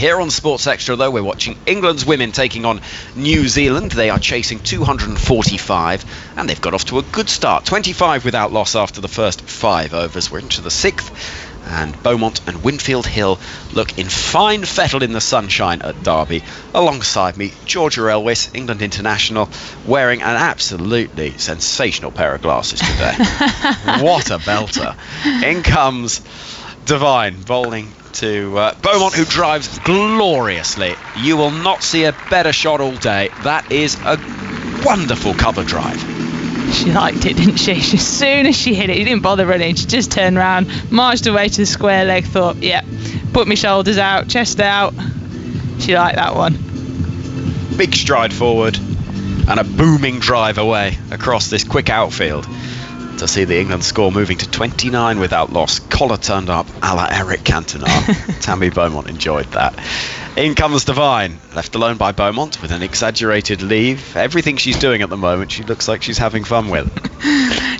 Here on Sports Extra, though, we're watching England's women taking on New Zealand. They are chasing 245, and they've got off to a good start. 25 without loss after the first 5 overs. We're into the 6th, and Beaumont and Winfield Hill look in fine fettle in the sunshine at Derby. Alongside me, Georgia Elwis, England international, wearing an absolutely sensational pair of glasses today. What a belter. In comes Devine, bowling to Beaumont, who drives gloriously. You will not see a better shot all day. That is a wonderful cover drive. She liked it, didn't she? As soon as she hit it, she didn't bother running. She just turned around, marched away to the square leg, thought, yeah, put my shoulders out, chest out. She liked that one. Big stride forward and a booming drive away across this quick outfield to see the England score moving to 29 without loss. Collar turned up a la Eric Cantona. Tammy Beaumont enjoyed that. In comes Devine, left alone by Beaumont with an exaggerated leave. Everything she's doing at the moment, she looks like she's having fun with.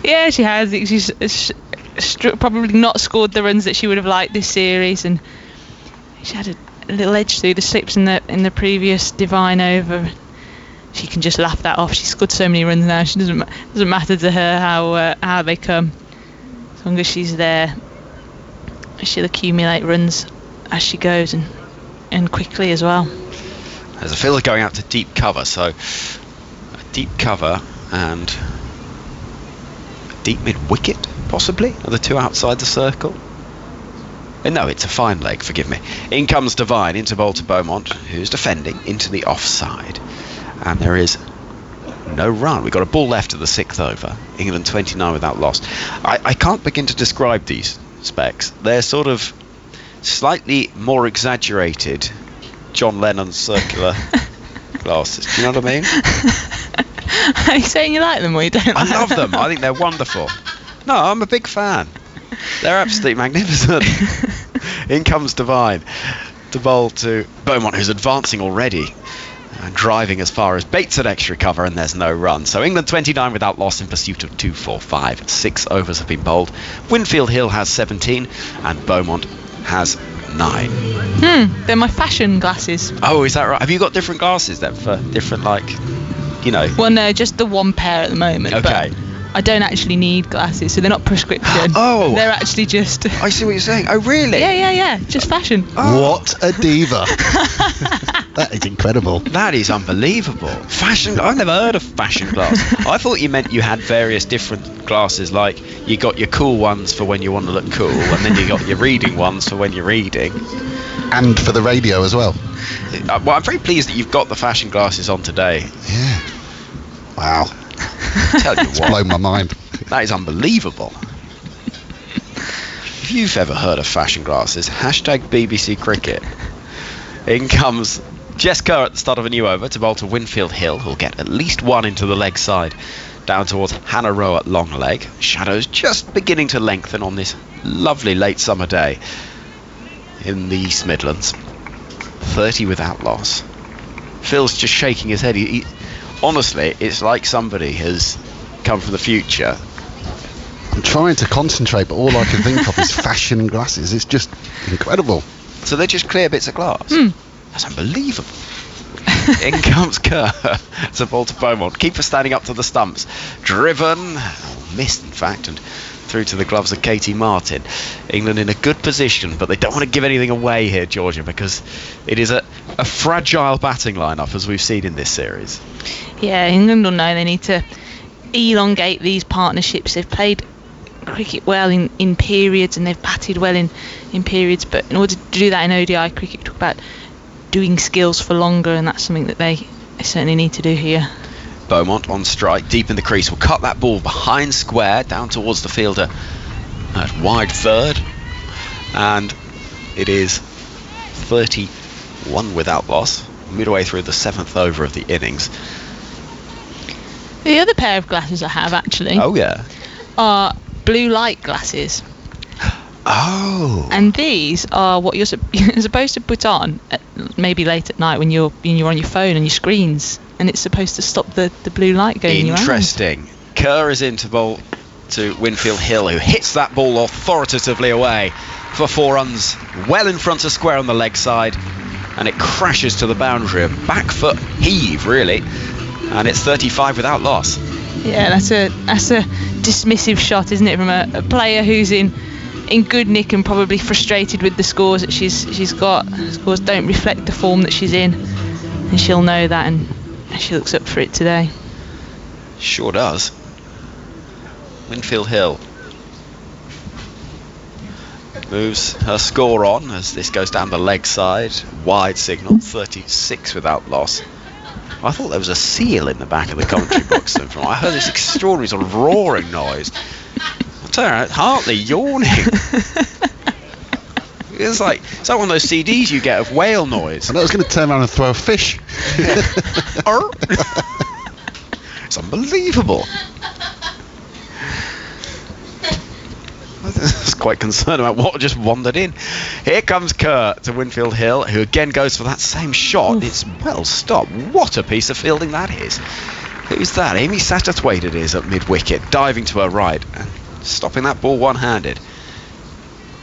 Yeah, she has. She's probably not scored the runs that she would have liked this series, and she had a little edge through the slips in the previous Devine over. She can just laugh that off. She's scored so many runs now. She doesn't matter to her how they come. As long as she's there, she'll accumulate runs as she goes, and quickly as well. There's a fielder going out to deep cover, so a deep cover and a deep mid-wicket, possibly, are the two outside the circle. No, it's a fine leg, forgive me. In comes Devine, into bowl to Beaumont, who's defending into the offside. And there is no run. We've got a ball left at the 6th over. England 29 without loss. I can't begin to describe these specs. They're sort of slightly more exaggerated John Lennon circular glasses. Do you know what I mean? Are you saying you like them or you don't like them? I love them. I think they're wonderful. No, I'm a big fan. They're absolutely magnificent. In comes Devine to bowl to Beaumont, who's advancing already and driving as far as Bates at extra cover, and there's no run. So England 29 without loss in pursuit of 245. 6 overs have been bowled. Winfield Hill has 17 and Beaumont has 9. They're my fashion glasses. Oh, is that right? Have you got different glasses then for different, like, you know? Well, no, just the one pair at the moment. Okay. But I don't actually need glasses, so they're not prescription. Oh. They're actually just... I see what you're saying. Oh, really? Yeah. Just fashion. Oh. What a diva. That is incredible. That is unbelievable. Fashion. I've never heard of fashion glass. I thought you meant you had various different glasses, like you got your cool ones for when you want to look cool, and then you got your reading ones for when you're reading. And for the radio as well. Well, I'm very pleased that you've got the fashion glasses on today. Yeah. Wow. Tell you It's what, blown my mind. that is unbelievable. If you've ever heard of fashion glasses, hashtag BBC Cricket. In comes Jess Kerr at the start of a new over to bowl to Winfield Hill, who'll get at least one into the leg side, down towards Hannah Rowe at long leg. Shadows just beginning to lengthen on this lovely late summer day in the East Midlands. 30 without loss. Phil's just shaking his head. He honestly, it's like somebody has come from the future. I'm trying to concentrate, but all I can think of is fashion glasses. It's just incredible. So they're just clear bits of glass. That's unbelievable. In comes Kerr to ball to Beaumont. Keeper standing up to the stumps. Driven, missed in fact, and through to the gloves of Katie Martin. England in a good position, but they don't want to give anything away here, Georgia, because it is a fragile batting lineup, as we've seen in this series. Yeah, England will know they need to elongate these partnerships. They've played cricket well in periods, and they've batted well in periods, but in order to do that in ODI cricket, we talk about doing skills for longer, and that's something that they certainly need to do here. Beaumont on strike, deep in the crease, will cut that ball behind square, down towards the fielder at wide third, and it is 31 without loss, midway through the 7th over of the innings. The other pair of glasses I have, actually, are blue light glasses. Oh. And these are what you're supposed to put on maybe late at night when you're on your phone and your screens, and it's supposed to stop the blue light going in your eyes. Interesting. Kerr is into bowl to Winfield Hill, who hits that ball authoritatively away for 4 runs, well in front of square on the leg side. and it crashes to the boundary. A back foot heave, really, and it's 35 without loss. Yeah, that's a dismissive shot, isn't it, from a player who's in good nick and probably frustrated with the scores that she's got. Scores don't reflect the form that she's in, and she'll know that, and she looks up for it today. Sure does. Winfield Hill moves her score on as this goes down the leg side. Wide signal, 36 without loss. I thought there was a seal in the back of the commentary box. I heard this extraordinary sort of roaring noise. I tell you, Hartley yawning. It's like one of those CDs you get of whale noise. I was going to turn around and throw a fish. It's unbelievable. I was quite concerned about what just wandered in. Here comes Kerr to Winfield Hill, who again goes for that same shot. Oof. It's well stopped. What a piece of fielding that is. Who's that? Amy Satterthwaite it is at mid-wicket, diving to her right and stopping that ball one-handed.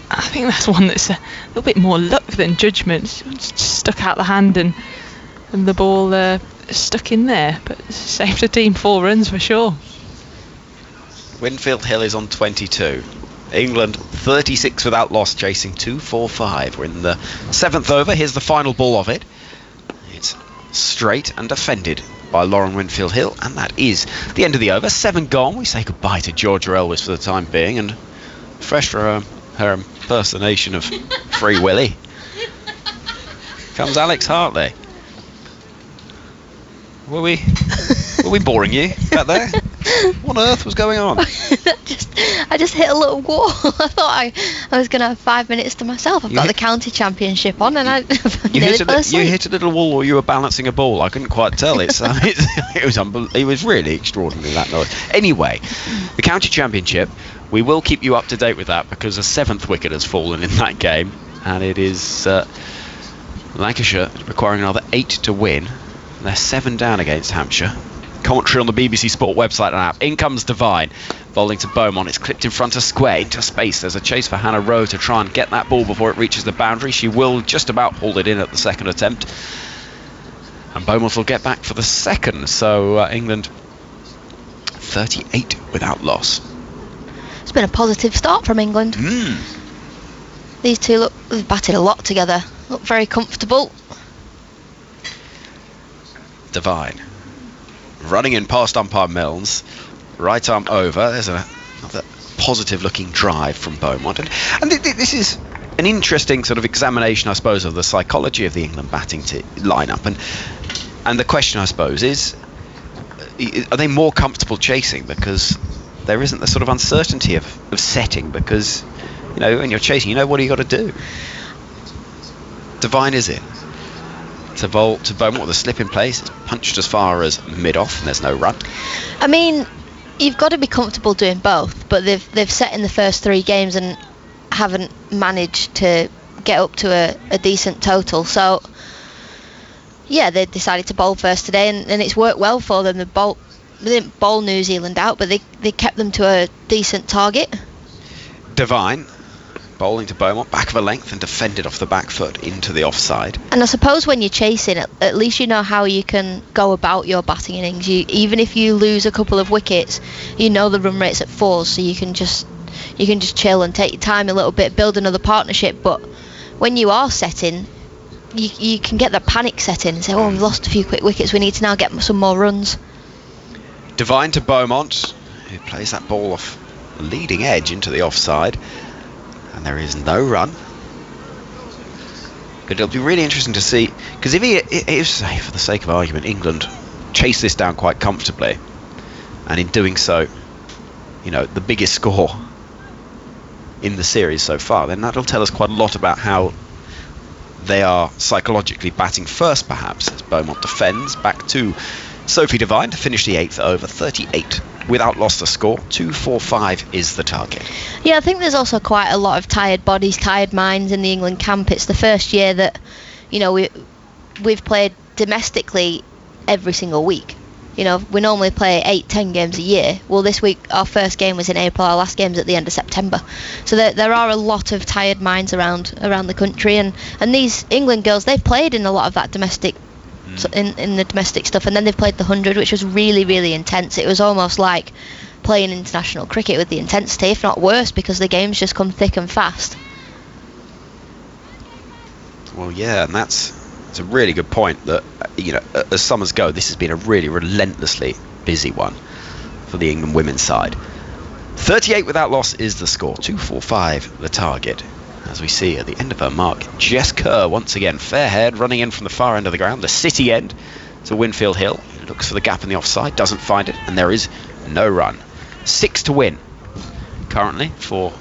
I think that's one that's a little bit more luck than judgment. She just stuck out the hand and the ball stuck in there, but saved the team 4 runs for sure. Winfield Hill is on 22. England 36 without loss, chasing 2-4-5. We're in the 7th over. Here's the final ball of it. It's straight and defended by Lauren Winfield Hill, and that is the end of the over. 7 gone. We say goodbye to Georgia Elvis for the time being, and fresh for her impersonation of Free Willy comes Alex Hartley. Were we boring you back there? What on earth was going on? I just hit a little wall. I thought I was going to have 5 minutes to myself. I've got the county championship on, and I nearly fell asleep. You hit a little wall, or you were balancing a ball. I couldn't quite tell. It was really extraordinary, that noise. Anyway, the county championship. We will keep you up to date with that because a 7th wicket has fallen in that game, and it is Lancashire requiring another 8 to win. They're 7 down against Hampshire. Commentary on the BBC Sport website and app. In comes Devine, bowling to Beaumont. It's clipped in front of square, into space. There's a chase for Hannah Rowe to try and get that ball before it reaches the boundary. She will just about hold it in at the second attempt. And Beaumont will get back for the second. So England 38 without loss. It's been a positive start from England. These two they've batted a lot together. Look very comfortable. Devine running in past umpire Milnes, right arm over. There's another positive looking drive from Beaumont, and this is an interesting sort of examination, I suppose, of the psychology of the England batting lineup, and the question, I suppose, is are they more comfortable chasing because there isn't the sort of uncertainty of setting, because when you're chasing, what you got to do. Devine is in to bowl to Beaumont with a slip in place. It's punched as far as mid-off, and there's no run. I mean, you've got to be comfortable doing both, but they've set in the first 3 games and haven't managed to get up to a decent total. So yeah, they decided to bowl first today, and it's worked well for them. They didn't bowl New Zealand out, but they kept them to a decent target. Devine bowling to Beaumont, back of a length, and defended off the back foot into the offside. And I suppose when you're chasing, at least you know how you can go about your batting innings. Even if you lose a couple of wickets, the run rate's at 4, so you can just chill and take your time a little bit, build another partnership. But when you are setting, you can get the panic setting and say, we've lost a few quick wickets, we need to now get some more runs. Devine to Beaumont, who plays that ball off the leading edge into the offside. And there is no run. But it'll be really interesting to see, because if say, for the sake of argument, England chase this down quite comfortably, and in doing so, the biggest score in the series so far, then that'll tell us quite a lot about how they are psychologically batting first, perhaps, as Beaumont defends. Back to Sophie Devine to finish the 8th over, 38 without loss to score. 2-4-5 is the target. Yeah, I think there's also quite a lot of tired bodies, tired minds in the England camp. It's the first year that we've played domestically every single week. we normally play 8-10 games a year. Well, this week our first game was in April, our last game's at the end of September. So there are a lot of tired minds around the country, and these England girls, they've played in a lot of that domestic in the domestic stuff, and then they've played the 100, which was really, really intense. It was almost like playing international cricket with the intensity, if not worse, because the games just come thick and fast. Well, yeah, and that's a really good point, that as summers go, this has been a really relentlessly busy one for the England women's side. 38 without loss is the score, 245 the target. As we see at the end of her mark, Jess Kerr once again, fair-haired, running in from the far end of the ground, the city end to Winfield Hill. Looks for the gap in the offside, doesn't find it, and there is no run. 6 to win currently for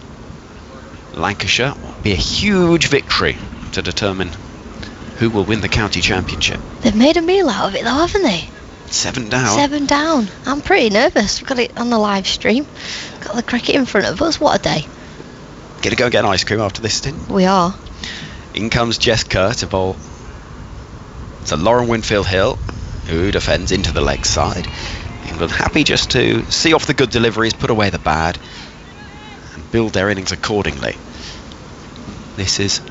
Lancashire. Will be a huge victory to determine who will win the county championship. They've made a meal out of it though, haven't they? 7 down. 7 down. I'm pretty nervous. We've got it on the live stream. Got the cricket in front of us. What a day. Gonna go and get an ice cream after this stint. We are. In comes Jess Kerr to bowl. So Lauren Winfield Hill, who defends into the leg side. England happy just to see off the good deliveries, put away the bad, and build their innings accordingly. This is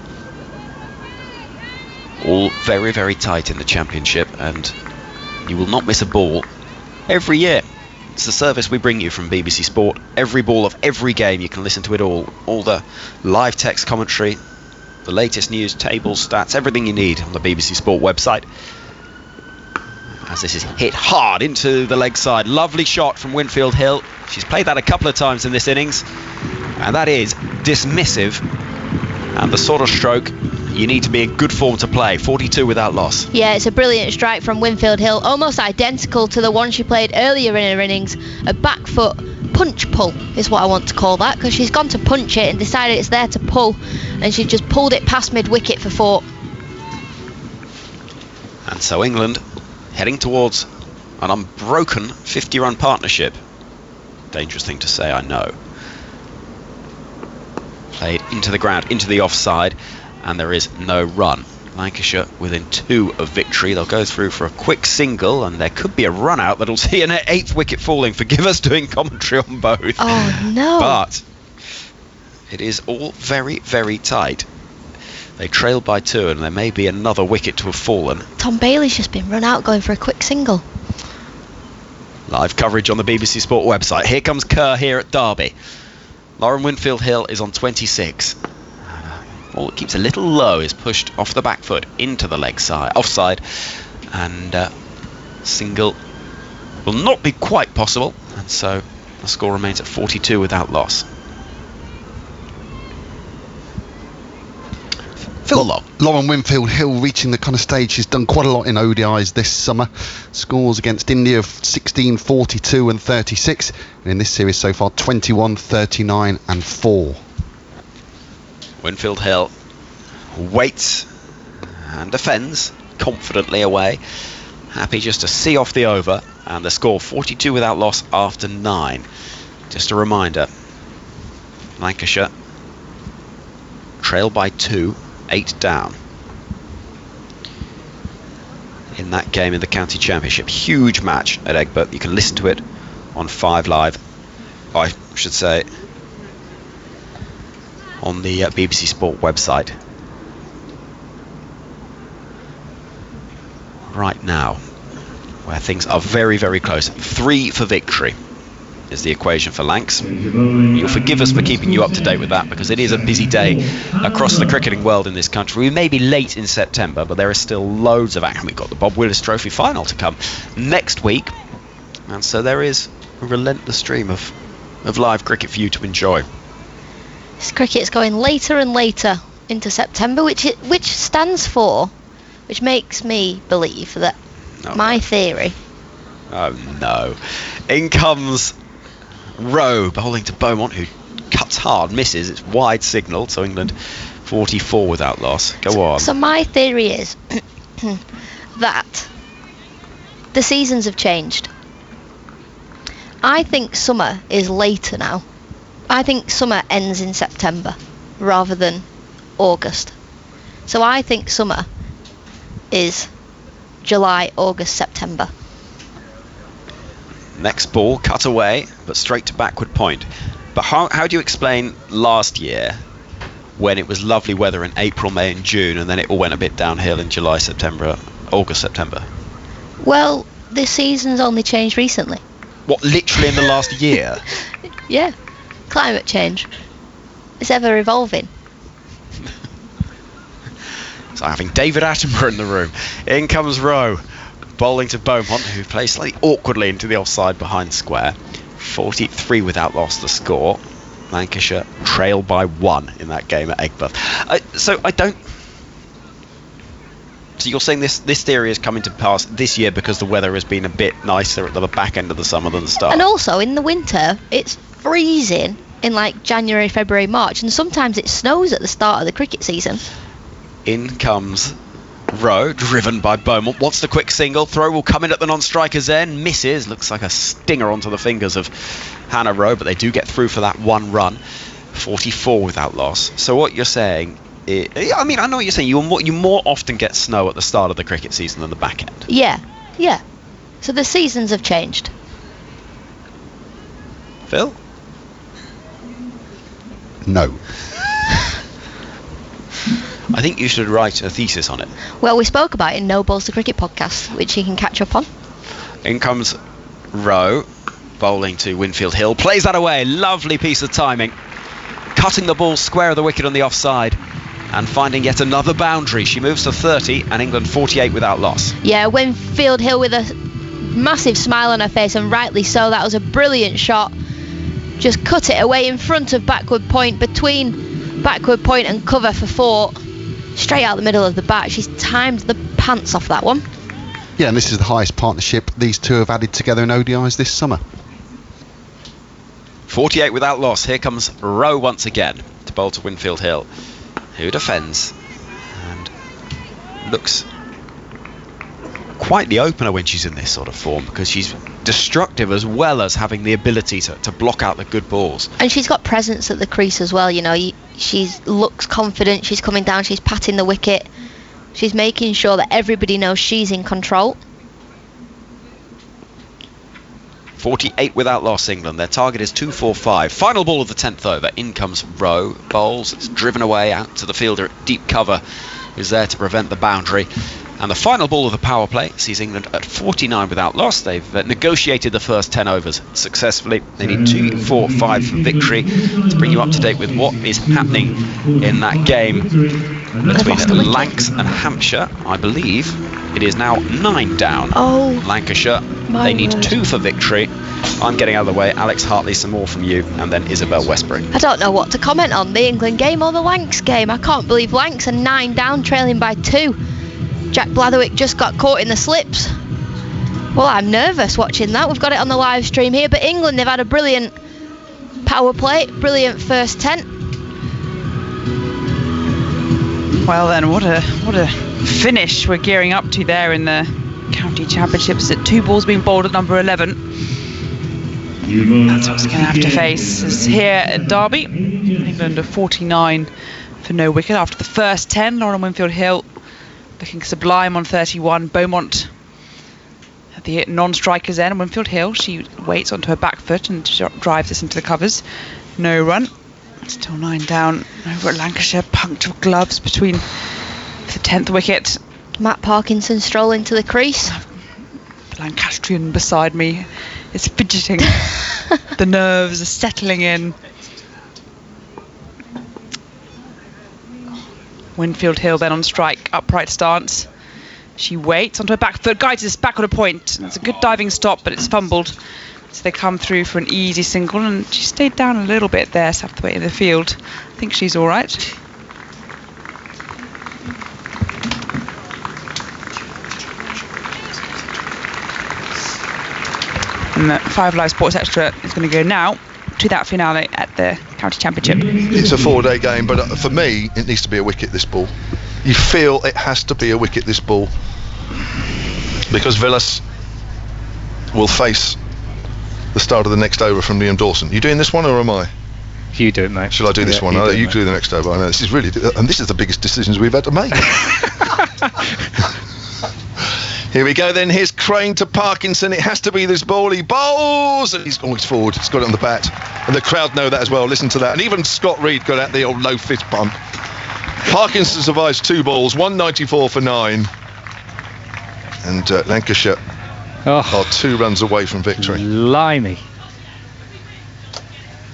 all very, very tight in the championship, and you will not miss a ball every year. It's the service we bring you from BBC Sport. Every ball of every game, you can listen to it all the live text commentary, the latest news, tables, stats, everything you need on the BBC Sport website. As this is hit hard into the leg side. Lovely shot from Winfield Hill. She's played that a couple of times in this innings, and that is dismissive, and the sort of stroke you need to be in good form to play. 42 without loss. Yeah, it's a brilliant strike from Winfield Hill, almost identical to the one she played earlier in her innings. A back foot punch pull is what I want to call that, because she's gone to punch it and decided it's there to pull, and she just pulled it past mid-wicket for 4. And so England heading towards an unbroken 50-run partnership. Dangerous thing to say, I know. Played into the ground, into the offside, and there is no run. Lancashire within 2 of victory. They'll go through for a quick single, and there could be a run out that'll see an 8th wicket falling. Forgive us doing commentary on both. Oh no. But it is all very, very tight. They trail by 2, and there may be another wicket to have fallen. Tom Bailey's just been run out going for a quick single. Live coverage on the BBC Sport website. Here comes Kerr here at Derby. Lauren Winfield Hill is on 26. All that keeps a little low is pushed off the back foot into the leg side, offside, and single will not be quite possible, and so the score remains at 42 without loss. Phil Long. Lauren Winfield Hill reaching the kind of stage she's done quite a lot in ODIs this summer. Scores against India of 16, 42 and 36. And in this series so far, 21, 39 and 4. Winfield Hill waits and defends confidently away. Happy just to see off the over, and the score 42 without loss after 9. Just a reminder, Lancashire trail by 2, 8 down in that game in the county championship. Huge match at Egbert. You can listen to it on 5 Live. I should say on the BBC Sport website. Right now, where things are very, very close. 3 for victory is the equation for Lancs. You'll forgive us for keeping you up to date with that, because it is a busy day across the cricketing world in this country. We may be late in September, but there is still loads of action. We've got the Bob Willis Trophy final to come next week, and so there is a relentless stream of live cricket for you to enjoy. This cricket's going later and later into September, which stands for, which makes me believe that my theory. Oh no. In comes Rowe bowling to Beaumont, who cuts hard, misses. It's wide signal, so England 44 without loss. Go on. So my theory is that the seasons have changed. I think summer is later now. I think summer ends in September rather than August. So I think summer is July, August, September. Next ball, cut away, but straight to backward point. But how do you explain last year when it was lovely weather in April, May and June, and then it all went a bit downhill in July, September, August, September? Well, this season's only changed recently. What, literally in the last year? Yeah, climate change. It's ever evolving. So having David Attenborough in the room. In comes Rowe, bowling to Beaumont, who plays slightly awkwardly into the offside behind square. 43 without loss the score. Lancashire trail by 1 in that game at Aigburth. So you're saying this theory is coming to pass this year because the weather has been a bit nicer at the back end of the summer than the start? And also in the winter, it's freezing in like January, February, March, and sometimes it snows at the start of the cricket season. In comes Rowe, driven by Beaumont. Wants the quick single. Throw will come in at the non-striker's end. Misses. Looks like a stinger onto the fingers of Hannah Rowe, but they do get through for that 1 run. 44 without loss. So what you're saying, I mean, I know what you're saying. You more often get snow at the start of the cricket season than the back end. Yeah. So the seasons have changed. Phil? No. I think you should write a thesis on it. Well, we spoke about it in No Balls to Cricket podcast, which you can catch up on. In comes Rowe, bowling to Winfield Hill. Plays that away. Lovely piece of timing. Cutting the ball square of the wicket on the offside. And finding yet another boundary. She moves to 30 and England 48 without loss. Yeah, Winfield Hill with a massive smile on her face, and rightly so. That was a brilliant shot. Just cut it away in front of backward point, between backward point and cover for 4. Straight out the middle of the bat. She's timed the pants off that one. Yeah, and this is the highest partnership these two have added together in ODIs this summer. 48 without loss. Here comes Rowe once again to bowl to Winfield Hill, who defends and looks quite the opener when she's in this sort of form, because she's destructive as well as having the ability to block out the good balls. And she's got presence at the crease as well, you know. She looks confident, she's coming down, she's patting the wicket, she's making sure that everybody knows she's in control. 48 without loss, England. Their target is 245. Final ball of the 10th over. In comes Rowe. Bowls. It's driven away out to the fielder at deep cover, who's there to prevent the boundary. And the final ball of the power play sees England at 49 without loss. They've negotiated the first 10 overs successfully. They need 2, 4, 5 for victory. To bring you up to date with what is happening in that game between Lancs and Hampshire, I believe it is now 9 down. Oh, Lancashire, they need 2 for victory. I'm getting out of the way. Alex Hartley, some more from you, and then Isabel Westbury. I don't know what to comment on, the England game or the Lancs game. I can't believe Lancs are 9 down, trailing by 2. Jack Blatherwick just got caught in the slips. Well, I'm nervous watching that. We've got it on the live stream here, but England, they've had a brilliant power play, brilliant first 10. Well then, what a finish we're gearing up to there in the county championships. At 2 balls being bowled at number 11. That's what's going to have to face is here at Derby. England are 49 for no wicket after the first 10. Lauren Winfield Hill looking sublime on 31. Beaumont at the non-striker's end. Winfield Hill, she waits onto her back foot and drives this into the covers. No run. Still 9 down over at Lancashire. Punctual gloves between the 10th wicket. Matt Parkinson strolling to the crease. The Lancastrian beside me is fidgeting. The nerves are settling in. Winfield Hill then on strike, upright stance. She waits onto her back foot, guides this back on a point. It's a good diving stop, but it's fumbled. So they come through for an easy single, and she stayed down a little bit there, so the way in the field. I think she's all right. And the 5 Live Sports Extra is going to go now to that finale at the county championship. It's a 4-day game, but for me it needs to be a wicket, this ball. You feel it has to be a wicket, this ball, because Villas will face the start of the next over from Liam Dawson. You doing this one or am I? You do it, mate. Shall I do this one? You do the next over. I know this is really, and this is the biggest decisions we've had to make. Here we go then. Here's Crane to Parkinson. It has to be this ball. He bowls. And he's forward. He's got it on the bat. And the crowd know that as well. Listen to that. And even Scott Reed got out the old low fist pump. Parkinson survives 2 balls. 194 for 9. And Lancashire are 2 runs away from victory. Blimey.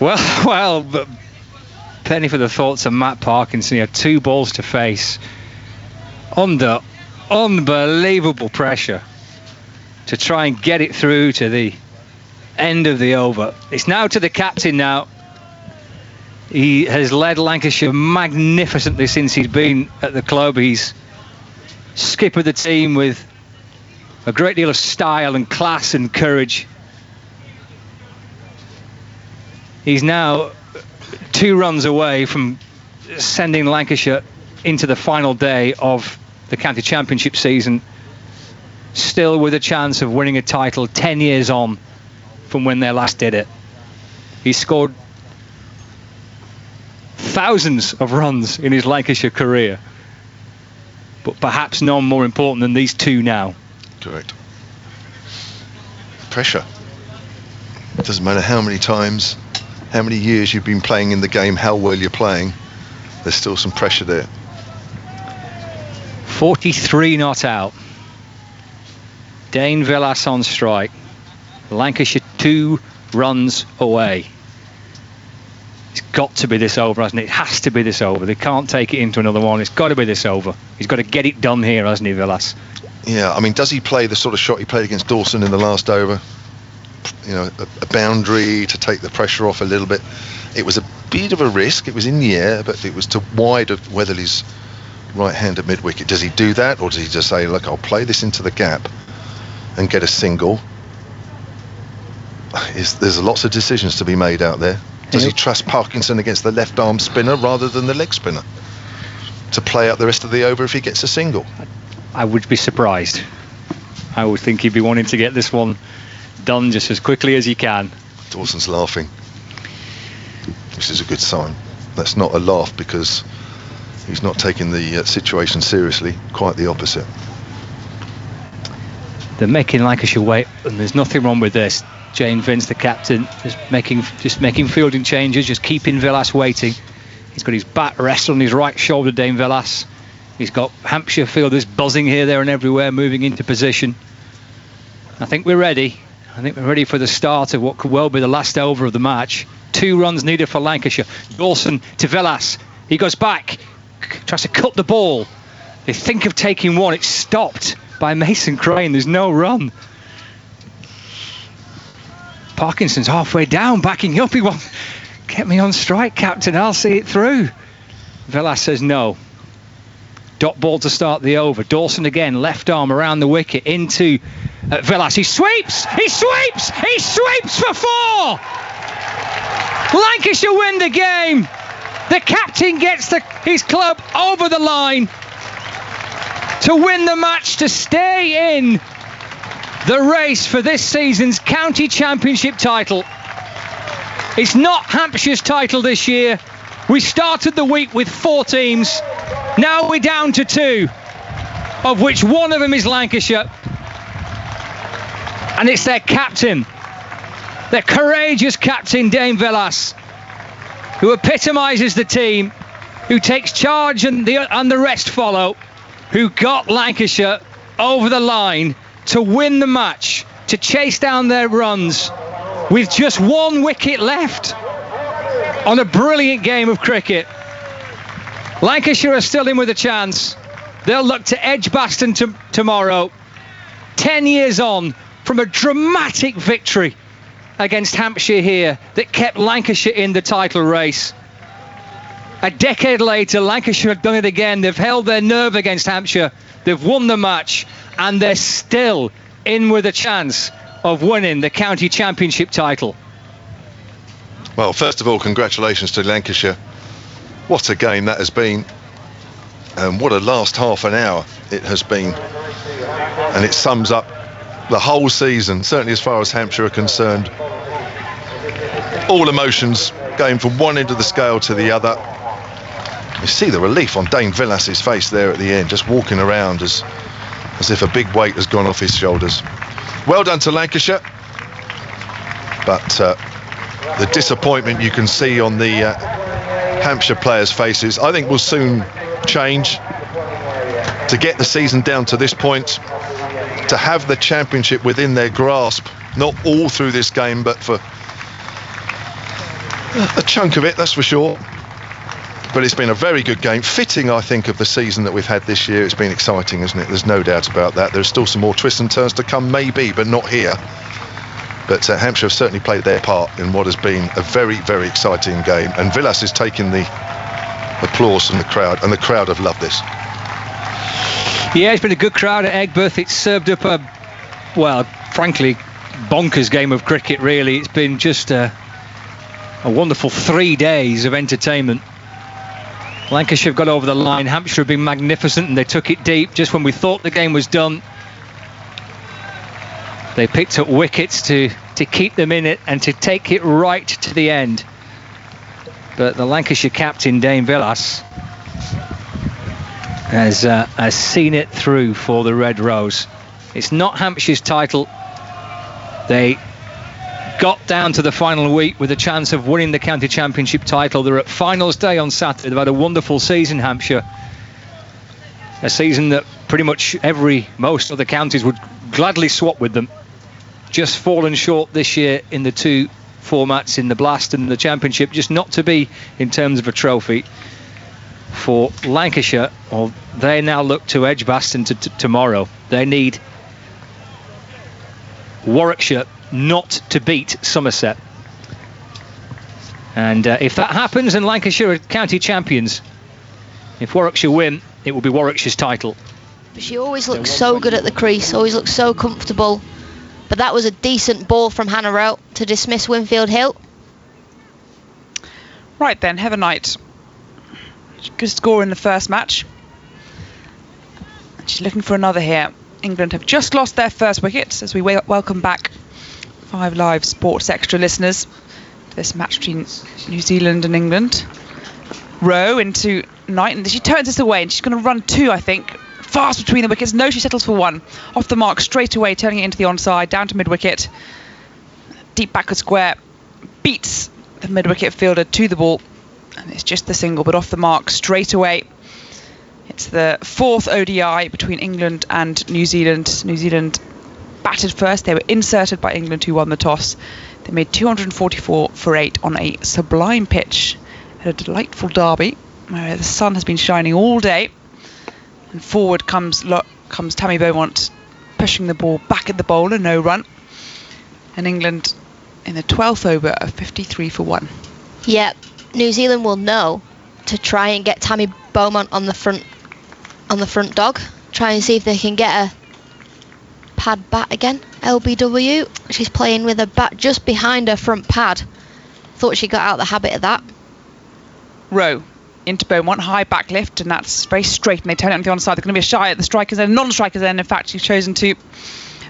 Well, but penny for the thoughts of Matt Parkinson. He had 2 balls to face under unbelievable pressure to try and get it through to the end of the over. It's now to the captain now. He has led Lancashire magnificently since he's been at the club. He's skippered the team with a great deal of style and class and courage. He's now 2 runs away from sending Lancashire into the final day of the county championship season, still with a chance of winning a title 10 years on from when they last did it. He scored thousands of runs in his Lancashire career, but perhaps none more important than these 2 now. Correct. Pressure. It doesn't matter how many times, how many years you've been playing in the game, how well you're playing, there's still some pressure there. 43 not out. Dane Villas on strike. Lancashire 2 runs away. It's got to be this over, hasn't it? It has to be this over. They can't take it into another one. It's got to be this over. He's got to get it done here, hasn't he, Villas? Yeah, I mean, does he play the sort of shot he played against Dawson in the last over? You know, a boundary to take the pressure off a little bit. It was a bit of a risk. It was in the air, but it was to wide of Weatherly's right hand at mid-wicket. Does he do that, or does he just say, look, I'll play this into the gap and get a single? There's lots of decisions to be made out there. Does he trust Parkinson against the left arm spinner rather than the leg spinner to play out the rest of the over if he gets a single? I would be surprised. I would think he'd be wanting to get this one done just as quickly as he can. Dawson's laughing, which is a good sign. That's not a laugh because he's not taking the situation seriously. Quite the opposite. They're making Lancashire wait, and there's nothing wrong with this. Jane Vince, the captain, just making fielding changes, just keeping Villas waiting. He's got his bat rested on his right shoulder, Dane Villas. He's got Hampshire fielders buzzing here, there and everywhere, moving into position. I think we're ready. I think we're ready for the start of what could well be the last over of the match. 2 runs needed for Lancashire. Dawson to Villas. He goes back, tries to cut the ball. They think of taking one. It's stopped by Mason Crane. There's no run. Parkinson's halfway down, backing up. He wants, get me on strike, captain. I'll see it through. Villas says no. Dot ball to start the over. Dawson again, left arm around the wicket into Villas. He sweeps! He sweeps! He sweeps for 4! Lancashire win the game. The captain gets his club over the line to win the match, to stay in the race for this season's county championship title. It's not Hampshire's title this year. We started the week with 4 teams. Now we're down to 2, of which one of them is Lancashire. And it's their captain, their courageous captain, Dane Villas, who epitomises the team, who takes charge and the rest follow, who got Lancashire over the line to win the match, to chase down their runs with just 1 wicket left on a brilliant game of cricket. Lancashire are still in with a chance. They'll look to Edgbaston tomorrow, 10 years on from a dramatic victory against Hampshire here that kept Lancashire in the title race. A decade later, Lancashire have done it again. They've held their nerve against Hampshire. They've won the match, and they're still in with a chance of winning the county championship title. Well, first of all, congratulations to Lancashire. What a game that has been, and what a last half an hour it has been. And it sums up the whole season, certainly as far as Hampshire are concerned. All emotions going from one end of the scale to the other. You see the relief on Dane Villas's face there at the end, just walking around as as if a big weight has gone off his shoulders. Well done to Lancashire, but the disappointment you can see on the Hampshire players' faces, I think, will soon change. To get the season down to this point, to have the championship within their grasp, not all through this game, but for a chunk of it, that's for sure. But it's been a very good game, fitting, I think, of the season that we've had this year. It's been exciting, isn't it? There's no doubt about that. There's still some more twists and turns to come, maybe, but not here. But Hampshire have certainly played their part in what has been a very, very exciting game. And Villas is taking the applause from the crowd, and the crowd have loved this. Yeah, it's been a good crowd at Aigburth. It's served up a, well, frankly, bonkers game of cricket, really. It's been just a wonderful 3 days of entertainment. Lancashire have got over the line. Hampshire have been magnificent, and they took it deep just when we thought the game was done. They picked up wickets to keep them in it and to take it right to the end. But the Lancashire captain, Dame Villas, has seen it through for the Red Rose. It's not Hampshire's title. They got down to the final week with a chance of winning the county championship title. They're at finals day on Saturday. They've had a wonderful season, Hampshire. A season that pretty much most other counties would gladly swap with them. Just fallen short this year in the two formats, in the Blast and the Championship, just not to be in terms of a trophy. For Lancashire, well, they now look to Edgbaston tomorrow. They need Warwickshire not to beat Somerset. And if that happens, and Lancashire are county champions, if Warwickshire win, it will be Warwickshire's title. But she always looks so good at the crease, always looks so comfortable. But that was a decent ball from Hannah Rowe to dismiss Winfield Hill. Right then, Heather Knight. Good score in the first match. She's looking for another here. England have just lost their first wicket as we welcome back 5 Live Sports Extra listeners to this match between New Zealand and England. Rowe into Knight, and she turns this away, and she's going to run 2, I think. Fast between the wickets. No, she settles for 1. Off the mark straight away, turning it into the onside, down to mid-wicket. Deep backward square. Beats the mid-wicket fielder to the ball. And it's just the single, but off the mark straight away. It's the 4th ODI between England and New Zealand. New Zealand batted first. They were inserted by England, who won the toss. They made 244 for 8 on a sublime pitch at a delightful derby where the sun has been shining all day. And forward comes Tammy Beaumont, pushing the ball back at the bowler, no run. And England in the 12th over of 53 for 1. Yeah, New Zealand will know to try and get Tammy Beaumont on the front dog. Try and see if they can get a pad bat again. LBW. She's playing with a bat just behind her front pad. Thought she got out of the habit of that. Rowe into Beaumont, high back lift, and that's very straight, and they turn it on the onside. They're going to be a shy at the strikers end, non-strikers end. In fact, she's chosen to.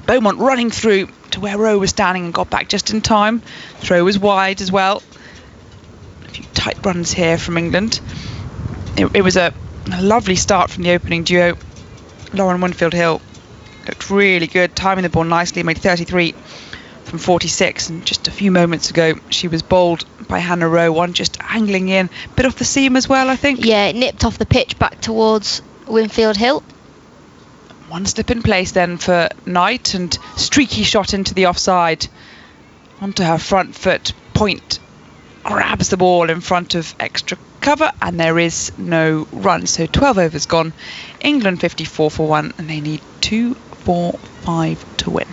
Beaumont running through to where Rowe was standing and got back just in time. Throw was wide as well. A few tight runs here from England. It was a lovely start from the opening duo. Lauren Winfield Hill looked really good, timing the ball nicely, made 33 from 46, and just a few moments ago she was bowled by Hannah Rowe, one just angling in, bit off the seam as well, I think. Yeah, it nipped off the pitch back towards Winfield Hill. One slip in place then for Knight, and streaky shot into the offside onto her front foot. Point grabs the ball in front of extra cover, and there is no run. So 12 overs gone. England 54 for 1, and they need 2, 4, 5 to win.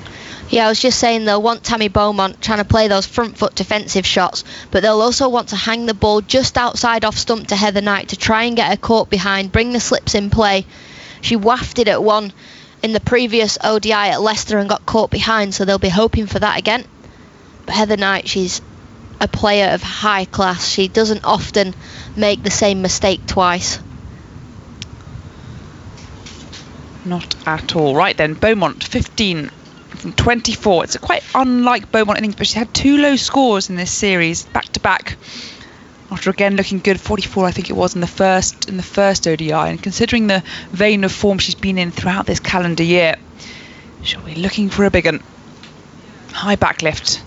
Yeah, I was just saying they'll want Tammy Beaumont trying to play those front foot defensive shots, but they'll also want to hang the ball just outside off stump to Heather Knight to try and get her caught behind, bring the slips in play. She wafted at one in the previous ODI at Leicester and got caught behind, so they'll be hoping for that again. But Heather Knight, she's a player of high class. She doesn't often make the same mistake twice. Not at all. Right then, Beaumont 15 from 24. It's quite unlike Beaumont innings, but she had 2 low scores in this series back to back After again looking good, 44 I think it was in the first ODI, and considering the vein of form she's been in throughout this calendar year, she'll be looking for a big one. High back lift,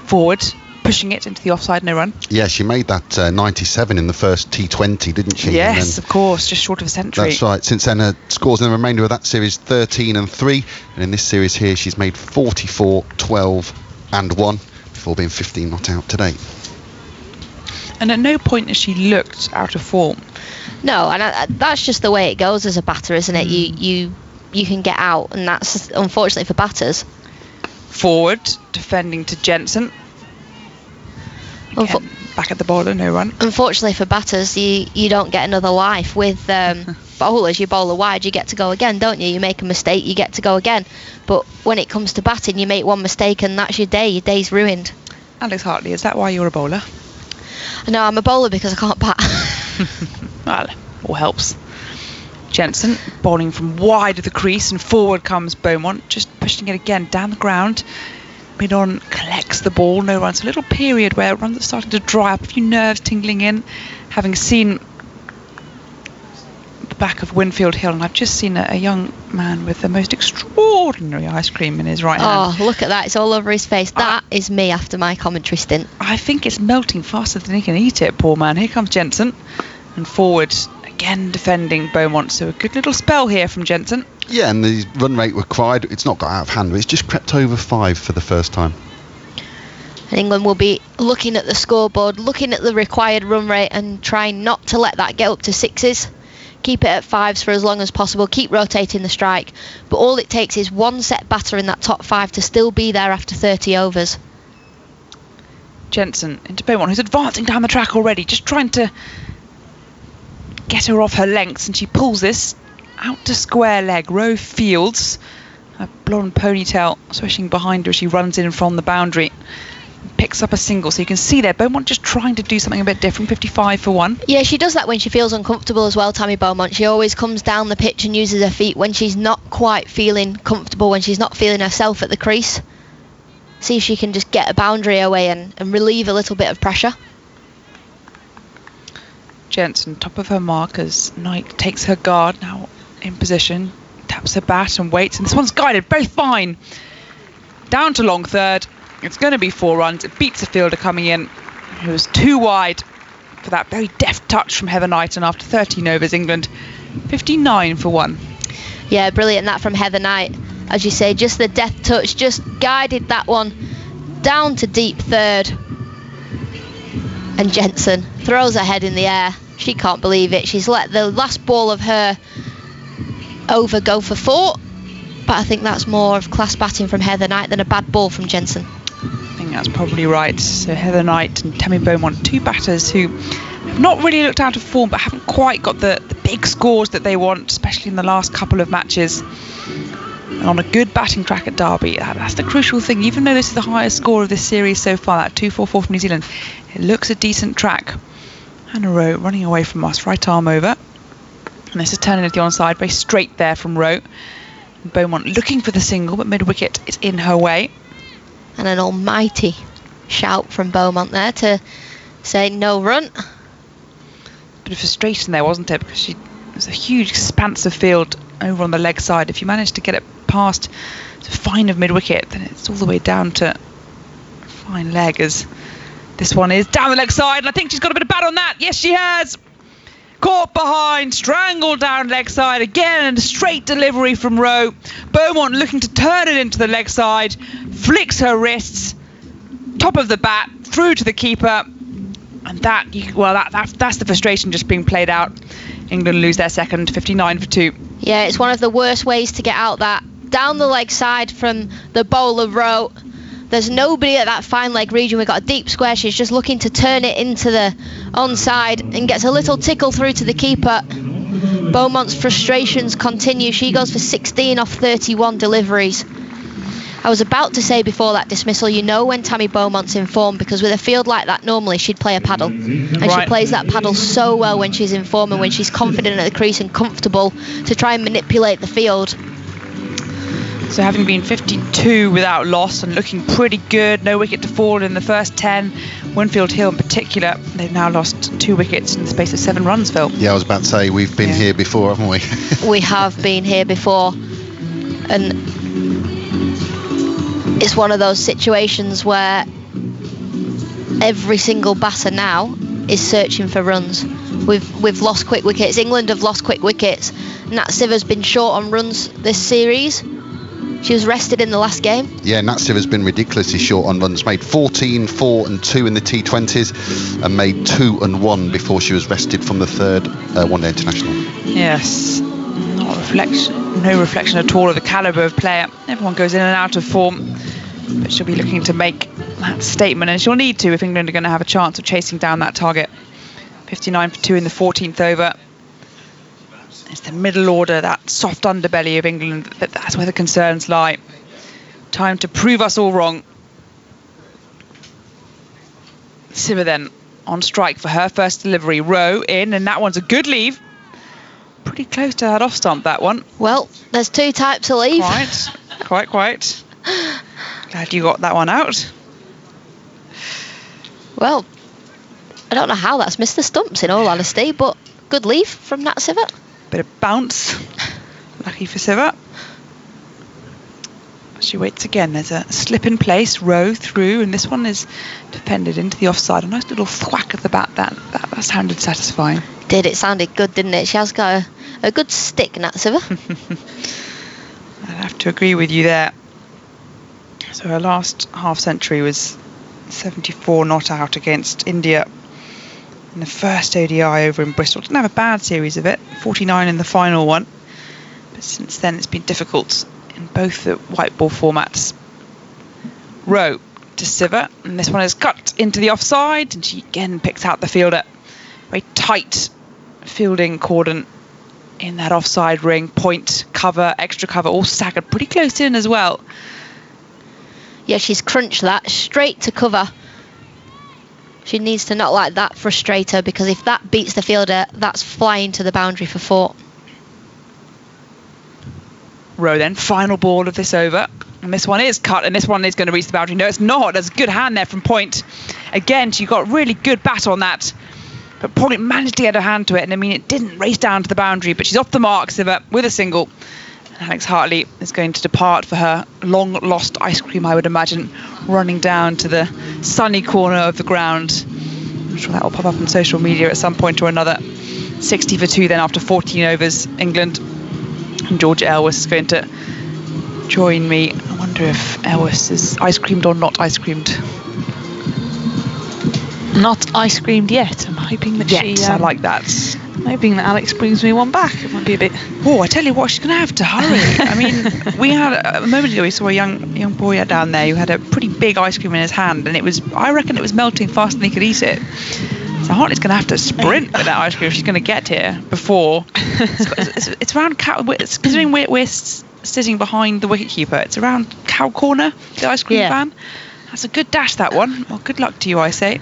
forward, pushing it into the offside, no run. Yeah, she made that 97 in the first T20, didn't she? Yes, of course, just short of a century. That's right. Since then, her scores in the remainder of that series 13 and 3, and in this series here, she's made 44, 12 and 1 before being 15 not out today. And at no point has she looked out of form. No, and that's just the way it goes as a batter, isn't it? You can get out, and that's unfortunately for batters. Forward, defending to Jensen. Again, back at the bowler, no run. Unfortunately for batters, you don't get another life. With bowlers, you bowl a wide, you get to go again, don't you? You make a mistake, you get to go again. But when it comes to batting, you make one mistake and that's your day. Your day's ruined. Alex Hartley, is that why you're a bowler? No, I'm a bowler because I can't bat. Well, all helps. Jensen bowling from wide of the crease, and forward comes Beaumont, just pushing it again down the ground. Mid-on collects the ball, no runs. A little period where runs are starting to dry up, a few nerves tingling in. Having seen the back of Winfield Hill, and I've just seen a young man with the most extraordinary ice cream in his right hand. Oh, look at that, it's all over his face. That is me after my commentary stint. I think it's melting faster than he can eat it, poor man. Here comes Jensen, and forward again defending Beaumont, so a good little spell here from Jensen. Yeah, and the run rate required, it's not got out of hand, but it's just crept over 5 for the first time. And England will be looking at the scoreboard, looking at the required run rate and trying not to let that get up to 6s. Keep it at 5s for as long as possible, keep rotating the strike, but all it takes is one set batter in that top 5 to still be there after 30 overs. Jensen into Beaumont, who's advancing down the track already, just trying to get her off her lengths, and she pulls this out to square leg. Roe Fields, a blonde ponytail swishing behind her as she runs in from the boundary, picks up a single. So you can see there Beaumont just trying to do something a bit different. 55 for 1. Yeah, she does that when she feels uncomfortable as well, Tammy Beaumont. She always comes down the pitch and uses her feet when she's not quite feeling comfortable, when she's not feeling herself at the crease. See if she can just get a boundary away and relieve a little bit of pressure. Jensen, top of her mark as Knight takes her guard, now in position, taps her bat and waits, and this one's guided, both fine. Down to long third, it's going to be 4 runs. It beats the fielder coming in, who was too wide for that very deft touch from Heather Knight, and after 13 overs, England 59 for 1. Yeah, brilliant that from Heather Knight. As you say, just the deft touch, just guided that one down to deep third. And Jensen throws her head in the air. She can't believe it. She's let the last ball of her over go for 4. But I think that's more of class batting from Heather Knight than a bad ball from Jensen. I think that's probably right. So Heather Knight and Tammy Beaumont, 2 batters who have not really looked out of form, but haven't quite got the big scores that they want, especially in the last couple of matches. And on a good batting track at Derby, that's the crucial thing. Even though this is the highest score of this series so far, that 244 from New Zealand, it looks a decent track. Hannah Rowe running away from us, right arm over. And this is turning into the onside, very straight there from Rowe. And Beaumont looking for the single, but mid-wicket is in her way. And an almighty shout from Beaumont there to say no run. Bit of frustration there, wasn't it? Because there's a huge expanse of field over on the leg side. If you manage to get it past the fine of mid-wicket, then it's all the way down to fine leg, as this one is down the leg side, and I think she's got a bit of bat on that. Yes, she has. Caught behind, strangled down leg side again, and a straight delivery from Rowe. Beaumont looking to turn it into the leg side, flicks her wrists, top of the bat, through to the keeper, and that's the frustration just being played out. England lose their second, 59 for 2. Yeah, it's one of the worst ways to get out that. Down the leg side from the bowler Rowe. There's nobody at that fine leg region. We've got a deep square. She's just looking to turn it into the onside and gets a little tickle through to the keeper. Beaumont's frustrations continue. She goes for 16 off 31 deliveries. I was about to say before that dismissal, you know when Tammy Beaumont's in form, because with a field like that normally she'd play a paddle, and right. She plays that paddle so well when she's in form and when she's confident at the crease and comfortable to try and manipulate the field. So having been 52 without loss and looking pretty good, no wicket to fall in the first 10, Winfield Hill in particular, they've now lost 2 wickets in the space of 7 runs, Phil. Yeah, I was about to say, we've been here before, haven't we? We have been here before, and it's one of those situations where every single batter now is searching for runs. We've lost quick wickets. England have lost quick wickets. Nat Siver's been short on runs this series. She was rested in the last game. Yeah, Nat Siver's been ridiculously short on runs. Made 14, 4 and 2 in the T20s and made 2 and 1 before she was rested from the third one-day international. Yes, no reflection at all of the calibre of player. Everyone goes in and out of form, but she'll be looking to make that statement, and she'll need to if England are going to have a chance of chasing down that target. 59 for 2 in the 14th over. It's the middle order, that soft underbelly of England, that's where the concerns lie. Time to prove us all wrong. Siver then on strike for her first delivery. Rowe in, and that one's a good leave. Pretty close to that off stump, that one. Well, there's 2 types of leave. Quite. Glad you got that one out. Well, I don't know how that's missed the stumps, in all honesty, but good leave from Nat Siver. Bit of bounce. Lucky for Siver. She waits again. There's a slip in place, Row through, and this one is defended into the offside. A nice little thwack at the bat. That sounded satisfying. It sounded good, didn't it? She has got a good stick, Nat Siver. I'd have to agree with you there. So her last half century was 74 not out against India in the first ODI over in Bristol. Didn't have a bad series of it, 49 in the final one, but since then it's been difficult in both the white ball formats. Rowe to Siver, and this one is cut into the offside, and she again picks out the fielder. Very tight fielding cordon in that offside ring. Point, cover, extra cover, all staggered pretty close in as well. Yeah, she's crunched that straight to cover. She needs to not let that frustrate her, because if that beats the fielder, that's flying to the boundary for 4. Rowe then, final ball of this over. And this one is cut, and this one is going to reach the boundary. No, it's not. There's a good hand there from Point. Again, she got really good bat on that. But Point managed to get her hand to it, and I mean, it didn't race down to the boundary, but she's off the mark, Siver, with a single. And Alex Hartley is going to depart for her long-lost ice cream, I would imagine, running down to the sunny corner of the ground. I'm sure that will pop up on social media at some point or another. 60 for 2 then after 14 overs, England. And Georgia Elwes is going to join me. I wonder if Elwes is ice creamed or not ice creamed. Not ice creamed yet. I'm hoping that I like that. I'm hoping that Alex brings me one back. It might be a bit. Oh, I tell you what, she's going to have to hurry. I mean, we had a moment ago, we saw a young boy down there who had a pretty big ice cream in his hand, and I reckon it was melting faster than he could eat it. So Hartley's going to have to sprint with that ice cream if she's going to get here before. It's around considering we're sitting behind the wicketkeeper. It's around cow corner, the ice cream van. That's a good dash, that one. Well, good luck to you, I say.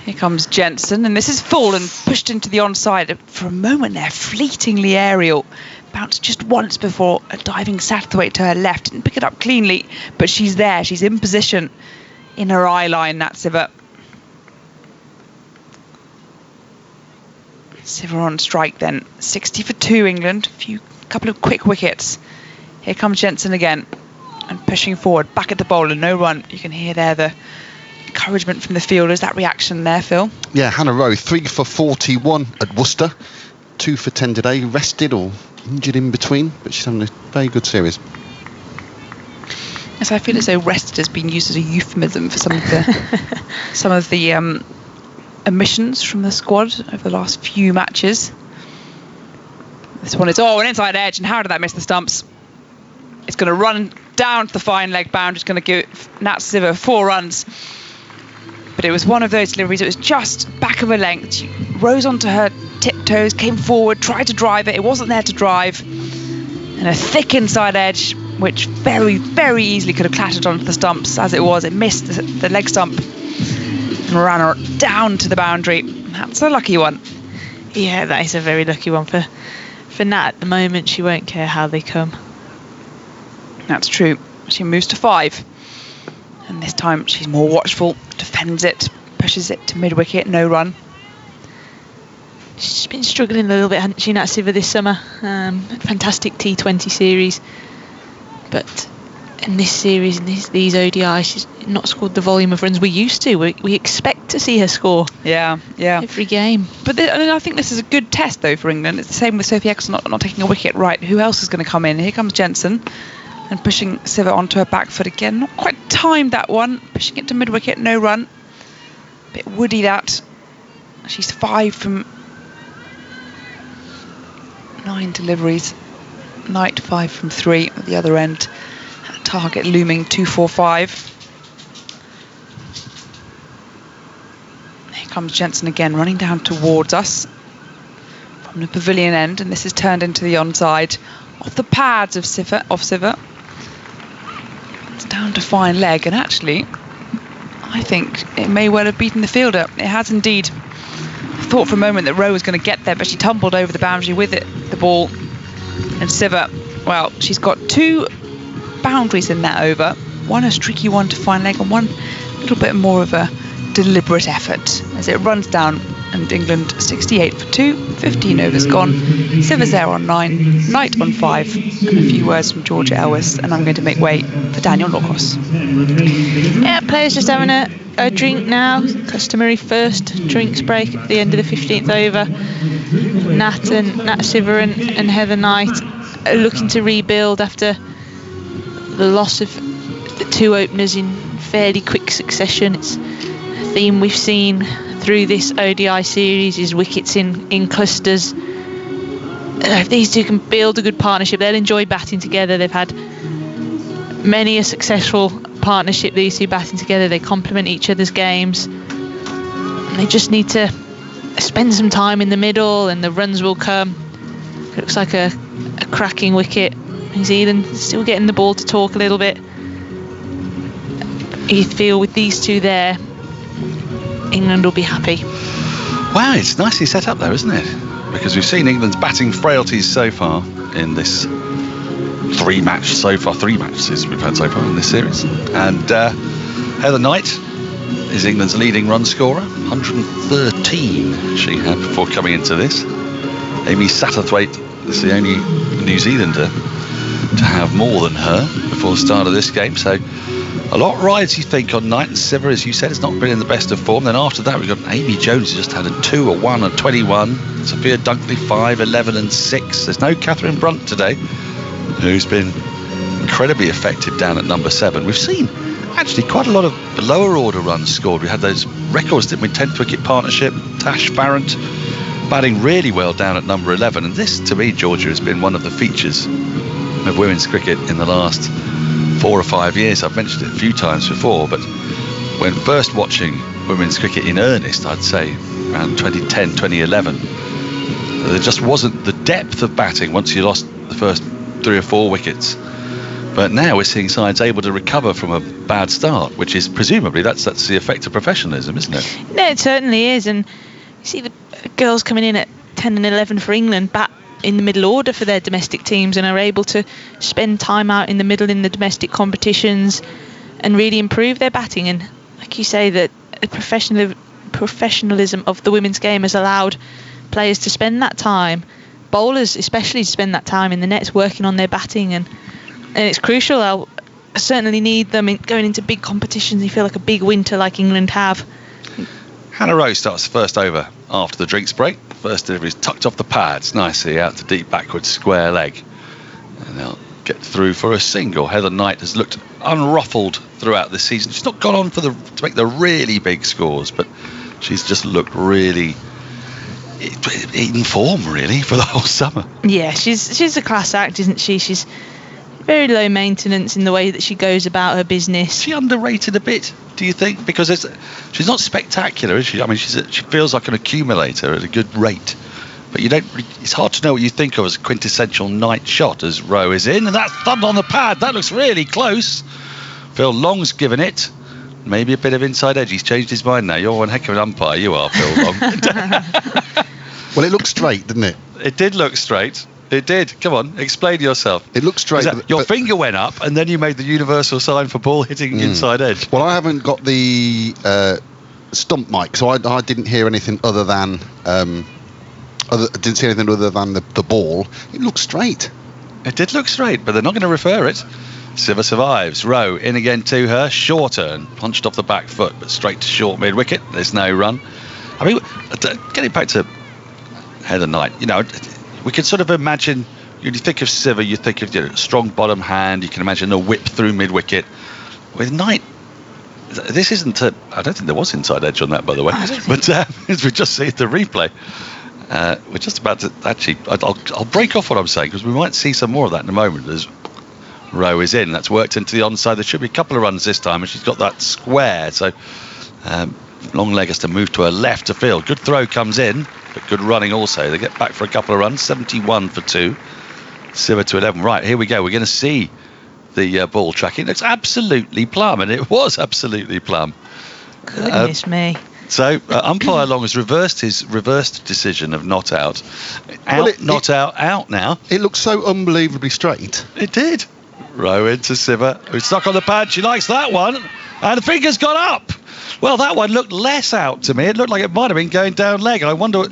Here comes Jensen, and this is full and pushed into the onside. For a moment there, fleetingly aerial. Bounced just once before a diving Satterthwaite to her left. Didn't pick it up cleanly, but she's there. She's in position in her eye line, Nat Siver. Siver on strike then. 60 for 2 England. Couple of quick wickets. Here comes Jensen again. And pushing forward, back at the bowler, no run. You can hear there the encouragement from the fielders. That reaction there, Phil. Yeah, Hannah Rowe, 3 for 41 at Worcester. 2 for 10 today, rested or injured in between, but she's having a very good series. Yes, I feel as though rested has been used as a euphemism for some of the omissions from the squad over the last few matches. This one is an inside edge, and how did that miss the stumps? It's going to run down to the fine leg boundary. It's going to give Nat Siver 4 runs. But it was one of those deliveries. It was just back of a length. She rose onto her tiptoes, came forward, tried to drive it. It wasn't there to drive. And a thick inside edge, which very, very easily could have clattered onto the stumps. As it was, it missed the leg stump and ran her down to the boundary. That's a lucky one. Yeah, that is a very lucky one for Nat. At the moment, she won't care how they come. That's true. She moves to 5. And this time she's more watchful, defends it, pushes it to mid-wicket, no run. She's been struggling a little bit, hasn't she, Nat Siver, this summer? Fantastic T20 series. But in this series, in these ODI, she's not scored the volume of runs we used to. We expect to see her score. Yeah. Every game. But I think this is a good test, though, for England. It's the same with Sophie Eccleston not taking a wicket. Right, who else is going to come in? Here comes Jensen. And pushing Siver onto her back foot again. Not quite timed that one. Pushing it to mid-wicket, no run. Bit woody that. She's 5 from 9 deliveries. Knight 5 from 3 at the other end. Target looming 245. Here comes Jensen again, running down towards us from the pavilion end, and this is turned into the onside off the pads of Siver. It's down to fine leg, and actually, I think it may well have beaten the fielder. It has indeed. I thought for a moment that Rowe was going to get there, but she tumbled over the boundary with it, the ball. And Siver, well, she's got 2 boundaries in that over. One a streaky one to fine leg, and one a little bit more of a deliberate effort as it runs down. And England 68 for 2, 15 overs gone. Siver's there on 9, Knight on 5, and a few words from Georgia Elwes, and I'm going to make way for Daniel Norcross. Yeah, players just having a drink now. Customary first drinks break at the end of the 15th over. Nat Siver and Heather Knight are looking to rebuild after the loss of the 2 openers in fairly quick succession. It's a theme we've seen through this ODI series is wickets in clusters. If these two can build a good partnership, they'll enjoy batting together. They've had many a successful partnership, these two batting together. They complement each other's games. And they just need to spend some time in the middle and the runs will come. It looks like a cracking wicket. New Zealand still getting the ball to talk a little bit. You feel with these two there, England will be happy. Wow, it's nicely set up though, isn't it? Because we've seen England's batting frailties so far in this 3 matches we've had so far in this series. And Heather Knight is England's leading run scorer, 113 she had before coming into this. Amy Satterthwaite is the only New Zealander to have more than her before the start of this game, so a lot rides, you think, on Knight and Siver. As you said, it's not been in the best of form. Then after that, we've got Amy Jones, who just had a 2, a 1, a 21. Sophia Dunkley, 5, 11 and 6. There's no Catherine Brunt today, who's been incredibly effective down at number 7. We've seen, actually, quite a lot of lower order runs scored. We had those records, didn't we? 10th wicket partnership, Tash Farrant batting really well down at number 11. And this, to me, Georgia, has been one of the features of women's cricket in the last 4 or 5 years. I've mentioned it a few times before, but when first watching women's cricket in earnest, I'd say around 2010, 2011, there just wasn't the depth of batting once you lost the first 3 or 4 wickets. But now we're seeing sides able to recover from a bad start, which is presumably that's the effect of professionalism, isn't it? No, it certainly is. And you see the girls coming in at 10 and 11 for England bat in the middle order for their domestic teams and are able to spend time out in the middle in the domestic competitions and really improve their batting. And like you say, that the professionalism of the women's game has allowed players to spend that time, bowlers especially, to spend that time in the nets working on their batting, and it's crucial. I'll certainly need them going into big competitions. You feel like a big winter like England have. Hannah Rowe starts the first over after the drinks break. First delivery is tucked off the pads nicely out to deep backwards square leg, and they'll get through for a single. Heather Knight has looked unruffled throughout this season. She's not gone on to make the really big scores, but she's just looked really in form really for the whole summer. Yeah, she's a class act, isn't she? She's very low maintenance in the way that she goes about her business. Is she underrated a bit, do you think? Because she's not spectacular, is she? I mean, she feels like an accumulator at a good rate, but it's hard to know what you think of as a quintessential Knight shot as Rowe is in, and that's thumped on the pad. That looks really close. Phil Long's given it maybe a bit of inside edge. He's changed his mind now. You're one heck of an umpire, you are, Phil Long. Well, it looked straight, didn't it? It did look straight. It did. Come on, explain yourself. It looks straight. Your finger went up, and then you made the universal sign for ball hitting inside edge. Well, I haven't got the stump mic, so I didn't hear anything other than didn't see anything other than the ball. It looked straight. It did look straight, but they're not going to refer it. Siva survives. Rowe in again to her. Short turn, punched off the back foot, but straight to short mid wicket. There's no run. I mean, getting back to Heather Knight, we can sort of imagine. When you think of Siva, you think of strong bottom hand. You can imagine a whip through mid wicket. With Knight, this isn't I don't think there was inside edge on that, by the way. But as we just see the replay. We're just about to actually. I'll break off what I'm saying because we might see some more of that in a moment. As Rowe is in, that's worked into the onside. There should be a couple of runs this time, and she's got that square. So long leg has to move to her left to field. Good throw comes in, but good running also. They get back for a couple of runs. 71 for 2. Siva to 11. Right, here we go. We're going to see the ball tracking. It's absolutely plumb, and it was absolutely plumb. Goodness me. So umpire Long has reversed his decision of not out. Out now. It looks so unbelievably straight. It did. Rowe into Siva, who's stuck on the pad. She likes that one, and the finger's gone up. Well, that one looked less out to me. It looked like it might have been going down leg. I wonder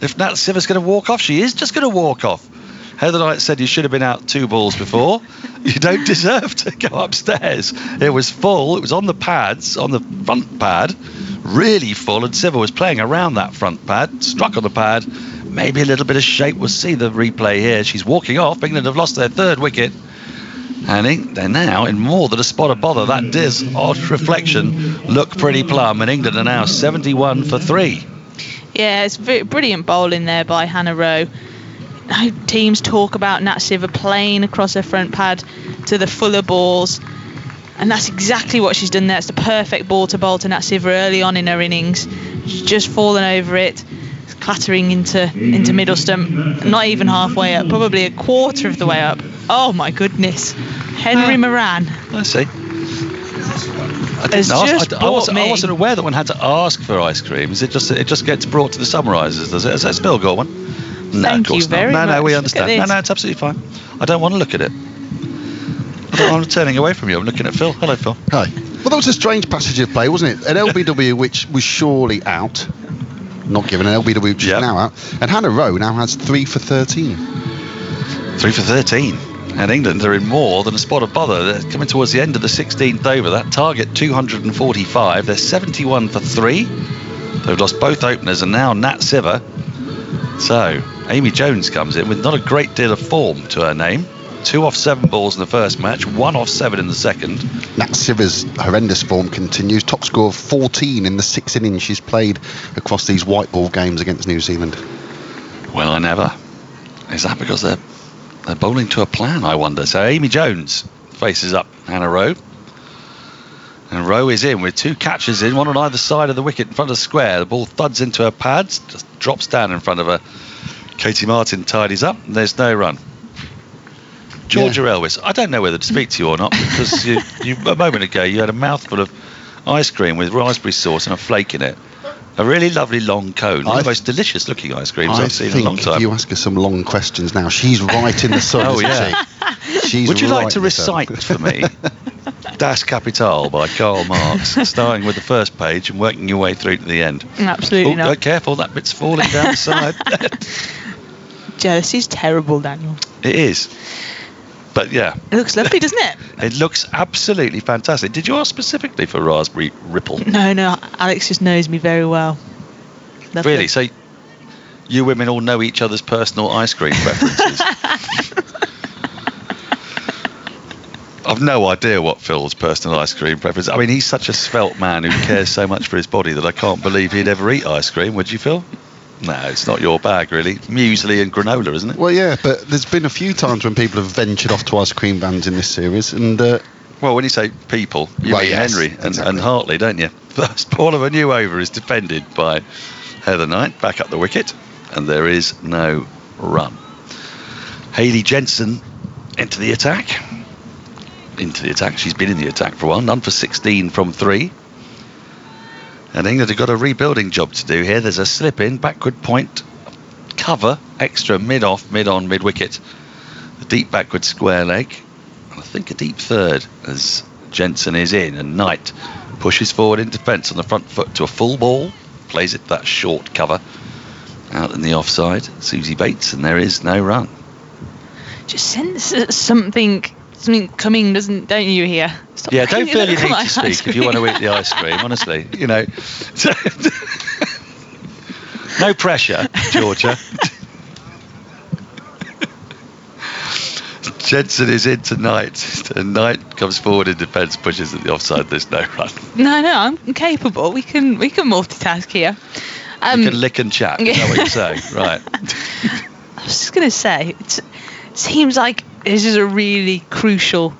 if Nat Siva's going to walk off. She is just going to walk off. Heather Knight said you should have been out 2 balls before. You don't deserve to go upstairs. It was full. It was on the pads, on the front pad, really full, and Siva was playing around that front pad, struck on the pad, maybe a little bit of shape. We'll see the replay here. She's walking off. England have lost their 3rd wicket, and they're now in more than a spot of bother. That does, odd reflection, look pretty plumb, and England are now 71 for 3. Yeah, it's brilliant bowling there by Hannah Rowe. Teams talk about Nat Siva playing across her front pad to the fuller balls, and that's exactly what she's done there. It's the perfect ball to bowl to Nat Siva early on in her innings. She's just fallen over it, clattering into middle stump, not even halfway up, probably a quarter of the way up. Oh my goodness, Henry Moran. I see. I wasn't aware that one had to ask for ice cream. Is it just gets brought to the summarisers? Does it? Has that still got one? No, Thank of course you very not. much. No, we understand. No, it's absolutely fine. I don't want to look at it. I'm turning away from you. I'm looking at Phil. Hello, Phil. Hi. Well, that was a strange passage of play, wasn't it? An LBW which was surely out, not given an LBW which is now out, and Hannah Rowe now has 3 for 13. 3 for 13. And England are in more than a spot of bother. They're coming towards the end of the 16th over. That target 245. They're 71 for 3. They've lost both openers, and now Nat Siva. So Amy Jones comes in with not a great deal of form to her name. 2 off 7 balls in the first match, 1 off 7 in the second. Nat Siva's horrendous form continues. Top score of 14 in the 6 innings she's played across these white ball games against New Zealand. Well, I never. Is that because they're bowling to a plan, I wonder? So Amy Jones faces up Hannah Rowe. And Rowe is in with 2 catches in, one on either side of the wicket in front of square. The ball thuds into her pads, just drops down in front of her. Katie Martin tidies up, and there's no run. Georgia Elwes, I don't know whether to speak to you or not, because you a moment ago you had a mouthful of ice cream with raspberry sauce and a flake in it. A really lovely long cone. One of the most delicious looking ice creams I've seen in a long time. If you ask her some long questions now, she's right in the sun. Oh, yeah. Would you like to recite for me Das Kapital by Karl Marx, starting with the first page and working your way through to the end? Absolutely not. Careful, that bit's falling down the side. Jealousy's terrible, Daniel. It is. But yeah. It looks lovely, doesn't it? It looks absolutely fantastic. Did you ask specifically for raspberry ripple? No, Alex just knows me very well. Lovely. Really? So you women all know each other's personal ice cream preferences? I've no idea what Phil's personal ice cream preference. I mean, he's such a svelte man who cares so much for his body that I can't believe he'd ever eat ice cream. Would you, Phil? No, it's not your bag, really. Muesli and granola, isn't it? Well, yeah, but there's been a few times when people have ventured off to ice cream vans in this series, and... well, when you say people, you mean Henry and Hartley, don't you? First ball of a new over is defended by Heather Knight, back up the wicket, and there is no run. Hayley Jensen into the attack. She's been in the attack for a while. None for 16 from 3. And England have got a rebuilding job to do here. There's a slip in, backward point. cover, extra mid-off, mid-on, mid-wicket. A deep backward square leg. And I think a deep third as Jensen is in, and Knight pushes forward in defence on the front foot to a full ball. Plays it that short cover. Out in the offside, Susie Bates, and there is no run. Just sense something coming, don't you here? Stop Yeah, don't feel you need my to speak ice if you want to eat the ice cream, honestly. You know. No pressure, Georgia. Jensen is in tonight, and Knight comes forward in defence, pushes at the offside. There's no run. No, I'm capable. We can multitask here. You can lick and chat. Is that what you're saying? Right. I was just going to say, it seems like this is a really crucial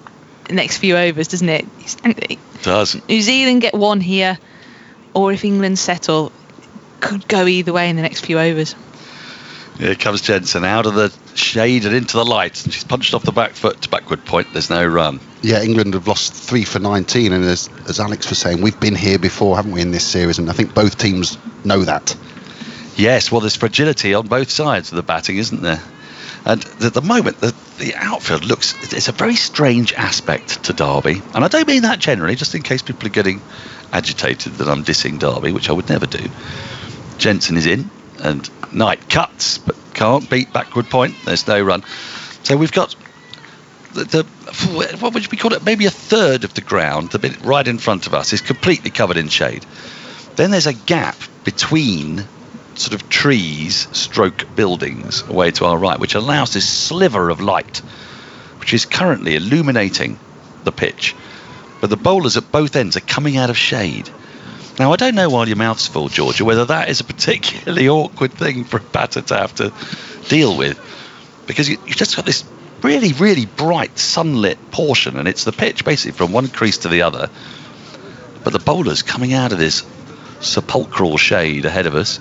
next few overs, doesn't it? It does. New Zealand get one here, or if England settle, could go either way in the next few overs. Here comes Jensen out of the shade and into the light, and she's punched off the back foot to backward point. There's no run. Yeah, England have lost 3 for 19, and as Alex was saying, we've been here before, haven't we, in this series? And I think both teams know that. Yes, well, there's fragility on both sides of the batting, isn't there? And at the moment, the outfield looks... It's a very strange aspect to Derby. And I don't mean that generally, just in case people are getting agitated that I'm dissing Derby, which I would never do. Jensen is in, and Knight cuts, but can't beat backward point. There's no run. So we've got what would we call it? Maybe a third of the ground, the bit right in front of us, is completely covered in shade. Then there's a gap between sort of trees stroke buildings away to our right, which allows this sliver of light, which is currently illuminating the pitch. But the bowlers at both ends are coming out of shade. Now, I don't know, while your mouth's full, Georgia, whether that is a particularly awkward thing for a batter to have to deal with, because you just got this really, really bright sunlit portion, and it's the pitch basically from one crease to the other. But the bowlers coming out of this sepulchral shade ahead of us.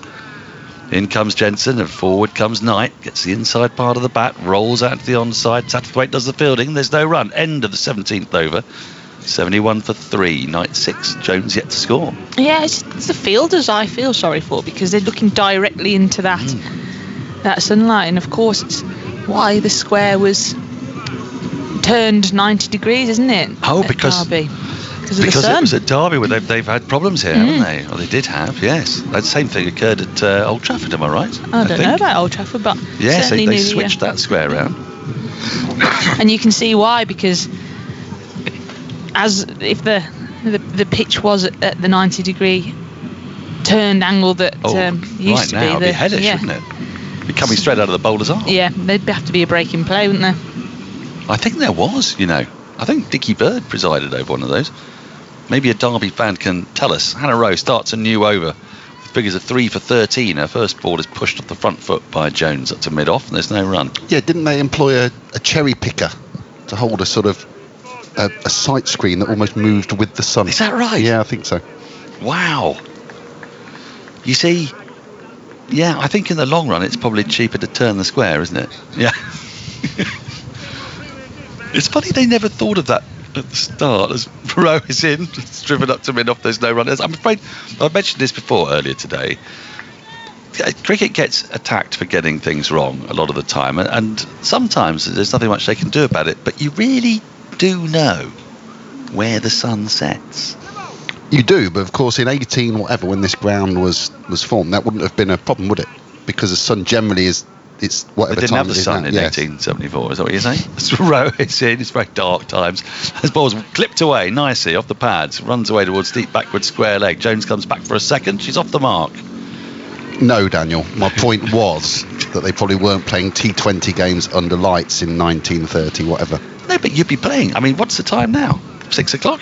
In comes Jensen, and forward comes Knight, gets the inside part of the bat, rolls out to the onside. Satterthwaite does the fielding. There's no run. End of the 17th over. 71 for 3, Knight 6, Jones yet to score. Yeah, it's the fielders I feel sorry for, because they're looking directly into that sunlight, and of course it's why the square was turned 90 degrees, isn't it? Oh, because Derby. Because of the sun. It was at Derby where they've had problems here, haven't they? Or they did have, yes. That same thing occurred at Old Trafford, am I right? I don't know about Old Trafford, but yes, certainly they switched that square around. And you can see why, because as if the pitch was at the 90 degree turned angle that used right to now, be, it'd be headish, wouldn't it? Be coming straight out of the bowler's arm. Yeah, there'd have to be a break in play, wouldn't there? I think there was, I think Dickie Bird presided over one of those. Maybe a Derby fan can tell us. Hannah Rowe starts a new over with figures of 3 for 13. Her first ball is pushed off the front foot by Jones up to mid-off, and there's no run. Yeah, didn't they employ a cherry picker to hold a sort of a sight screen that almost moved with the sun? Is that right? Yeah, I think so. Wow. You see, yeah, I think in the long run it's probably cheaper to turn the square, isn't it? Yeah. It's funny they never thought of that at the start. As Rowe is in, it's driven up to mid-off, there's no run. I'm afraid, I mentioned this before earlier today, cricket gets attacked for getting things wrong a lot of the time, and sometimes there's nothing much they can do about it, but you really do know where the sun sets. You do, but of course in 18 whatever, when this ground was formed, that wouldn't have been a problem, would it? Because the sun generally is, it's whatever they didn't time have the sun now. in 1874, is that what you're saying? Rowe is in, it's very dark times. This ball's clipped away nicely off the pads, runs away towards deep backward square leg. Jones comes back for a second, she's off the mark. No, Daniel, my point was that they probably weren't playing T20 games under lights in 1930, whatever. No, but you'd be playing. I mean, what's the time now? 6 o'clock?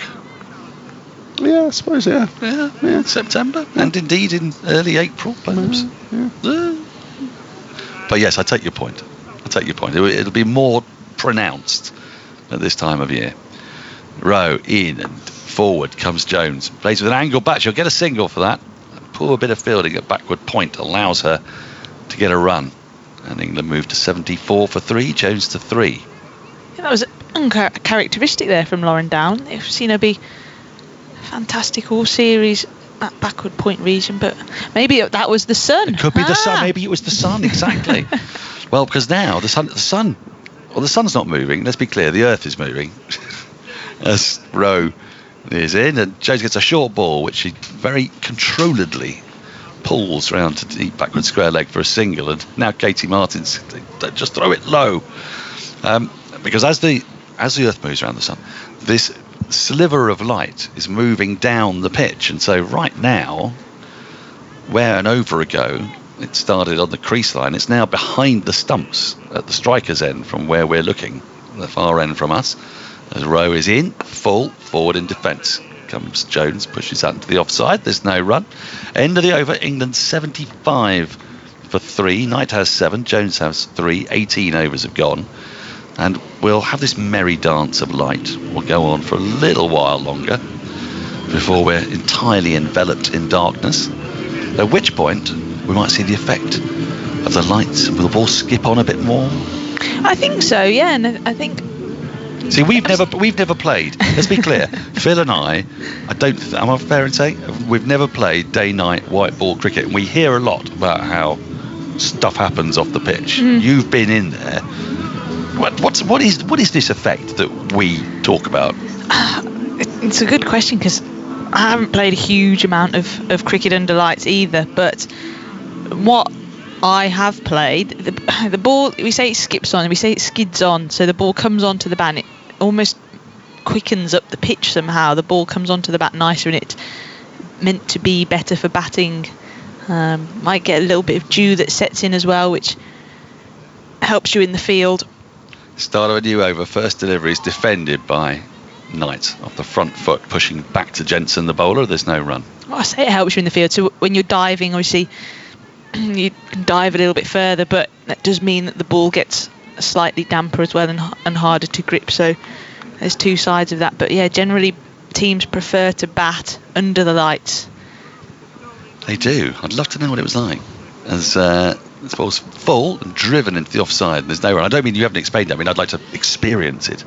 Yeah, I suppose, yeah. Yeah. September, and indeed in early April, perhaps. Yeah. But yes, I take your point. It'll be more pronounced at this time of year. Rowe in, and forward comes Jones. Plays with an angle bat. She'll get a single for that. A poor bit of fielding at backward point allows her to get a run. And England moved to 74 for 3, Jones to 3. Yeah, that was uncharacteristic there from Lauren Down. We've seen her be fantastic all series that backward point region, but maybe that was the sun. It could be the sun. Maybe it was the sun. Exactly. Well, because now the sun's not moving. Let's be clear. The Earth is moving. As Rowe is in, and Jones gets a short ball, which she very controlledly pulls round to deep backward square leg for a single. And now Katie Martins, they just throw it low, because as the Earth moves around the sun, this sliver of light is moving down the pitch, and so right now, where an over ago it started on the crease line, it's now behind the stumps at the striker's end from where we're looking, the far end from us. As Rowe is in, full forward in defence. Comes Jones, pushes out into the offside. There's no run. End of the over. England 75 for 3. Knight has 7. Jones has 3. 18 overs have gone. And we'll have this merry dance of light. We'll go on for a little while longer before we're entirely enveloped in darkness. At which point we might see the effect of the lights. Will the ball skip on a bit more? I think so, yeah, and I think. See, we've never played. Let's be clear. Phil and I don't. Am I fair in saying we've never played day-night white ball cricket? And we hear a lot about how stuff happens off the pitch. You've been in there. What is this effect that we talk about? It's a good question, because I haven't played a huge amount of cricket under lights either. But what I have played, the ball, we say it skips on, we say it skids on, so the ball comes onto the bat and it almost quickens up the pitch somehow. The ball comes onto the bat nicer, and it's meant to be better for batting. Might get a little bit of dew that sets in as well, which helps you in the field. Start of a new over. First delivery is defended by Knight off the front foot, pushing back to Jensen, the bowler. There's no run. Well, I say it helps you in the field. So when you're diving, obviously, you can dive a little bit further, but that does mean that the ball gets slightly damper as well and harder to grip. So there's two sides of that. But yeah, generally teams prefer to bat under the lights. They do. I'd love to know what it was like. As this ball's full and driven into the offside. There's no run. I don't mean you haven't explained it. I mean, I'd like to experience it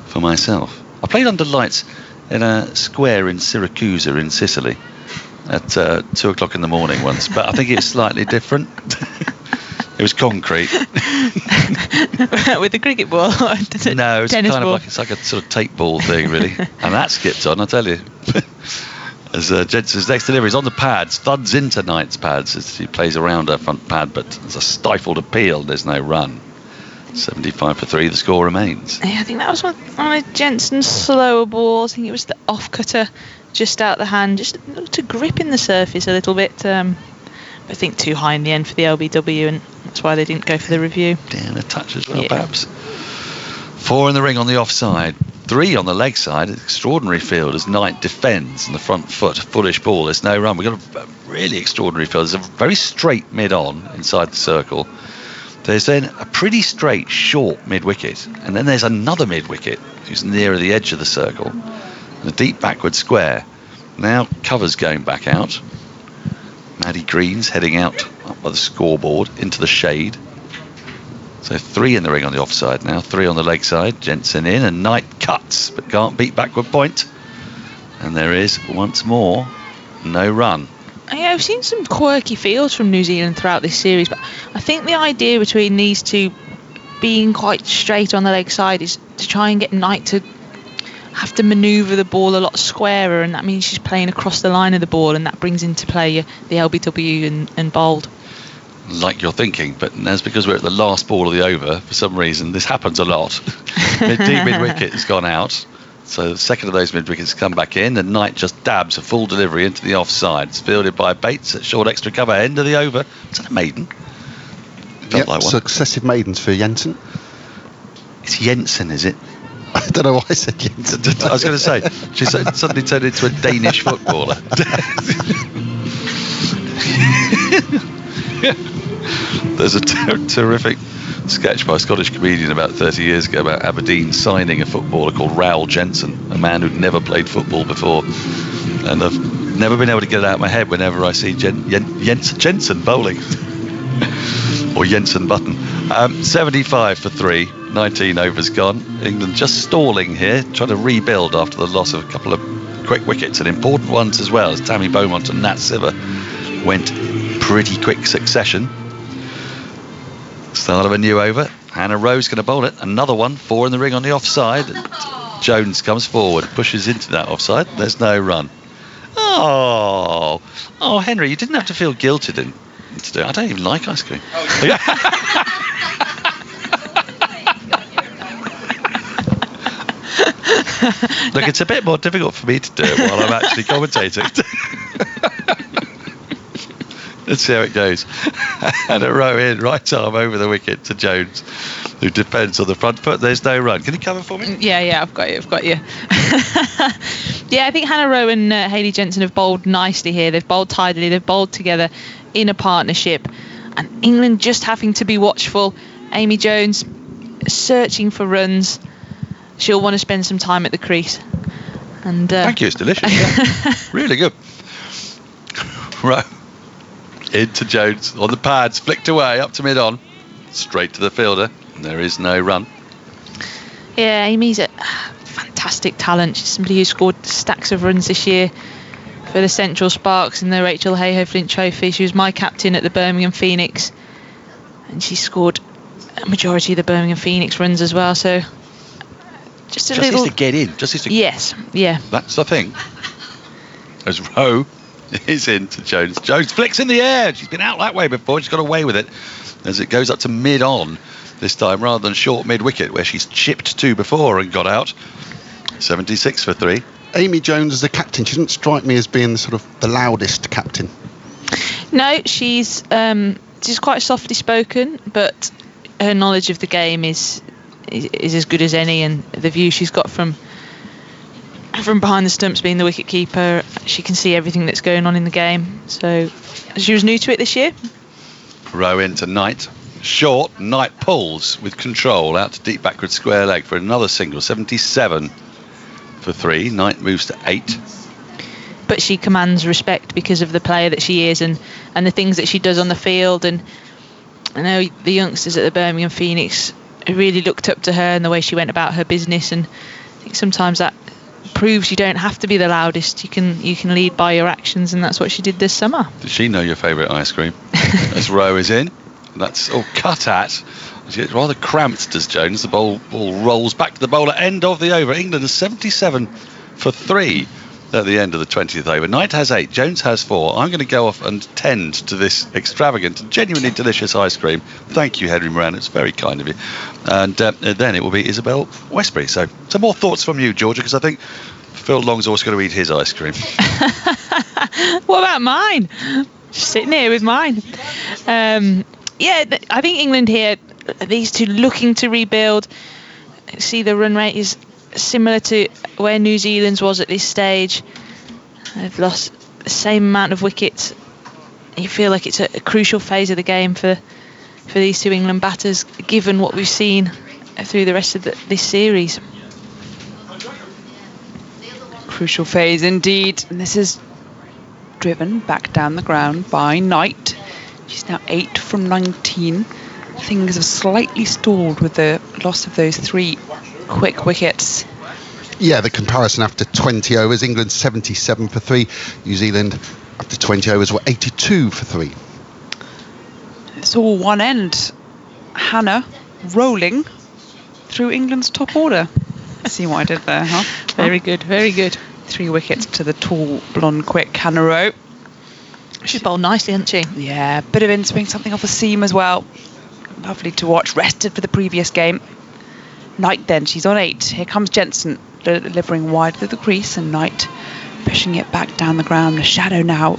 for myself. I played under lights in a square in Syracuse in Sicily at 2 o'clock in the morning once, but I think it's slightly different. It was concrete. With the cricket ball? No, it's tennis kind ball. of like, it's like a sort of tape ball thing, really. And that skipped on, I tell you. As Jensen's next delivery is on the pads, thuds into Knight's pads as she plays around her front pad, but there's a stifled appeal. There's no run. 75 for 3, the score remains. Yeah, I think that was one of Jensen's slower balls. I think it was the off-cutter just out the hand, just to grip in the surface a little bit. I think too high in the end for the LBW, and that's why they didn't go for the review. Down a touch as well, perhaps. 4 in the ring on the offside, 3 on the leg side. Extraordinary field as Knight defends on the front foot. Foolish ball, there's no run. We've got a really extraordinary field. There's a very straight mid-on inside the circle. There's then a pretty straight short mid-wicket, and then there's another mid-wicket who's nearer the edge of the circle. And a deep backward square. Now covers going back out. Maddie Green's heading out up by the scoreboard into the shade. So 3 in the ring on the offside now, 3 on the leg side. Jensen in, and Knight cuts but can't beat backward point. And there is once more no run. Yeah, I've seen some quirky fields from New Zealand throughout this series, but I think the idea between these two being quite straight on the leg side is to try and get Knight to have to manoeuvre the ball a lot squarer, and that means she's playing across the line of the ball, and that brings into play the LBW and bowled. Like you're thinking, but that's because we're at the last ball of the over. For some reason, this happens a lot. Deep mid-wicket has gone out. So the second of those mid-wickets come back in, and Knight just dabs a full delivery into the offside. It's fielded by Bates at short extra cover, end of the over. Is that a maiden? Yep, like successive maidens for Jensen. It's Jensen, is it? I don't know why I said Jensen. I was going to say, she suddenly turned into a Danish footballer. There's a terrific sketch by a Scottish comedian about 30 years ago about Aberdeen signing a footballer called Raoul Jensen, a man who'd never played football before, and I've never been able to get it out of my head whenever I see Jensen bowling or Jensen Button. 75 for 3, 19 overs gone. England just stalling here, trying to rebuild after the loss of a couple of quick wickets and important ones as well, as Tammy Beaumont and Nat Siver went pretty quick succession. Start of a new over. Hannah Rowe's going to bowl it. Another one, 4 in the ring on the offside. Jones comes forward, pushes into that offside. There's no run. Oh, Henry, you didn't have to feel guilty to do it. I don't even like ice cream. Look, it's a bit more difficult for me to do it while I'm actually commentating. Let's see how it goes. And a row in, right arm over the wicket to Jones, who defends on the front foot. There's no run. Can you cover for me? Yeah, I've got you. Yeah, I think Hannah Rowe and Hayley Jensen have bowled nicely here. They've bowled tidily. They've bowled together in a partnership. And England just having to be watchful. Amy Jones searching for runs. She'll want to spend some time at the crease. And thank you, it's delicious. Yeah. Really good. Right. Into Jones on the pads, flicked away up to mid-on, straight to the fielder, and there is no run. Yeah, Amy's a fantastic talent. She's somebody who scored stacks of runs this year for the Central Sparks in the Rachel Hayhoe Flint Trophy. She was my captain at the Birmingham Phoenix, and she scored a majority of the Birmingham Phoenix runs as well. So just needs to get in. Yes, yeah. That's the thing. As Rowe is into Jones. Jones flicks in the air. She's been out that way before. She's got away with it as it goes up to mid-on this time rather than short mid-wicket where she's chipped 2 before and got out. 76 for 3. Amy Jones as the captain, she doesn't strike me as being the loudest captain. No, she's quite softly spoken, but her knowledge of the game is as good as any, and the view she's got from behind the stumps, being the wicket keeper, she can see everything that's going on in the game. So she was new to it this year. Row into Knight. Short, Knight pulls with control out to deep backward square leg for another single. 77 for 3. Knight moves to 8. But she commands respect because of the player that she is and the things that she does on the field. And I know the youngsters at the Birmingham Phoenix really looked up to her and the way she went about her business, and I think sometimes that proves you don't have to be the loudest. You can lead by your actions, and that's what she did this summer. Does she know your favourite ice cream? As Rowe is in, that's all cut at. She gets rather cramped, does Jones. The ball rolls back to the bowler. End of the over. England is 77 for 3 at the end of the 20th over. Knight has 8, Jones has 4. I'm going to go off and tend to this extravagant and genuinely delicious ice cream. Thank you, Henry Moran. It's very kind of you. And then it will be Isabel Westbury. So some more thoughts from you, Georgia, because I think Phil Long's also going to eat his ice cream. What about mine? Just sitting here with mine. I think England here, these two looking to rebuild. See, the run rate is similar to where New Zealand's was at this stage. They've lost the same amount of wickets. You feel like it's a crucial phase of the game for these two England batters, given what we've seen through the rest of this series. Crucial phase indeed. And this is driven back down the ground by Knight. She's now 8 from 19. Things have slightly stalled with the loss of those 3 quick wickets. Yeah, the comparison after 20 overs, England 77 for 3, New Zealand after 20 overs were 82 for 3. It's all one end. Hannah rolling through England's top order. See what I did there, huh? Very good, very good. 3 wickets to the tall, blonde, quick Hannah Rowe. She's bowled nicely, hasn't she? Yeah, bit of in swing, something off the seam as well. Lovely to watch. Rested for the previous game. Knight then, she's on 8. Here comes Jensen delivering wide through the crease, and Knight pushing it back down the ground. The shadow now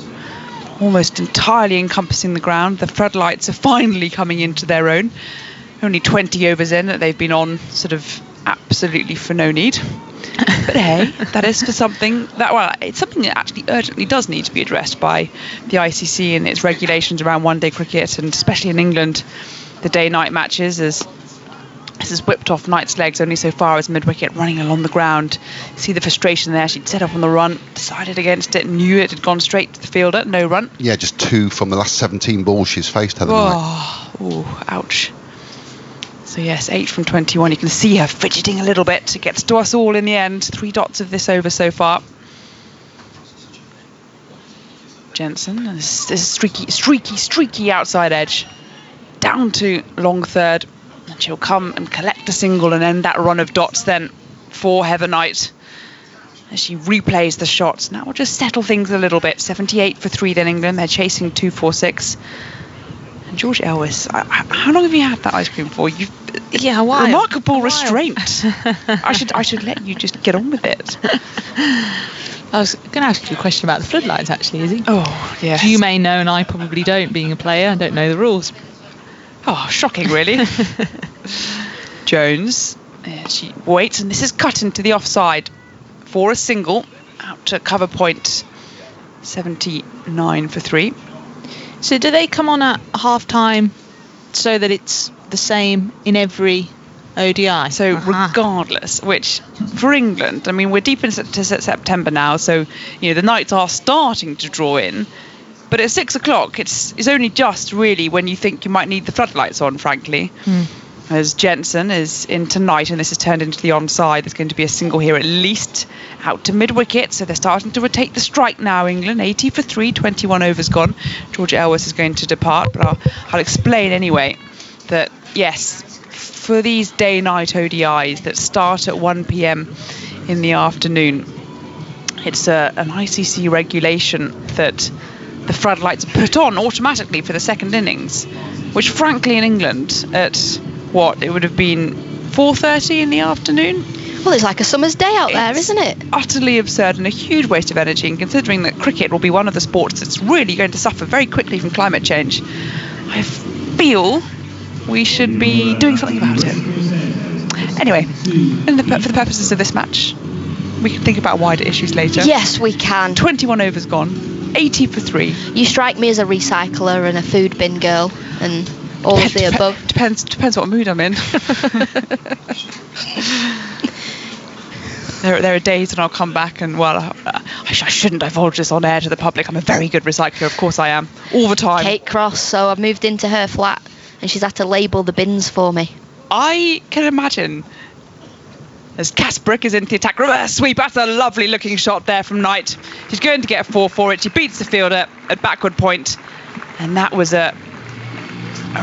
almost entirely encompassing the ground. The floodlights are finally coming into their own. Only 20 overs in that they've been on sort of absolutely for no need. But hey, that is for something that, well, it's something that actually urgently does need to be addressed by the ICC and its regulations around one-day cricket, and especially in England, the day-night matches, as this has whipped off Knight's legs only so far as mid-wicket, running along the ground. See the frustration there. She'd set up on the run, decided against it, knew it had gone straight to the fielder. No run. Yeah, just 2 from the last 17 balls she's faced, Heather. Oh, ouch. So yes, 8 from 21. You can see her fidgeting a little bit. It gets to us all in the end. 3 dots of this over so far. Jensen. And this streaky outside edge. Down to long third. And she'll come and collect a single and end that run of dots then for Heather Knight. As she replays the shots. Now we'll just settle things a little bit. 78 for 3 then England. They're chasing 2-4-6. And George Elwes, how long have you had that ice cream for? A while. Remarkable restraint. I should let you just get on with it. I was going to ask you a question about the floodlights, actually, Izzy. Oh, yes. You may know, and I probably don't, being a player. I don't know the rules. Oh, shocking, really. Jones, she waits, and this is cut into the offside for a single out to cover point. 79 for 3. So do they come on at half-time so that it's the same in every ODI? So regardless, which for England, I mean, we're deep into September now, so the nights are starting to draw in. But at 6 o'clock, it's only just really when you think you might need the floodlights on, frankly. As Jensen is in tonight, and this is turned into the onside. There's going to be a single here at least out to mid-wicket. So they're starting to rotate the strike now, England. 80 for 3, 21 overs gone. George Elwes is going to depart, but I'll explain anyway that, yes, for these day-night ODIs that start at 1 p.m. in the afternoon, it's an ICC regulation that the floodlights are put on automatically for the second innings, which frankly in England at it would have been 4:30 in the afternoon. Well, it's like a summer's day out there, isn't it? Utterly absurd and a huge waste of energy, and considering that cricket will be one of the sports that's really going to suffer very quickly from climate change, I feel we should be doing something about it. Anyway, for the purposes of this match, we can think about wider issues later. Yes, we can. 21 overs gone, 80 for 3. You strike me as a recycler and a food bin girl and all of the above. Depends what mood I'm in. There are days when I'll come back and, I shouldn't divulge this on air to the public. I'm a very good recycler, of course I am, all the time. Kate Cross, so I've moved into her flat and she's had to label the bins for me. I can imagine. As Kasbrick is into the attack, reverse sweep. That's a lovely looking shot there from Knight. She's going to get a 4 for it. She beats the fielder at backward point, and that was a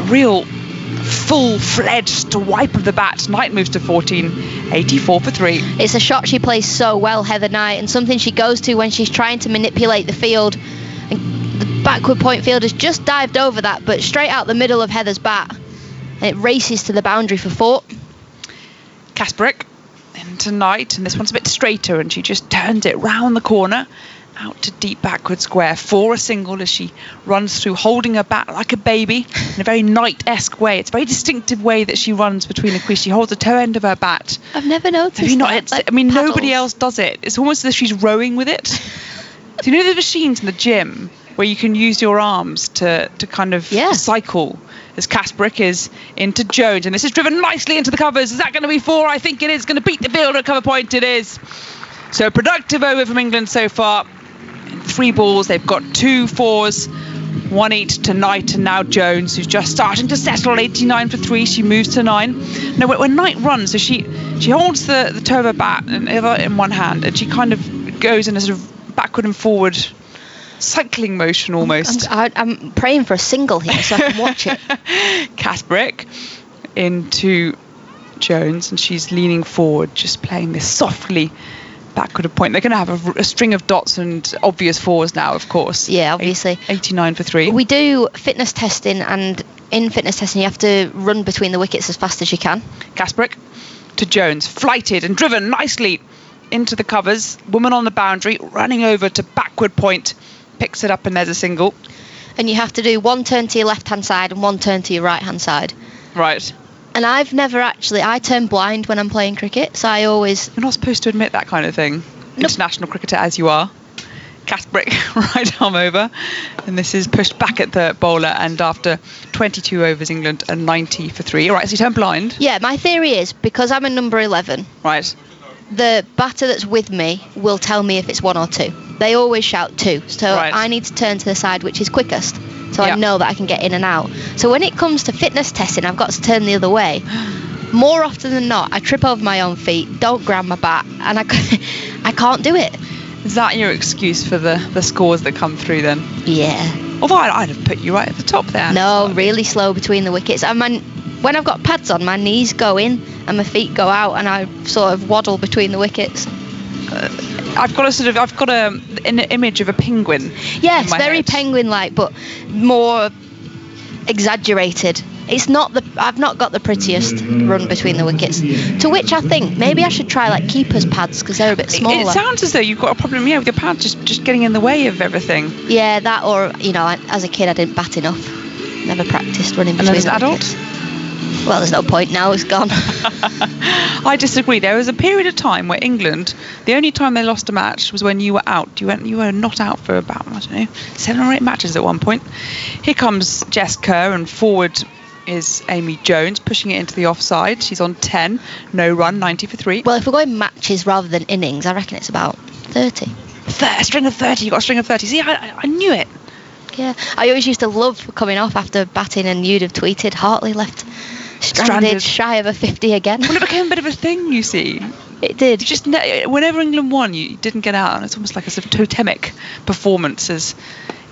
real full-fledged wipe of the bat. Knight moves to 14, 84 for 3. It's a shot she plays so well, Heather Knight, and something she goes to when she's trying to manipulate the field. And the backward point fielder's just dived over that, but straight out the middle of Heather's bat. And it races to the boundary for 4. Kasbrick into Knight, and this one's a bit straighter, and she just turns it round the corner out to deep backward square for a single as she runs through, holding her bat like a baby in a very Knight-esque way. It's a very distinctive way that she runs between the crease. She holds the toe end of her bat. I've never noticed Have you not? that. Nobody else does it. It's almost as if she's rowing with it. Do you know the machines in the gym where you can use your arms to kind of cycle? As Kasbrick is into Jones, and this is driven nicely into the covers. Is that going to be 4? I think it is. Going to beat the fielder at cover point. It is. So productive over from England so far. In 3 balls, they've got 2 4s, 1 each to Knight, and now Jones, who's just starting to settle. 89 for 3. She moves to 9. Now, when Knight runs, so she holds the toe of her bat in one hand, and she kind of goes in a sort of backward and forward cycling motion almost. I'm praying for a single here so I can watch it. Kasbrick into Jones, and she's leaning forward, just playing this softly backward point. They're going to have a string of dots and obvious 4s now, of course. Yeah, obviously. 89 for 3. We do fitness testing, and in fitness testing you have to run between the wickets as fast as you can. Kasbrick to Jones, flighted and driven nicely into the covers. Woman on the boundary, running over to backward point, picks it up, and there's a single. And you have to do 1 turn to your left hand side and 1 turn to your right hand side. Right. And I've never I turn blind when I'm playing cricket, so I always... You're not supposed to admit that kind of thing. Nope. International cricketer as you are. Kasbrick, right arm over, and this is pushed back at the bowler, and after 22 overs, England are 90 for 3. All right, so you turn blind. Yeah, my theory is, because I'm a number 11... Right. The batter that's with me will tell me if it's 1 or 2. They always shout 2, so right. I need to turn to the side which is quickest, so I know that I can get in and out. So when it comes to fitness testing, I've got to turn the other way. More often than not, I trip over my own feet, don't grab my bat, and I can't do it. Is that your excuse for the scores that come through then? Yeah. Although I'd have put you right at the top there. No, really slow between the wickets. When I've got pads on, my knees go in and my feet go out, and I sort of waddle between the wickets. I've got an image of a penguin. Yes, in my very head. penguin-like, but more exaggerated. I've not got the prettiest run between the wickets. To which I think maybe I should try like keepers pads, because they're a bit smaller. It sounds as though you've got a problem, with your pads just getting in the way of everything. Yeah, that, or as a kid I didn't bat enough. Never practiced running And between then as an the adult? wickets. Well, there's no point now. It's gone. I disagree. There was a period of time where England, the only time they lost a match was when you were out. You were not out for about, 7 or 8 matches at one point. Here comes Jess Kerr, and forward is Amy Jones, pushing it into the offside. She's on 10, no run, 90 for 3. Well, if we're going matches rather than innings, I reckon it's about 30. A string of 30. You got a string of 30. See, I knew it. Yeah, I always used to love coming off after batting, and you'd have tweeted Hartley left stranded shy of a 50 again. Well, it became a bit of a thing, you see. It did. Just whenever England won, you didn't get out, and it's almost like a sort of totemic performance. As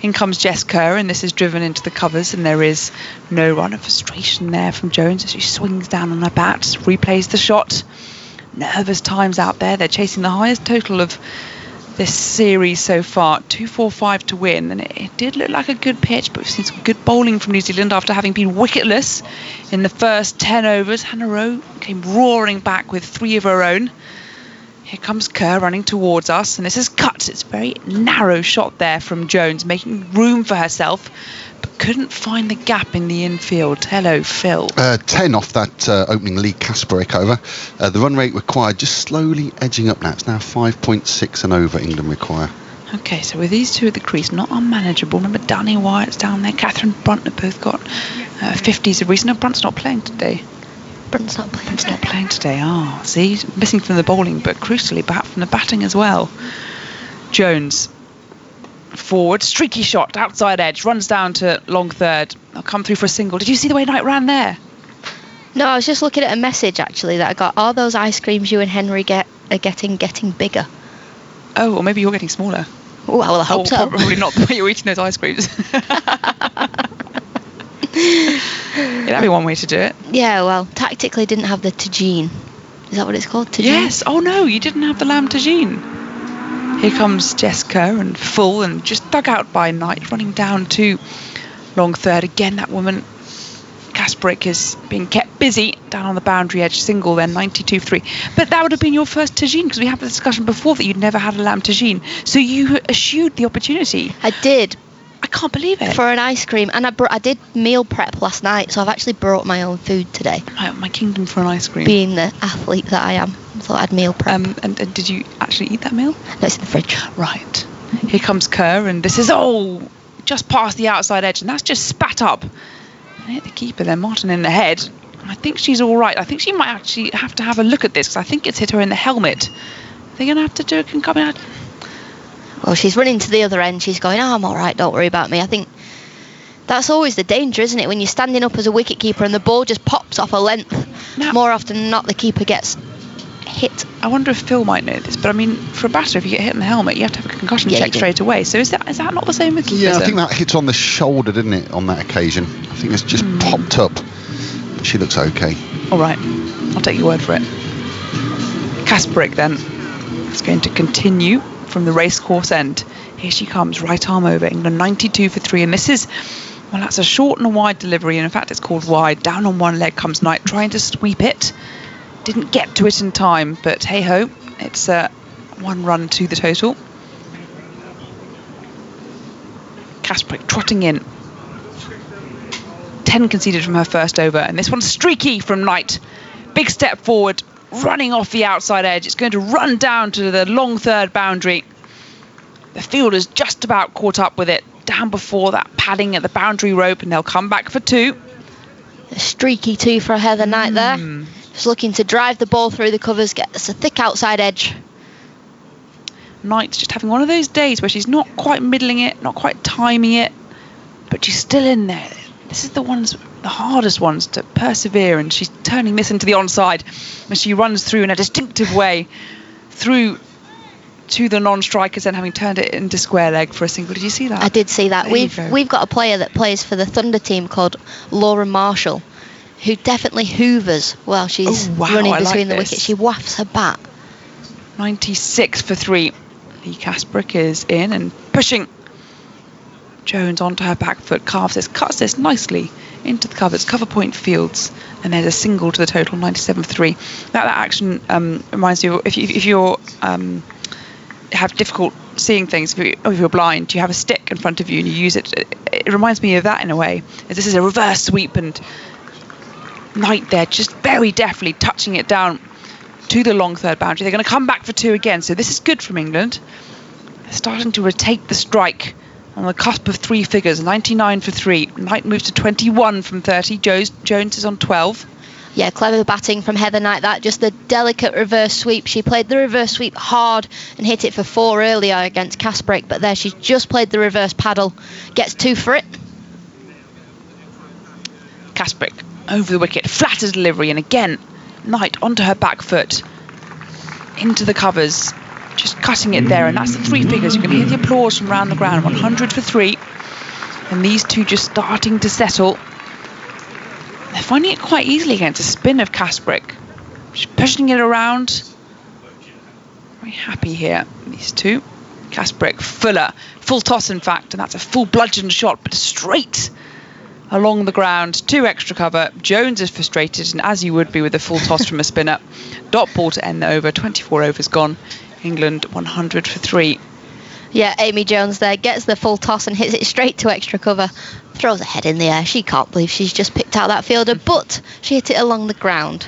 in comes Jess Kerr, and this is driven into the covers, and there is no run. Of frustration there from Jones as she swings down on her bat, replays the shot. Nervous times out there. They're chasing the highest total of this series so far, 245 to win, and it did look like a good pitch, but we've seen some good bowling from New Zealand after having been wicketless in the first 10 overs. Hannah Rowe came roaring back with 3 of her own. Here comes Kerr running towards us, and this is cut. It's a very narrow shot there from Jones, making room for herself, but couldn't find the gap in the infield. Hello, Phil. 10 off that opening Lee Kasparek over. The run rate required just slowly edging up now. It's now 5.6 and over England require. Okay, so with these two at the crease, not unmanageable. Remember Danny Wyatt's down there, Catherine Brunt have both got 50s of recent. No, Brunt's not playing today. Brunt's not playing today. Ah, see, missing from the bowling, but crucially perhaps from the batting as well. Jones forward, streaky shot, outside edge, runs down to long third. I'll come through for a single. Did you see the way Knight ran there? No, I was just looking at a message actually that I got. Are those ice creams you and Henry are getting bigger? Oh, or maybe you're getting smaller. Oh, well, I hope so. Probably not the way you're eating those ice creams. Yeah, that'd be one way to do it. Yeah, well, tactically didn't have the tagine. Is that what it's called? Tagine? Yes. Oh no, you didn't have the lamb tagine. Here comes Jess Kerr, and full and just dug out by Knight, running down to long third. Again, that woman, Kasparek, is being kept busy down on the boundary edge, single then, 92 for 3. But that would have been your first tagine, because we had the discussion before that you'd never had a lamb tagine. So you eschewed the opportunity. I did. I can't believe it. For an ice cream, and I did meal prep last night, so I've actually brought my own food today. My kingdom for an ice cream. Being the athlete that I am, I thought I'd meal prep. And did you actually eat that meal? No, it's in the fridge. Right. Here comes Kerr, and this is just past the outside edge, and that's just spat up. And hit the keeper there, Martin in the head. I think she's all right. I think she might actually have to have a look at this, because I think it's hit her in the helmet. They're going to have to do a concussion. Well, she's running to the other end. She's going, I'm all right, don't worry about me. I think that's always the danger, isn't it? When you're standing up as a wicketkeeper and the ball just pops off a length. Now, more often than not, the keeper gets hit. I wonder if Phil might know this, but I mean, for a batter, if you get hit in the helmet, you have to have a concussion check straight away. So is that not the same with keepers? Yeah, I think that hit on the shoulder, didn't it, on that occasion? I think it's just popped up. She looks okay. All right, I'll take your word for it. Kasparek then is going to continue from the racecourse end. Here she comes, right arm over, England 92 for 3, and this is, well, that's a short and a wide delivery, and in fact it's called wide. Down on one leg comes Knight, trying to sweep it. Didn't get to it in time, but hey ho, it's 1 run to the total. Kasparek trotting in. 10 conceded from her first over, and this one's streaky from Knight. Big step forward, running off the outside edge. It's going to run down to the long third boundary. The fielder's just about caught up with it, down before that padding at the boundary rope, and they'll come back for 2. A streaky 2 for Heather Knight there. Just looking to drive the ball through the covers, get us a thick outside edge. Knight's just having one of those days where she's not quite middling it, not quite timing it, but she's still in there. This is the hardest ones to persevere, and she's turning this into the onside as she runs through in a distinctive way through to the non-strikers, then having turned it into square leg for a single. Did you see that? I did see that. There you go. We've got a player that plays for the Thunder team called Laura Marshall, who definitely hoovers while she's running I between like the this. wickets. She wafts her bat. 96 for 3. Lee Kasprick is in and pushing Jones onto her back foot, cuts this nicely into the covers, cover point fields, and there's a single to the total, 97 for 3. That action reminds me of if you're have difficult seeing things, if you're blind, you have a stick in front of you and you use it. It reminds me of that in a way, as this is a reverse sweep and Knight there just very deftly touching it down to the long third boundary. They're going to come back for 2 again, so this is good from England. They're starting to rotate the strike on the cusp of 3 figures, 99 for 3. Knight moves to 21 from 30. Jones is on 12. Yeah, clever batting from Heather Knight. That just the delicate reverse sweep. She played the reverse sweep hard and hit it for 4 earlier against Kasprick, but there she's just played the reverse paddle. Gets 2 for it. Kasprick over the wicket, flatter delivery, and again Knight onto her back foot into the covers, just cutting it there, and that's the 3 figures. You can hear the applause from around the ground. 100 for 3, and these two just starting to settle. They're finding it quite easily against a spin of Kasprick. She's pushing it around. Very happy here, these two. Kasprick, Fuller, full toss in fact, and that's a full bludgeon shot, but straight along the ground, 2 extra cover. Jones is frustrated, and as you would be with a full toss from a spinner. Dot ball to end the over, 24 overs gone. England 100 for 3. Yeah, Amy Jones there gets the full toss and hits it straight to extra cover. Throws her head in the air. She can't believe she's just picked out that fielder, but she hit it along the ground.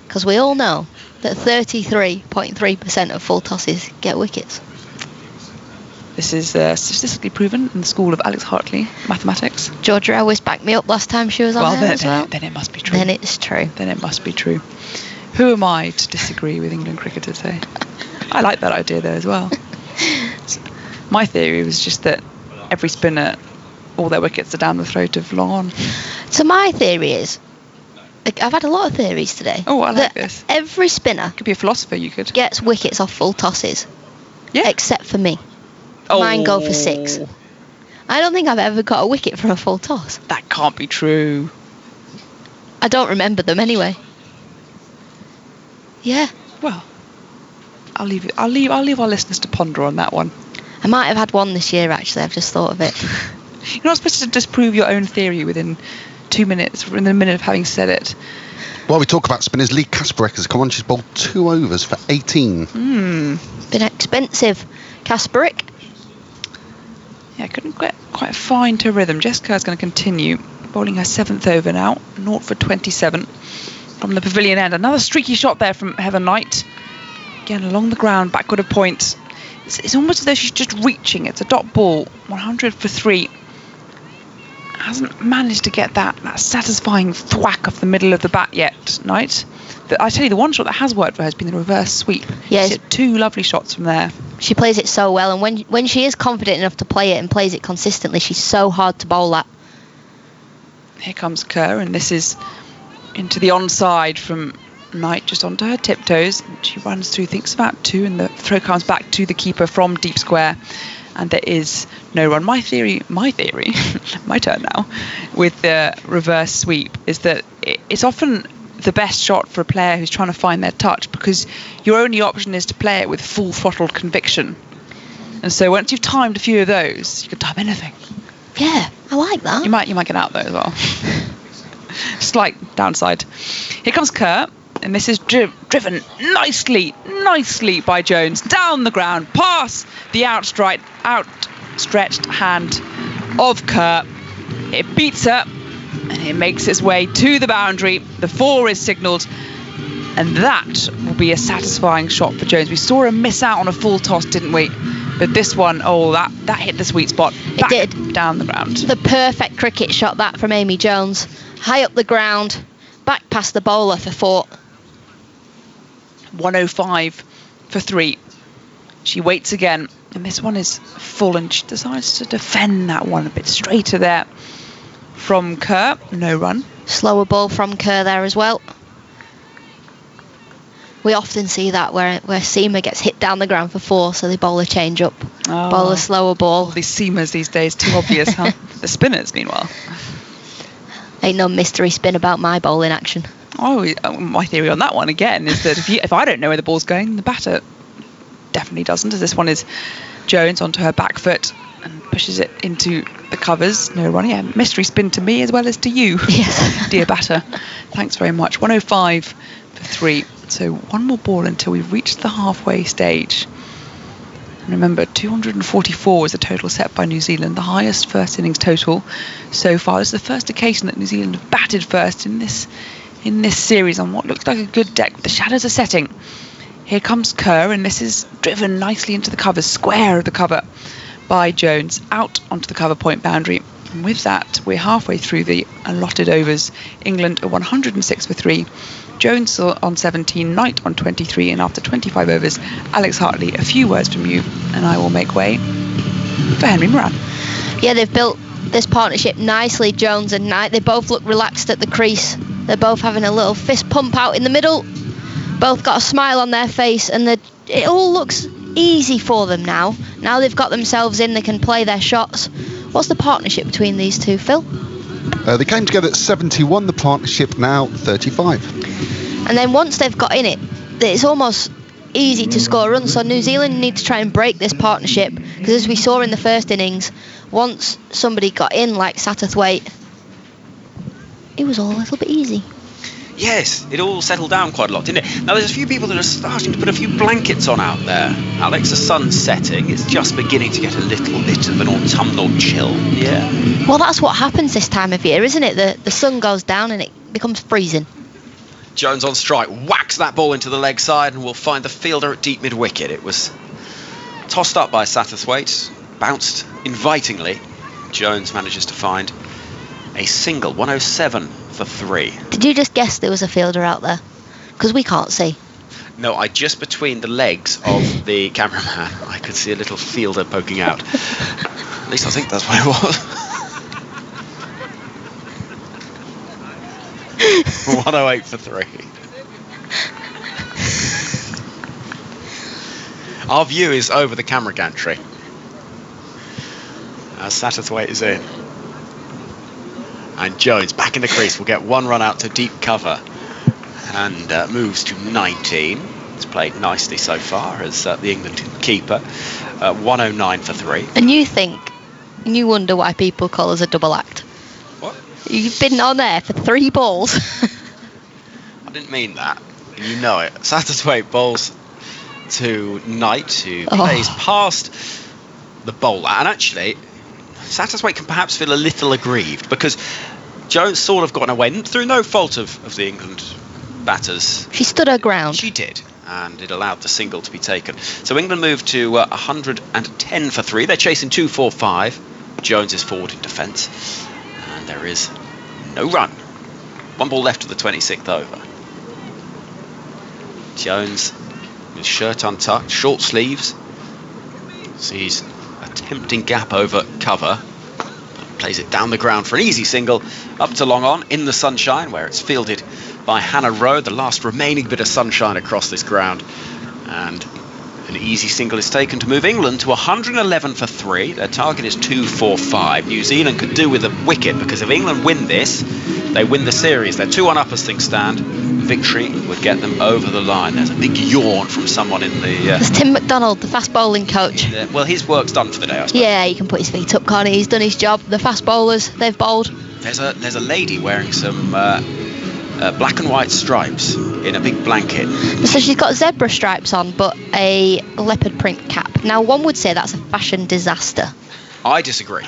Because we all know that 33.3% of full tosses get wickets. This is statistically proven in the school of Alex Hartley, mathematics. Georgia Ellis backed me up last time she was on there as well. Then it must be true. Then it's true. Then it must be true. Who am I to disagree with England cricketers, eh? I like that idea though as well. My theory was just that every spinner, all their wickets are down the throat of long on. So my theory is, I've had a lot of theories today. Oh, I like that this. Every spinner Could be a philosopher, you could. gets wickets off full tosses. Yeah. Except for me. Mine go for 6. I don't think I've ever got a wicket from a full toss. That can't be true. I don't remember them anyway. Yeah. Well, I'll leave our listeners to ponder on that one. I might have had one this year actually, I've just thought of it. You're not supposed to disprove your own theory within 2 minutes, within a minute of having said it. While we talk about spinners, Lee Kasprick has come on. She's bowled 2 overs for 18. Been expensive. Kasprick. Yeah, couldn't quite find her rhythm. Jessica's going to continue bowling her 7th over now, 0 for 27 from the pavilion end. Another streaky shot there from Heather Knight. Again, along the ground, backward of point. It's almost as though she's just reaching. It's a dot ball, 100 for 3. Hasn't managed to get that satisfying thwack off the middle of the bat yet, Knight. I tell you, the one shot that has worked for her has been the reverse sweep. Yes. She's hit 2 lovely shots from there. She plays it so well, and when she is confident enough to play it and plays it consistently, she's so hard to bowl at. Here comes Kerr, and this is into the onside from Knight, just onto her tiptoes. She runs through, thinks about 2, and the throw comes back to the keeper from deep square, and there is no run. My theory, my turn now, with the reverse sweep is that it's often the best shot for a player who's trying to find their touch, because your only option is to play it with full throttled conviction. And so once you've timed a few of those, you can time anything. Yeah, I like that. You might get out though as well. Slight downside. Here comes Kerr, and this is driven nicely by Jones down the ground, past the outstretched hand of Kerr. It beats her, and it makes its way to the boundary. The 4 is signalled, and that will be a satisfying shot for Jones. We saw her miss out on a full toss, didn't we? But this one, that hit the sweet spot. Back It did. Down the ground. The perfect cricket shot that from Amy Jones. High up the ground, back past the bowler for 4. 105 for 3. She waits again, and this one is full, and she decides to defend that one a bit straighter there from Kerr. No run. Slower ball from Kerr there as well. We often see that where seamer gets hit down the ground for 4, so they bowl a change up, Oh. bowl a slower ball. All these seamers these days, too obvious, huh? The spinners, meanwhile. Ain't no mystery spin about my bowling action. Oh, my theory on that one again is that if I don't know where the ball's going, the batter definitely doesn't. As this one is Jones onto her back foot and pushes it into the covers. No run. Yeah, mystery spin to me as well as to you, Yes. dear batter. Thanks very much. 105 for 3. So one more ball until we've reached the halfway stage. And remember, 244 was the total set by New Zealand, the highest first innings total so far. This is the first occasion that New Zealand have batted first in this series on what looks like a good deck. The shadows are setting. Here comes Kerr, and this is driven nicely into the cover, square of the cover by Jones, out onto the cover point boundary. And with that, we're halfway through the allotted overs. England are 106 for 3. Jones on 17, Knight on 23, and after 25 overs, Alex Hartley, a few words from you, and I will make way for Henry Moran. Yeah, they've built this partnership nicely, Jones and Knight. They both look relaxed at the crease. They're both having a little fist pump out in the middle. Both got a smile on their face, and it all looks easy for them now. Now they've got themselves in, they can play their shots. What's the partnership between these two, Phil? They came together at 71, the partnership now 35. And then once they've got in it, it's almost easy to score runs. So New Zealand need to try and break this partnership, because as we saw in the first innings, once somebody got in like Satterthwaite, it was all a little bit easy. Yes, it all settled down quite a lot, didn't it? Now, there's a few people that are starting to put a few blankets on out there. Alex, the sun's setting. It's just beginning to get a little bit of an autumnal chill. Yeah. Well, that's what happens this time of year, isn't it? The sun goes down and it becomes freezing. Jones on strike, whacks that ball into the leg side, and will find the fielder at deep mid-wicket. It was tossed up by Satterthwaite, bounced invitingly. Jones manages to find a single, 107 for 3. Did you just guess there was a fielder out there? Because we can't see. No, just between the legs of the cameraman, I could see a little fielder poking out. At least I think that's what it was. 108 for 3. Our view is over the camera gantry as Satterthwaite is in. And Jones back in the crease will get one run out to deep cover and moves to 19. It's played nicely so far as the England keeper. 109 for 3. And you wonder why people call us a double act. What? You've been on there for 3 balls. I didn't mean that. You know it. Satterthwaite bowls to Knight, who plays past the bowler. And actually, Satterthwaite can perhaps feel a little aggrieved because Jones sort of got away through no fault of the England batters. She stood her ground. She did, and it allowed the single to be taken. So England moved to 110 for 3. They're chasing 245. Jones is forward in defence, and there is no run. 1 ball left of the 26th over. Jones, his shirt untucked, short sleeves, sees a tempting gap over cover, plays it down the ground for an easy single up to long on in the sunshine, where it's fielded by Hannah Rowe, the last remaining bit of sunshine across this ground, and an easy single is taken to move England to 111 for 3. Their target is 245. New Zealand could do with a wicket, because if England win this, they win the series. They're 2-1 up as things stand. Victory would get them over the line. There's a big yawn from someone in the... It's Tim McDonald, the fast bowling coach. Well, his work's done for the day, I suppose. Yeah, he can put his feet up, can't he? He's done his job. The fast bowlers, they've bowled. There's a lady wearing some black and white stripes in a big blanket. So she's got zebra stripes on, but a leopard print cap. Now, one would say that's a fashion disaster. I disagree.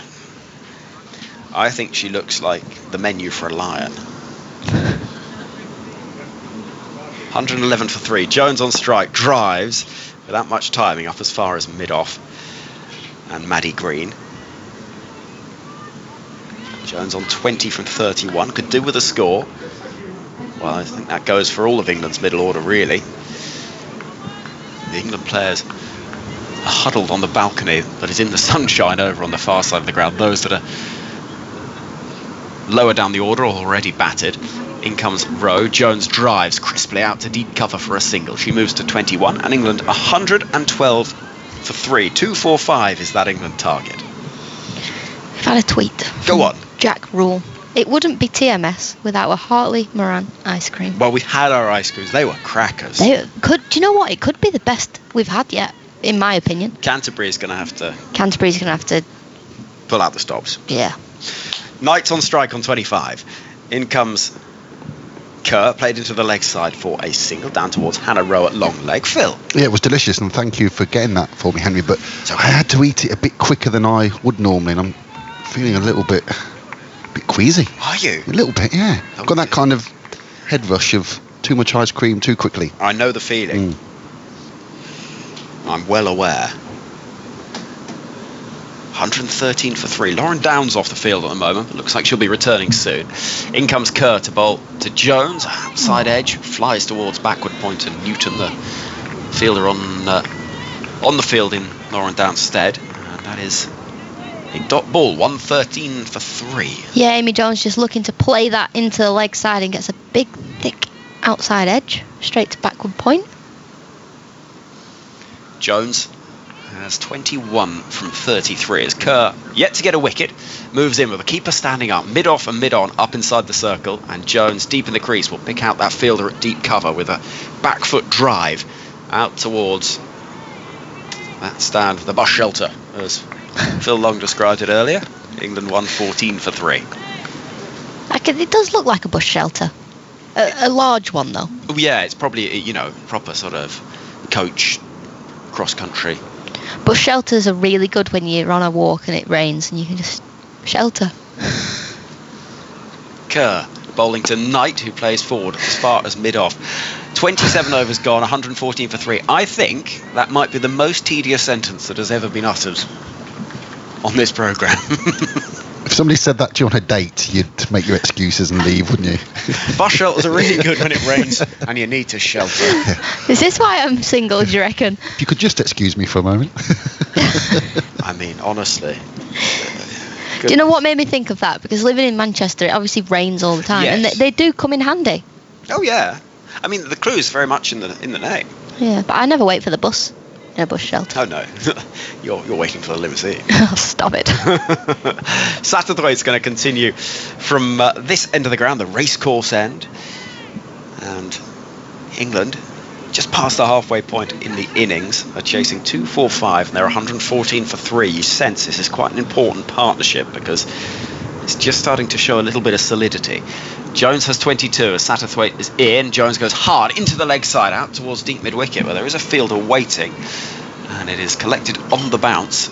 I think she looks like the menu for a lion. 111 for 3. Jones on strike, drives without much timing up as far as mid-off. And Maddie Green. Jones on 20 from 31. Could do with a score. Well, I think that goes for all of England's middle order, really. The England players are huddled on the balcony that is in the sunshine over on the far side of the ground. Those that are lower down the order are already batted. In comes Rowe. Jones drives crisply out to deep cover for a single. She moves to 21, and England 112 for 3. 245 is that England target. I've had a tweet. Go on. Jack Rule. It wouldn't be TMS without a Hartley Moran ice cream. Well, we've had our ice creams. They were crackers. Do you know what? It could be the best we've had yet, in my opinion. Canterbury's going to have to pull out the stops. Yeah. Knight's on strike on 25. In comes Kerr, played into the leg side for a single down towards Hannah Rowe at long leg. Phil. Yeah, it was delicious, and thank you for getting that for me, Henry. But I had to eat it a bit quicker than I would normally, and I'm feeling a little bit queasy. Are you? A little bit, yeah. I've got that kind of head rush of too much ice cream too quickly. I know the feeling. I'm well aware. 113 for 3. Lauren Downs off the field at the moment, but looks like she'll be returning soon. In comes Kerr to bowl to Jones. Outside edge, flies towards backward point, and Newton, the fielder on the field in Lauren Downs' stead. And that is a dot ball, 113 for 3. Yeah, Amy Jones just looking to play that into the leg side and gets a big, thick outside edge, straight to backward point. Jones has 21 from 33 as Kerr, yet to get a wicket, moves in with a keeper standing up, mid-off and mid-on, up inside the circle, and Jones, deep in the crease, will pick out that fielder at deep cover with a back foot drive out towards that stand, the bus shelter, as Phil Long described it earlier. England won 14 for 3. It does look like a bush shelter. A large one, though. Oh, yeah, it's probably, proper sort of coach cross-country. Bush shelters are really good when you're on a walk and it rains and you can just shelter. Kerr bowling to Knight, who plays forward as far as mid-off. 27 overs gone, 114 for 3. I think that might be the most tedious sentence that has ever been uttered on this programme. If somebody said that to you on a date, you'd make your excuses and leave, wouldn't you? Bus shelters are really good when it rains and you need to shelter. Is this why I'm single, do you reckon? If you could just excuse me for a moment. I mean, honestly. Do you know what made me think of that? Because living in Manchester, it obviously rains all the time. Yes. And they do come in handy. Oh, yeah. I mean, the clue is very much in the name. Yeah, but I never wait for the bus in a bus shelter. Oh, no. You're waiting for the limousine. Stop it. Satterthwaite's going to continue from this end of the ground, the racecourse end. And England, just past the halfway point in the innings, are chasing 245, and they're 114 for 3. You sense this is quite an important partnership because it's just starting to show a little bit of solidity. Jones has 22 as Satterthwaite is in. Jones goes hard into the leg side out towards deep mid-wicket, where there is a fielder waiting, and it is collected on the bounce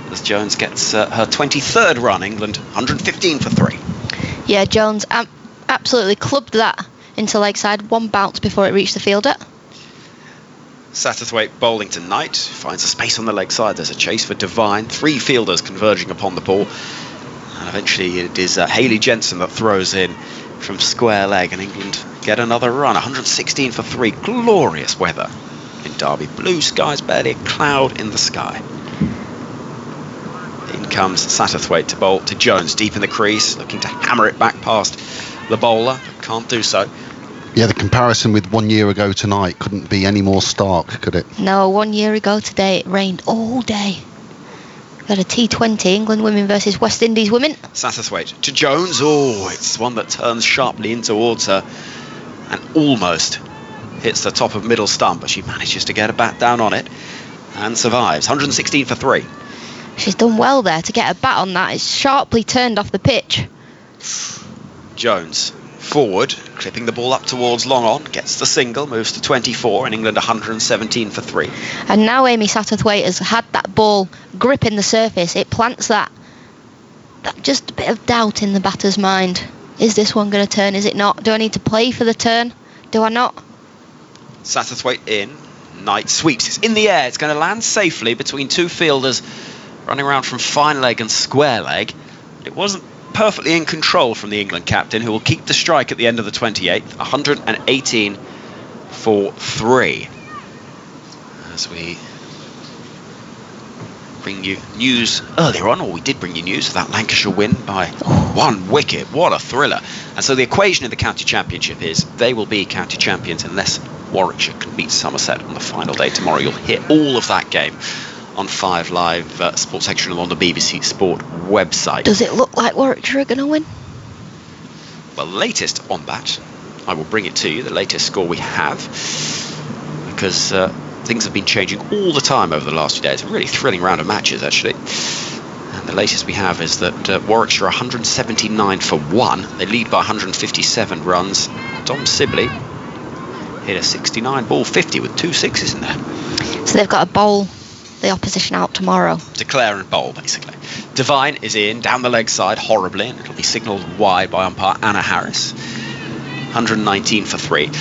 as Jones gets her 23rd run. England 115 for 3. Yeah, Jones absolutely clubbed that into leg side, one bounce before it reached the fielder. Satterthwaite bowling to Knight, finds a space on the leg side. There's a chase for Devine, 3 fielders converging upon the ball, and eventually it is Hayley Jensen that throws in from square leg, and England get another run. 116 for 3. Glorious weather in Derby. Blue skies, barely a cloud in the sky. In comes Satterthwaite to bowl to Jones, deep in the crease, looking to hammer it back past the bowler. Can't do so. Yeah, the comparison with 1 year ago tonight couldn't be any more stark, could it? No, 1 year ago today it rained all day. Got a T20, England women versus West Indies women. Satterthwaite to Jones. Oh, it's one that turns sharply in towards her and almost hits the top of middle stump, but she manages to get a bat down on it and survives. 116 for 3. She's done well there to get a bat on that. It's sharply turned off the pitch. Jones forward, clipping the ball up towards long on, gets the single, moves to 24, and England 117 for 3. And now Amy Satterthwaite has had that ball gripping the surface. It plants that just a bit of doubt in the batter's mind. Is this one going to turn? Is it not? Do I need to play for the turn? Do I not? Satterthwaite in. Knight sweeps. It's in the air. It's going to land safely between 2 fielders running around from fine leg and square leg. It wasn't perfectly in control from the England captain, who will keep the strike at the end of the 28th. 118 for 3. As we bring you news earlier on, or we did bring you news of that Lancashire win by 1 wicket. What a thriller. And so the equation in the county championship is they will be county champions unless Warwickshire can beat Somerset on the final day tomorrow. You'll hear all of that game on 5 Live Sports Extra on the BBC Sport website. Does it look like Warwickshire are going to win? Well, the latest on that, I will bring it to you, the latest score we have, because things have been changing all the time over the last few days. A really thrilling round of matches, actually. And the latest we have is that Warwickshire are 179 for 1. They lead by 157 runs. Dom Sibley hit a 69 ball 50 with 2 sixes in there. So they've got to bowl the opposition out tomorrow. Declare and bowl, basically. Devine is in, down the leg side, horribly, and it'll be signalled wide by umpire Anna Harris. 119 for 3.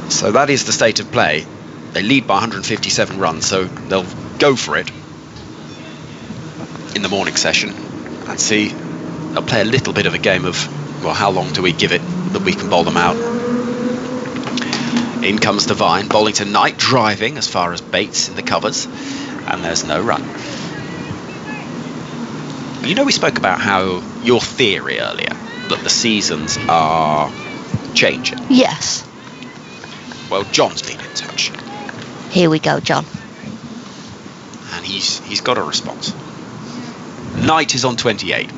So that is the state of play. They lead by 157 runs, so they'll go for it in the morning session and see. They'll play a little bit of a game of, well, how long do we give it that we can bowl them out? In comes Devine, bowling to Knight, driving as far as Bates in the covers, and there's no run. You know, we spoke about how your theory earlier that the seasons are changing. Yes. Well, John's been in touch. Here we go, John. And he's got a response. Knight is on 28.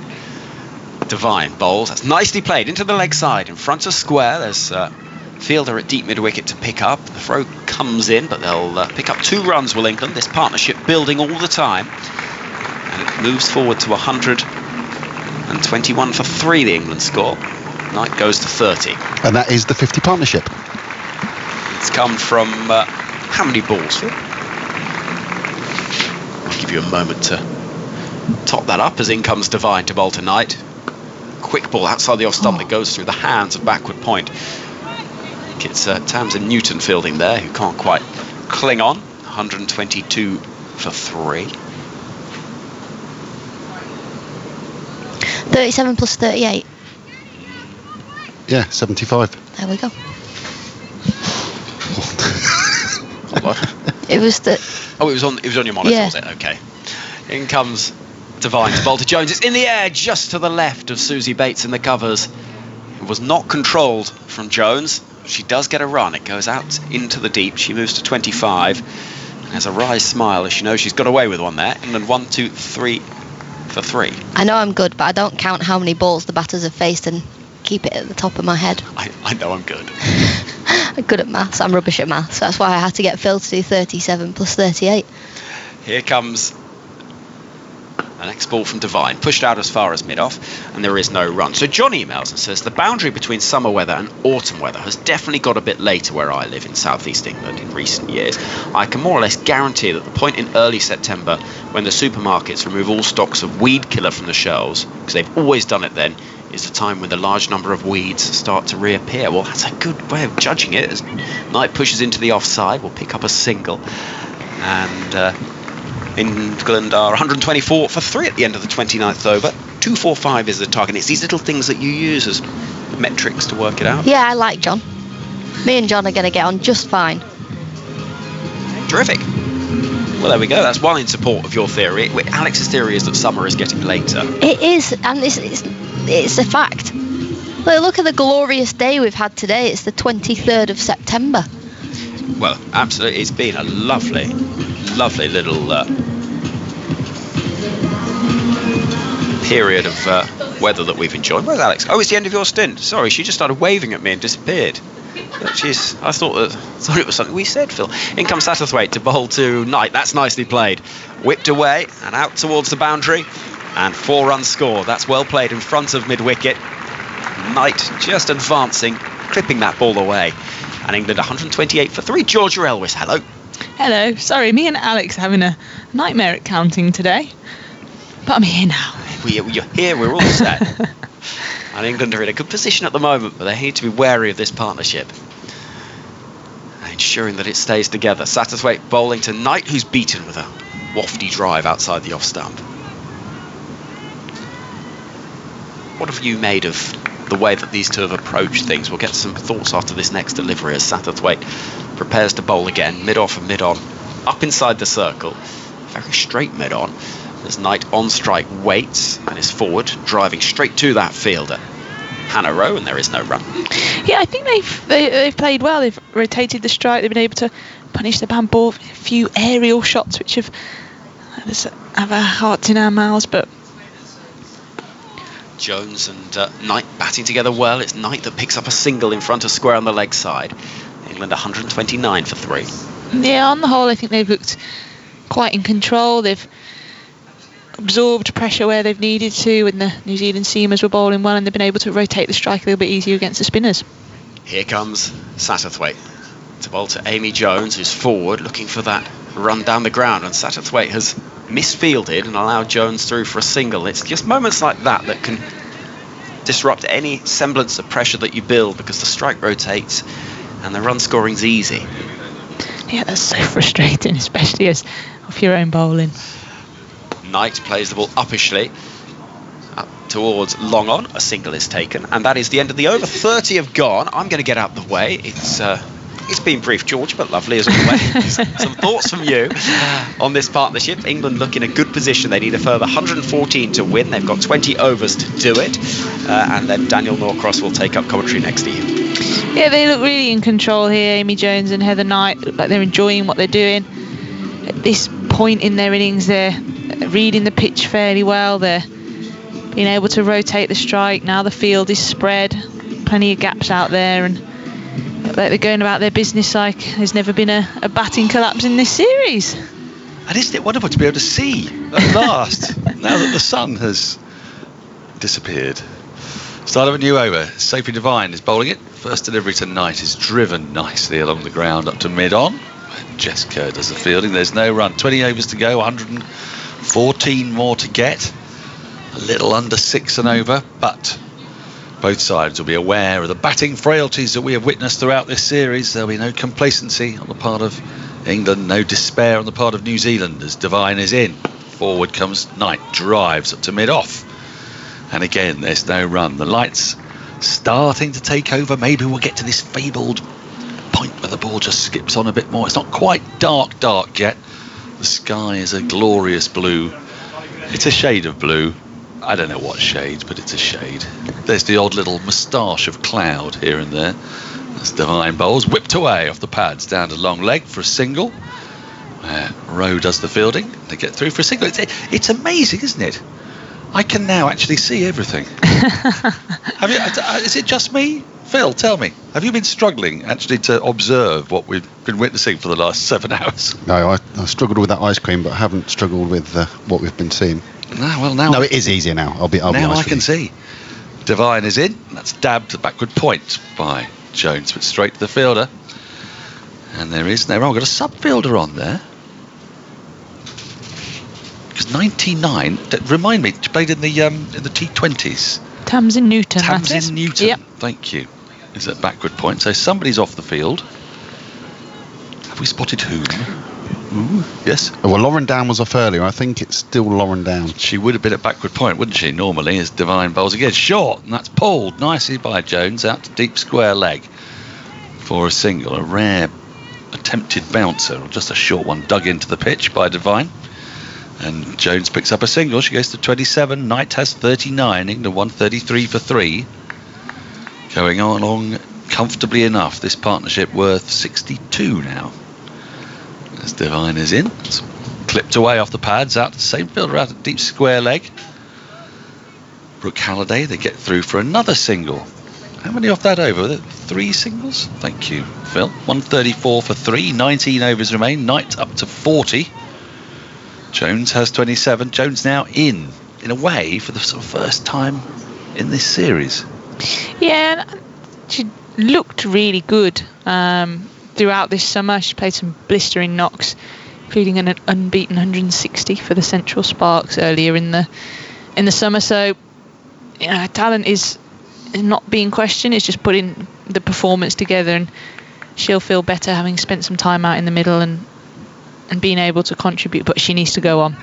Devine bowls. That's nicely played into the leg side in front of square. There's fielder at deep mid wicket to pick up. The throw comes in, but they'll pick up 2 runs, will England. This partnership building all the time. And it moves forward to 121 for 3, the England score. Knight goes to 30. And that is the 50 partnership. It's come from how many balls, Phil? I'll give you a moment to top that up as in comes Devine to bowl to Knight. Quick ball outside the off stump that goes through the hands of backward point. I think it's Tamsin Newton fielding there who can't quite cling on. 122 for 3. 37 plus 38. Yeah, 75. There we go. What? It was the... Oh, it was on your monitor, Yeah. was it? Okay. In comes Devine to bowl to Jones. It's in the air just to the left of Susie Bates in the covers. It was not controlled from Jones. She does get a run. It goes out into the deep. She moves to 25. Has a wry smile as she knows she's got away with one there. England 1, 2, 3 for 3. I know I'm good, but I don't count how many balls the batters have faced and keep it at the top of my head. I know I'm good. I'm good at maths. I'm rubbish at maths. That's why I had to get Phil to do 37 plus 38. Here comes the next ball from Devine, pushed out as far as mid-off, and there is no run. So John emails and says the boundary between summer weather and autumn weather has definitely got a bit later where I live in southeast England in recent years. I can more or less guarantee that the point in early September when the supermarkets remove all stocks of weed killer from the shelves, because they've always done it then, is the time when the large number of weeds start to reappear. Well, that's a good way of judging it. As Knight pushes into the offside, we'll pick up a single. And England are 124 for 3 at the end of the 29th over. 245 is the target. It's these little things that you use as metrics to work it out. Yeah, I like John. Me and John are going to get on just fine. Terrific. Well, there we go. That's one in support of your theory. Alex's theory is that summer is getting later. It is, and it's a fact. Look at the glorious day we've had today. It's the 23rd of September. Well, absolutely. It's been a lovely, lovely little period of weather that we've enjoyed. Where's Alex? Oh, it's the end of your stint. Sorry, she just started waving at me and disappeared. I thought it was something we said, Phil. In comes Satterthwaite to bowl to Knight. That's nicely played. Whipped away and out towards the boundary. And 4 runs scored. That's well played in front of mid-wicket. Knight just advancing, clipping that ball away. And England 128 for 3. Georgia Elwes, hello. Hello. Sorry, me and Alex are having a nightmare at counting today. But I'm here now. You're here, we're all set. And England are in a good position at the moment, but they need to be wary of this partnership. Ensuring that it stays together. Satterthwaite bowling to Knight, who's beaten with a wafty drive outside the off stump. What have you made of the way that these two have approached things? We'll get some thoughts after this next delivery as Satterthwaite prepares to bowl again, mid-off and mid-on, up inside the circle. very straight mid-on. As Knight on strike waits and is forward, driving straight to that fielder, Hannah Rowe, and there is no run. Yeah, I think they've played well. They've rotated the strike. They've been able to punish the ball. A few aerial shots which have our hearts in our mouths, but Jones and Knight batting together well. It's Knight that picks up a single in front of square on the leg side. England 129 for 3. Yeah, on the whole, I think they've looked quite in control. They've absorbed pressure where they've needed to, and the New Zealand seamers were bowling well, and they've been able to rotate the strike a little bit easier against the spinners. Here comes Satterthwaite to bowl to Amy Jones, who's forward looking for that run down the ground, and Satterthwaite has misfielded and allowed Jones through for a single. It's just moments like that that can disrupt any semblance of pressure that you build, because the strike rotates and the run scoring's easy. Yeah, that's so frustrating, especially as off your own bowling. Knight plays the ball uppishly up towards long on. A single is taken, and that is the end of the over. 30 have gone. I'm going to get out the way. It's been brief, George, but lovely as always. Some thoughts from you on this partnership. England look in a good position. They need a further 114 to win. They've got 20 overs to do it, and then Daniel Norcross will take up commentary next to you. Yeah, they look really in control here. Amy Jones and Heather Knight look like they're enjoying what they're doing. At this point in their innings, they're reading the pitch fairly well. They're being able to rotate the strike. Now the field is spread, plenty of gaps out there, and look like they're going about their business like there's never been a batting collapse in this series. And isn't it wonderful to be able to see at last, now that the sun has disappeared? Start of a new over. Sophie Devine is bowling it. First delivery tonight is driven nicely along the ground up to mid-on. Jess Kerr does the fielding. There's no run. 20 overs to go, 114 more to get. A little under 6 and over, but both sides will be aware of the batting frailties that we have witnessed throughout this series. There'll be no complacency on the part of England, no despair on the part of New Zealand as Devine is in. Forward comes Knight, drives up to mid-off. And again, there's no run. The lights starting to take over. Maybe we'll get to this fabled point where the ball just skips on a bit more. It's not quite dark yet. The sky is a glorious blue. It's a shade of blue. I don't know what shade, but it's a shade. There's the odd little moustache of cloud here and there. As Devine bowls, whipped away off the pads down to long leg for a single. Rowe does the fielding. They get through for a single. It's amazing, isn't it? I can now actually see everything. Is it just me? Phil, tell me, have you been struggling actually to observe what we've been witnessing for the last 7 hours? No, I struggled with that ice cream, but I haven't struggled with what we've been seeing. No, it is easier now. I'll be honest. Now I can see. Devine is in. That's dabbed to backward point by Jones, but straight to the fielder. And there is no wrong. I've got a sub fielder on there. Because 99, remind me, played in the T20s. Tamsin Newton. Tamsin Newton. Yep. Thank you. Is at backward point. So somebody's off the field. Have we spotted whom? Ooh, yes. Well, Lauren Down was off earlier. I think it's still Lauren Down. She would have been at backward point, wouldn't she? Normally, as Devine bowls again, short, and that's pulled nicely by Jones out to deep square leg for a single. A rare attempted bouncer, or just a short one dug into the pitch by Devine. And Jones picks up a single. She goes to 27. Knight has 39. England 133 for 3. Going along comfortably enough. This partnership worth 62 now. As Devine is in. It's clipped away off the pads. Out to the same fielder. Out at deep square leg. Brooke Halliday. They get through for another single. How many off that over? 3 singles? Thank you, Phil. 134 for 3. 19 overs remain. Knight up to 40. Jones has 27. Jones now in a way, for the sort of first time in this series. Yeah, she looked really good throughout this summer. She played some blistering knocks, including an unbeaten 160 for the Central Sparks earlier in the summer. So, her talent is not being questioned. It's just putting the performance together, and she'll feel better having spent some time out in the middle and being able to contribute, but she needs to go on.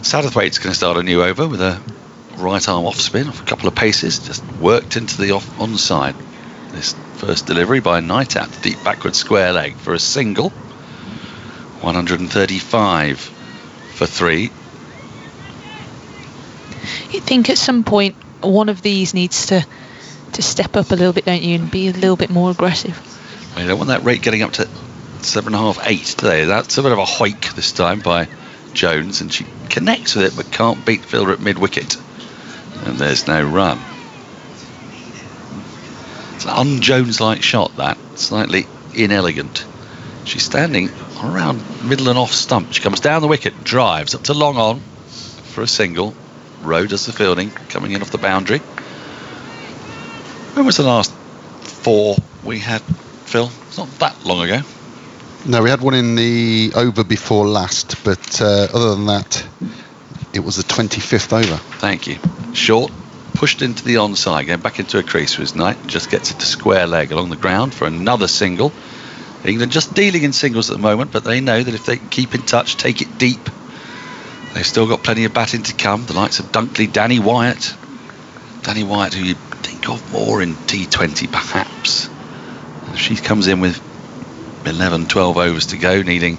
Satterthwaite's going to start a new over with a right arm off spin off a couple of paces, just worked into the onside. This first delivery by Knight out to deep backward square leg for a single. 135 for 3. You think at some point one of these needs to step up a little bit, don't you, and be a little bit more aggressive? Well, you don't want that rate getting up to 7.5, 8 today. That's a bit of a hike this time by Jones, and she connects with it but can't beat fielder at mid-wicket. And there's no run. It's an un-Jones-like shot, that. Slightly inelegant. She's standing around middle and off stump. She comes down the wicket, drives up to long on for a single. Rowe does the fielding, coming in off the boundary. When was the last 4 we had, Phil? It's not that long ago. No, we had one in the over before last, but other than that, it was the 25th over. Thank you. Short, pushed into the onside, going back into a crease for his night, just gets it to square leg along the ground for another single. England just dealing in singles at the moment, but they know that if they keep in touch, take it deep, they've still got plenty of batting to come. The likes of Dunkley, Danny Wyatt, who you think of more in T20 perhaps. If she comes in with 11, 12 overs to go, needing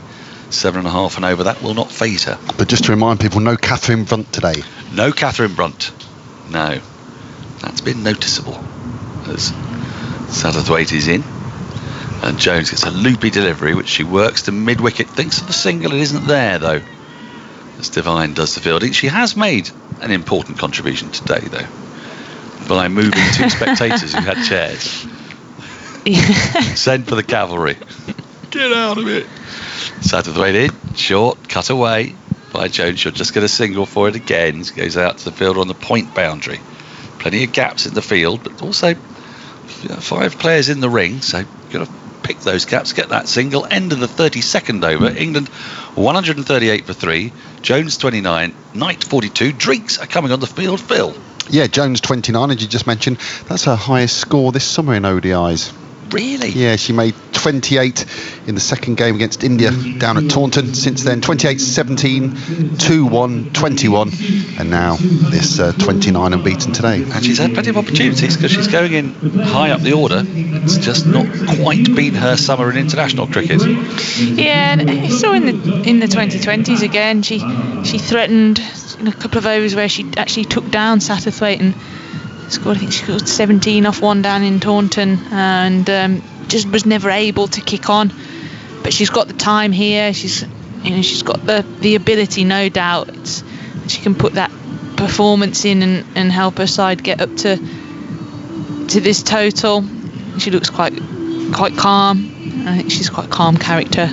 7.5 and over, that will not phase her. But just to remind people, no Catherine Brunt today. No Catherine Brunt. No. That's been noticeable as Satterthwaite is in. And Jones gets a loopy delivery, which she works to mid-wicket. Thinks of the single, it isn't there though, as Devine does the fielding. She has made an important contribution today though, by moving 2 spectators who had chairs. Send for the cavalry. Get out of it. Satterthwaite in, short, cut away by Jones. She'll just get a single for it again. Goes out to the fielder on the point boundary. Plenty of gaps in the field, but also 5 players in the ring, so you've got to pick those gaps, get that single. End of the 32nd over. England 138 for 3. Jones 29, Knight 42. Drinks are coming on the field. Phil. Yeah, Jones 29, as you just mentioned. That's her highest score this summer in ODIs. Really? Yeah, she made 28 in the second game against India down at Taunton. Since then, 28, 17, 2-1, 21, and now this 29 unbeaten today. And she's had plenty of opportunities because she's going in high up the order. It's just not quite been her summer in international cricket. Yeah, and so in the 2020s again, she threatened in a couple of overs where she actually took down Satterthwaite and scored. I think she scored 17 off one down in Taunton, and just was never able to kick on. But she's got the time here. She's got the ability, no doubt. She can put that performance in and help her side get up to this total. She looks quite calm. I think she's quite a calm character.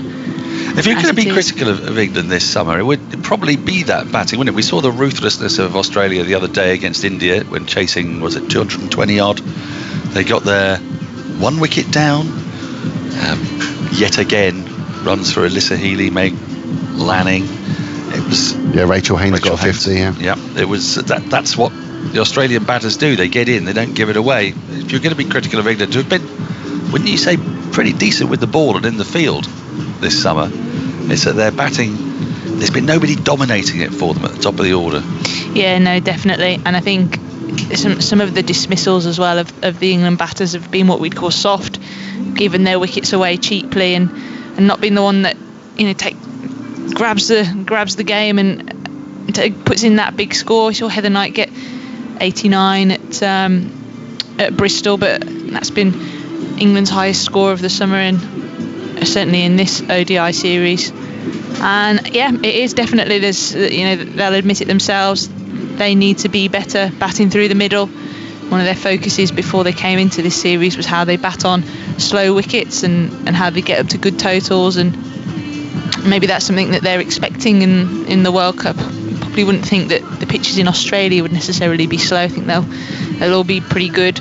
If you're going to be critical of England this summer, it would probably be that batting, wouldn't it? We saw the ruthlessness of Australia the other day against India when chasing, was it 220 odd? They got their 1 wicket down. Yet again, runs for Alyssa Healy, Meg Lanning. It was Rachel Haynes got 50. Yeah, it was that's what the Australian batters do. They get in, they don't give it away. If you're going to be critical of England, to have been, wouldn't you say, pretty decent with the ball and in the field this summer, it's that their batting, there's been nobody dominating it for them at the top of the order. Yeah, no, definitely. And I think some of the dismissals as well of the England batters have been what we'd call soft, giving their wickets away cheaply and not being the one that grabs the game and puts in that big score. We saw Heather Knight get 89 at Bristol, but that's been England's highest score of the summer, and certainly in this ODI series. And yeah, it is definitely, there's, they'll admit it themselves, they need to be better batting through the middle. One of their focuses before they came into this series was how they bat on slow wickets and how they get up to good totals, and maybe that's something that they're expecting in the World Cup. You probably wouldn't think that the pitches in Australia would necessarily be slow. I think they'll all be pretty good.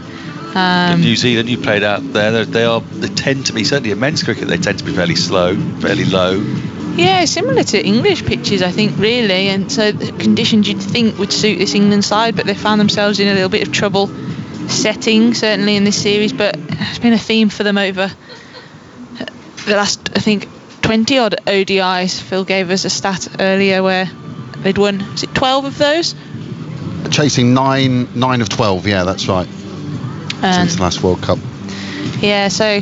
In New Zealand, you played out there, they tend to be, certainly in men's cricket, they tend to be fairly slow, fairly low. Yeah, similar to English pitches, I think, really. And so the conditions you'd think would suit this England side, but they found themselves in a little bit of trouble setting, certainly in this series. But it's been a theme for them over the last, I think, 20 odd ODIs. Phil gave us a stat earlier where they'd won, was it 12 of those? Chasing 9 of 12, yeah, that's right. Since the last World Cup. Yeah, so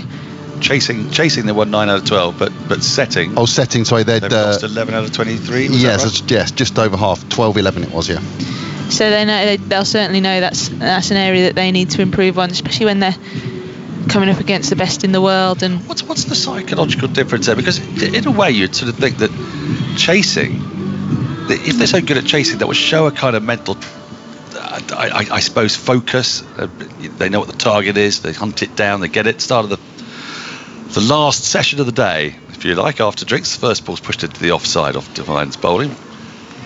chasing they won 9 out of 12, but setting. Oh, setting. Sorry, they've lost 11 out of 23. Yes, just over half. 12-11 it was, yeah. So they'll certainly know that's an area that they need to improve on, especially when they're coming up against the best in the world. And what's the psychological difference there? Because in a way, you'd sort of think that chasing, if they're so good at chasing, that would show a kind of mental, I suppose, focus. They know what the target is. They hunt it down. They get it. Start of the last session of the day, if you like, after drinks. The first ball's pushed into the offside off Divine's bowling.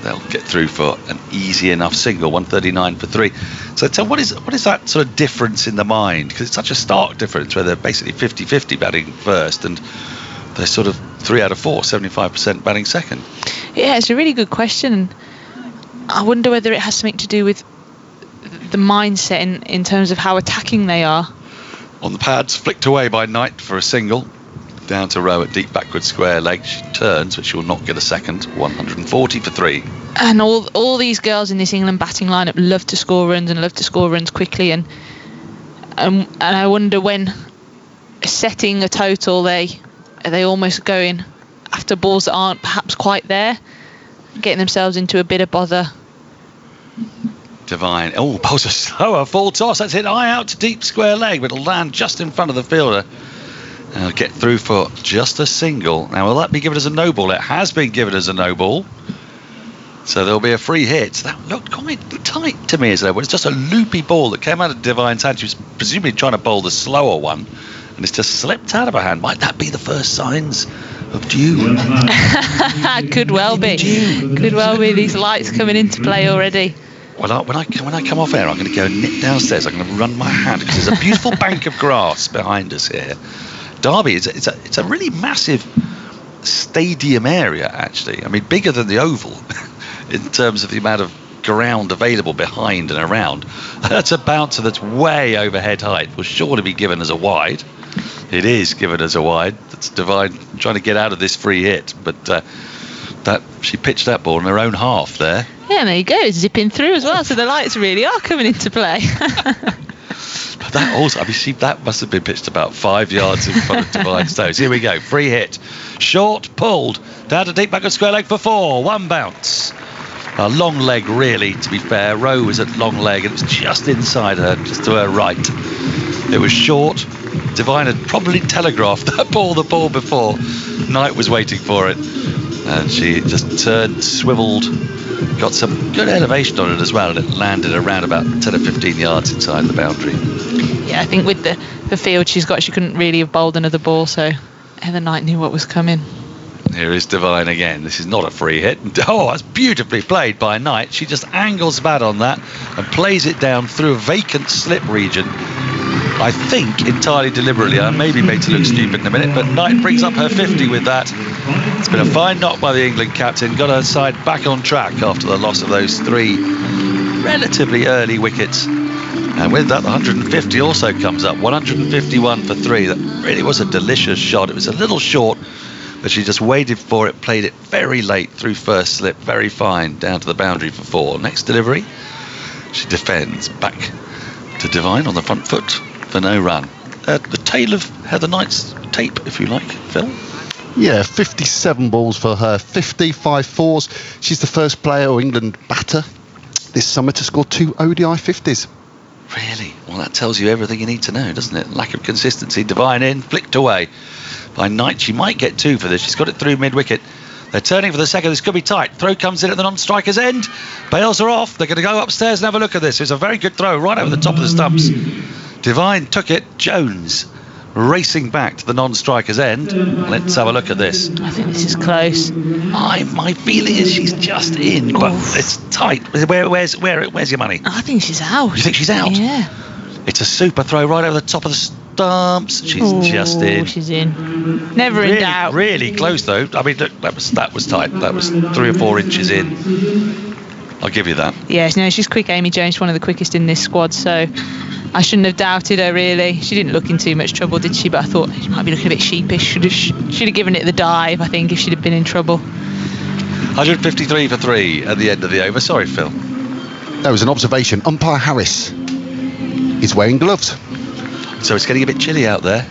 They'll get through for an easy enough single, 139 for 3. So what is that sort of difference in the mind? Because it's such a stark difference where they're basically 50-50 batting first, and they're sort of 3 out of 4, 75% batting second. Yeah, it's a really good question. I wonder whether it has something to do with the mindset in terms of how attacking they are. On the pads, flicked away by Knight for a single. Down to Rowe at deep backward square leg. She turns, but she will not get a second. 140 for 3. And all these girls in this England batting lineup love to score runs and love to score runs quickly. And I wonder when setting a total, are they almost going after balls that aren't perhaps quite there, getting themselves into a bit of bother. Divine. Oh, bowls a slower full toss. That's it. Eye out to deep square leg, but it'll land just in front of the fielder. And get through for just a single. Now, will that be given as a no ball? It has been given as a no ball. So there'll be a free hit. That looked quite tight to me as though it's just a loopy ball that came out of Divine's hand. She was presumably trying to bowl the slower one, and it's just slipped out of her hand. Might that be the first signs of dew? Could well be. Could well be. These lights coming into play already. Well, when I come off air, I'm going to go and nip downstairs. I'm going to run my hand because there's a beautiful bank of grass behind us here. Derby, it's a really massive stadium area, actually. I mean, bigger than the Oval in terms of the amount of ground available behind and around. That's a bouncer that's way over head height. Was sure to be given as a wide. It is given as a wide. That's Divine trying to get out of this free hit, but that she pitched that ball in her own half there. Yeah, there you go, zipping through as well. So the lights really are coming into play. But that also, that must have been pitched about 5 yards in front of Divine's toes. Here we go, free hit. Short, pulled, down to deep backward square leg for 4, 1 bounce. A long leg, really, to be fair. Rowe was at long leg, and it was just inside her, just to her right. It was short. Divine had probably telegraphed that ball the ball before. Knight was waiting for it. And she just turned, swiveled, got some good elevation on it as well, and it landed around about 10 or 15 yards inside the boundary. Yeah, I think with the field she's got, she couldn't really have bowled another ball, so Heather Knight knew what was coming. Here is Divine again. This is not a free hit. Oh, that's beautifully played by Knight. She just angles bat on that and plays it down through a vacant slip region. I think entirely deliberately. I may be made to look stupid in a minute, but Knight brings up her 50 with that. It's been a fine knock by the England captain. Got her side back on track after the loss of those 3 relatively early wickets. And with that, the 150 also comes up. 151 for 3. That really was a delicious shot. It was a little short, but she just waited for it, played it very late through first slip, very fine, down to the boundary for 4. Next delivery, she defends back to Divine on the front foot for no run. The tail of Heather Knight's tape, if you like, Phil. Yeah, 57 balls for her, 55 fours. She's the first player or England batter this summer to score 2 ODI 50s. Really? Well, that tells you everything you need to know, doesn't it? Lack of consistency. Divine in, flicked away by Knight. She might get 2 for this. She's got it through mid-wicket. They're turning for the second. This could be tight. Throw comes in at the non-striker's end. Bails are off. They're going to go upstairs and have a look at this. It's a very good throw right over the top of the stumps. Divine took it. Jones racing back to the non-striker's end. Let's have a look at this. I think this is close. My feeling is she's just in, but it's tight. Where's your money? I think she's out. You think she's out? Yeah. It's a super throw right over the top of the stumps. She's just in. She's in. Never in doubt. Really close though. I mean, look, that was tight. That was 3 or 4 inches in. I'll give you that. Yeah, no, she's quick, Amy Jones, one of the quickest in this squad, so I shouldn't have doubted her really. She didn't look in too much trouble, did she? But I thought she might be looking a bit sheepish. Should have given it the dive, I think, if she'd have been in trouble. 153 for 3 at the end of the over. Sorry, Phil. That was an observation. Umpire Harris is wearing gloves. So it's getting a bit chilly out there.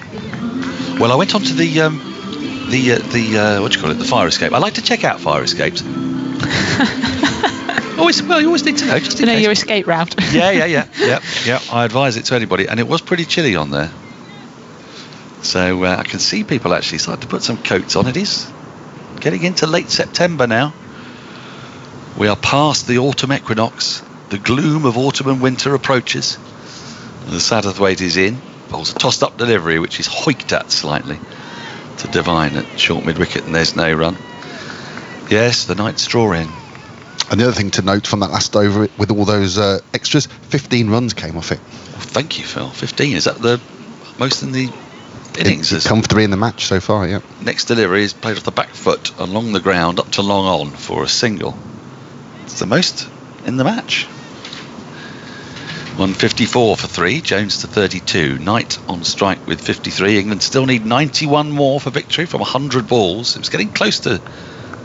Well, I went on to the what do you call it? The fire escape. I like to check out fire escapes. You always need to know. Just in know case. your escape route. Yeah. I advise it to anybody, and it was pretty chilly on there. So I can see people actually starting to put some coats on. It is getting into late September now. We are past the autumn equinox. The gloom of autumn and winter approaches. The Satterthwaite is in. Bowls a tossed up delivery, which is hoiked at slightly to Devine at short mid wicket, and there's no run. Yes, the Knight's draw in. And the other thing to note from that last over with all those extras, 15 runs came off it. Well, thank you, Phil. 15, is that the most in the innings? It's come 3 in the match so far, yeah. Next delivery is played off the back foot along the ground up to long on for a single. It's the most in the match. 154 for 3, Jones to 32. Knight on strike with 53. England still need 91 more for victory from 100 balls. It was getting close to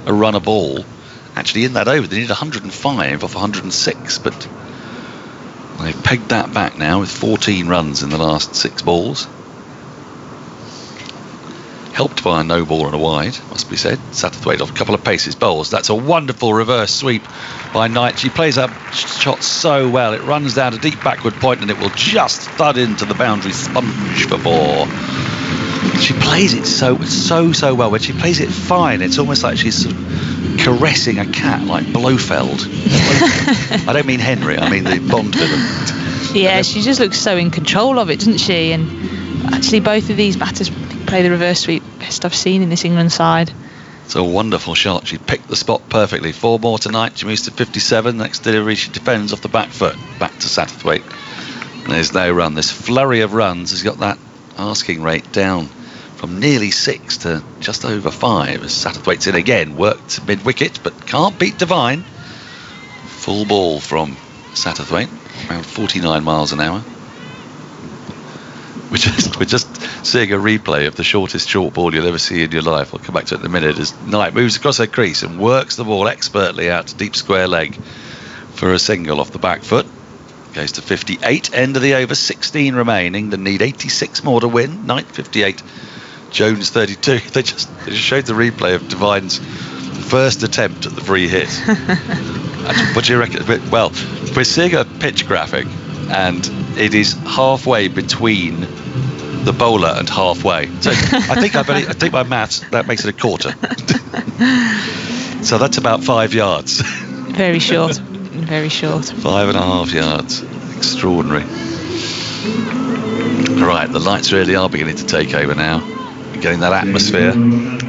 a run a ball. Actually, in that over, they need 105 off 106, but they've pegged that back now with 14 runs in the last 6 balls. Helped by a no ball and a wide, must be said. Satterthwaite off a couple of paces bowls. That's a wonderful reverse sweep by Knight. She plays that shot so well. It runs down a deep backward point and it will just thud into the boundary sponge for 4. She plays it so well. When she plays it fine, it's almost like she's sort of caressing a cat like Blofeld. I don't mean Henry, I mean the Bond villain. Yeah, she just looks so in control of it, doesn't she? And actually both of these batters play the reverse sweep best I've seen in this England side. It's a wonderful shot. She picked the spot perfectly. 4 more tonight. She moves to 57. Next delivery she defends off the back foot. Back to Satterthwaite. There's no run. This flurry of runs has got that asking rate down from nearly 6 to just over 5 as Satterthwaite's in again. Worked mid-wicket but can't beat Devine. Full ball from Satterthwaite. Around 49 miles an hour. We're just seeing a replay of the shortest short ball you'll ever see in your life. I'll come back to it in a minute as Knight moves across her crease and works the ball expertly out to deep square leg for a single off the back foot. Goes to 58, end of the over, 16 remaining. They need 86 more to win. Knight 58, Jones 32. They just showed the replay of Devine's first attempt at the free hit. What do you reckon? Well, we're seeing a pitch graphic and it is halfway between the bowler and halfway. So I think my maths, that makes it a quarter. So that's about 5 yards. Very short. Very short. 5.5 yards. Extraordinary. Right, the lights really are beginning to take over now. We're getting that atmosphere.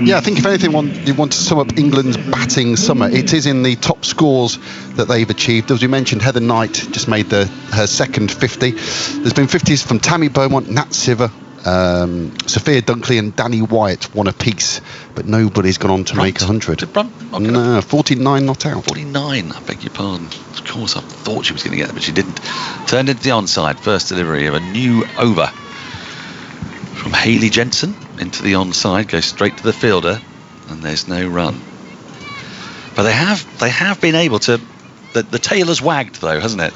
Yeah, I think if anything you want to sum up England's batting summer, it is in the top scores that they've achieved. As we mentioned, Heather Knight just made her second 50. There's been 50s from Tammy Beaumont, Nat Siver, Sophia Dunkley and Danny Wyatt, one apiece, but nobody's gone on to make 100. Did Brunt? No, 49 not out. 49, I beg your pardon. Of course, I thought she was going to get it, but she didn't. Turned into the onside. First delivery of a new over from Hayley Jensen into the onside, goes straight to the fielder, and there's no run. But they have been able to. The tail has wagged though, hasn't it?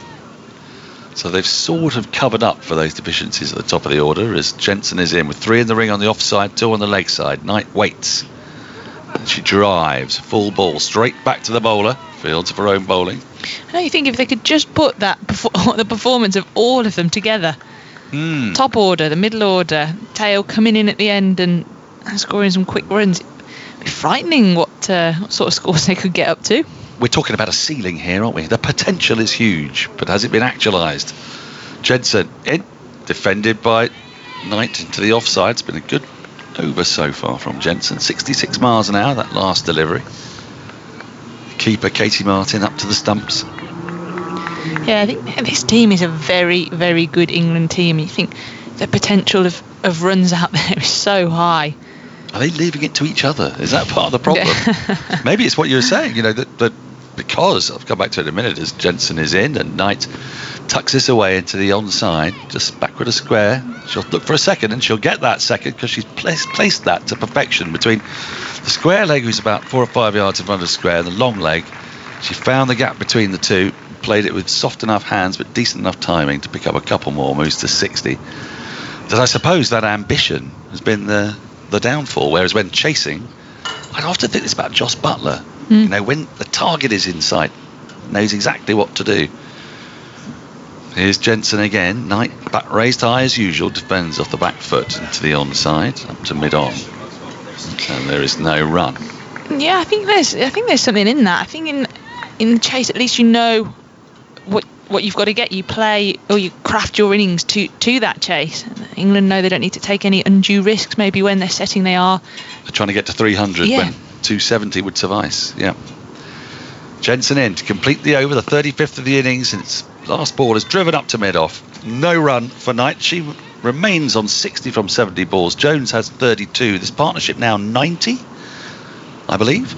So they've sort of covered up for those deficiencies at the top of the order as Jensen is in with 3 in the ring on the offside, 2 on the leg side. Knight waits. And she drives. Full ball straight back to the bowler. Fields of her own bowling. I you think if they could just put that the performance of all of them together. Top order, the middle order, tail coming in at the end and scoring some quick runs. It'd be frightening what sort of scores they could get up to. We're talking about a ceiling here, aren't we? The potential is huge, but has it been actualised? Jensen in, defended by Knight into the offside. It's been a good over so far from Jensen. 66 miles an hour, that last delivery. Keeper Katie Martin up to the stumps. Yeah, I think this team is a very, very good England team. You think the potential of runs out there is so high. Are they leaving it to each other? Is that part of the problem? Maybe it's what you were saying, that because, I'll come back to it in a minute, as Jensen is in and Knight tucks this away into the onside, just backward a square. She'll look for a second and she'll get that second because she's placed that to perfection between the square leg, who's about 4 or 5 yards in front of the square, and the long leg. She found the gap between the two, played it with soft enough hands but decent enough timing to pick up a couple more, moves to 60. I suppose that ambition has been the downfall. Whereas when chasing, I often think it's about Joss Butler. You know, when the target is in sight, knows exactly what to do. Here's Jensen again. Knight back raised high as usual, defends off the back foot into the onside, up to mid-on. And there is no run. Yeah, I think there's something in that. I think in the chase, at least you know what you've got to get. You play or you craft your innings to that chase. England know they don't need to take any undue risks. Maybe when they're setting, they are. They're trying to get to 300 Yeah. when 270 would suffice. Yeah. Jensen in to complete the over, the 35th of the innings, and its last ball is driven up to mid-off. No run for Knight. She remains on 60 from 70 balls. Jones has 32. This partnership now 90, I believe.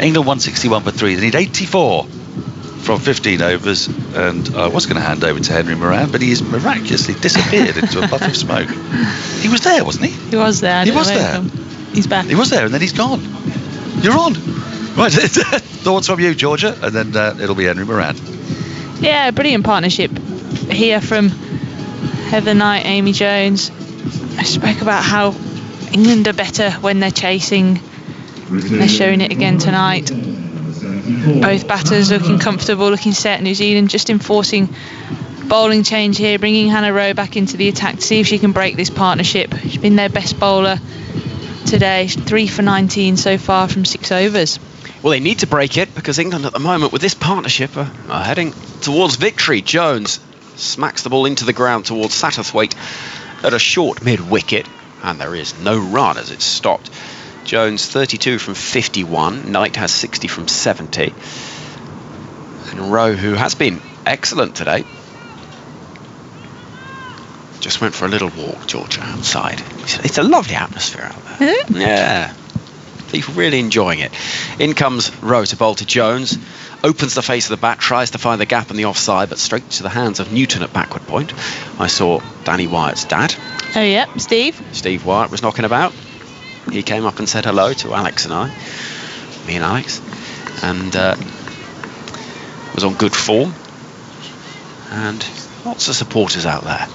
England 161 for 3. They need 84 from 15 overs, and I was going to hand over to Henry Moran, but he has miraculously disappeared into a puff of smoke. He was there, wasn't he? He was there. He was there. He's back. He was there, and then he's gone. You're on. Right, thoughts from you, Georgia, and then it'll be Henry Moran. Yeah, brilliant partnership here from Heather Knight, Amy Jones. I spoke about how England are better when they're chasing. They're showing it again tonight. Both batters looking comfortable, looking set. New Zealand just enforcing bowling change here, bringing Hannah Rowe back into the attack to see if she can break this partnership. She's been their best bowler today. 3 for 19 so far from 6 overs. Well, they need to break it because England at the moment with this partnership are heading towards victory. Jones smacks the ball into the ground towards Satterthwaite at a short mid-wicket, and there is no run as it's stopped. Jones 32 from 51, Knight has 60 from 70, and Rowe, who has been excellent today, just went for a little walk, Georgia, outside. It's a lovely atmosphere out there. Yeah. People really enjoying it. In comes Rowe to bowl to Jones. Opens the face of the bat, tries to find the gap on the offside, but straight to the hands of Newton at backward point. I saw Danny Wyatt's dad. Oh yeah, Steve. Steve Wyatt was knocking about. He came up and said hello to Alex and I. Me and Alex. And was on good form. And lots of supporters out there.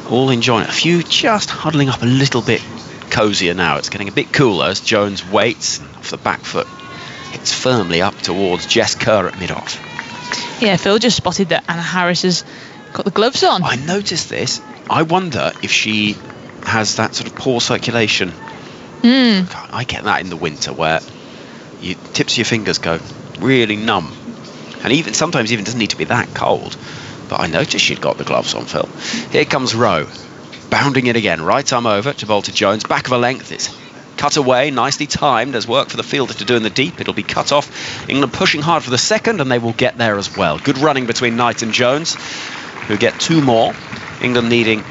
All enjoying it. A few just huddling up a little bit cosier now. It's getting a bit cooler as Jones waits off the back foot, hits firmly up towards Jess Kerr at mid-off. Yeah, Phil just spotted that Anna Harris has got the gloves on. I noticed this. I wonder if she has that sort of poor circulation. I get that in the winter where tips of your fingers go really numb, and even sometimes even doesn't need to be that cold. But I noticed she'd got the gloves on, Phil. Here comes Rowe. Bounding it again, right arm over to bowl to Jones, back of a length, it's cut away, nicely timed, there's work for the fielder to do in the deep, it'll be cut off. England pushing hard for the second, and they will get there as well. Good running between Knight and Jones, who get 2 more. England needing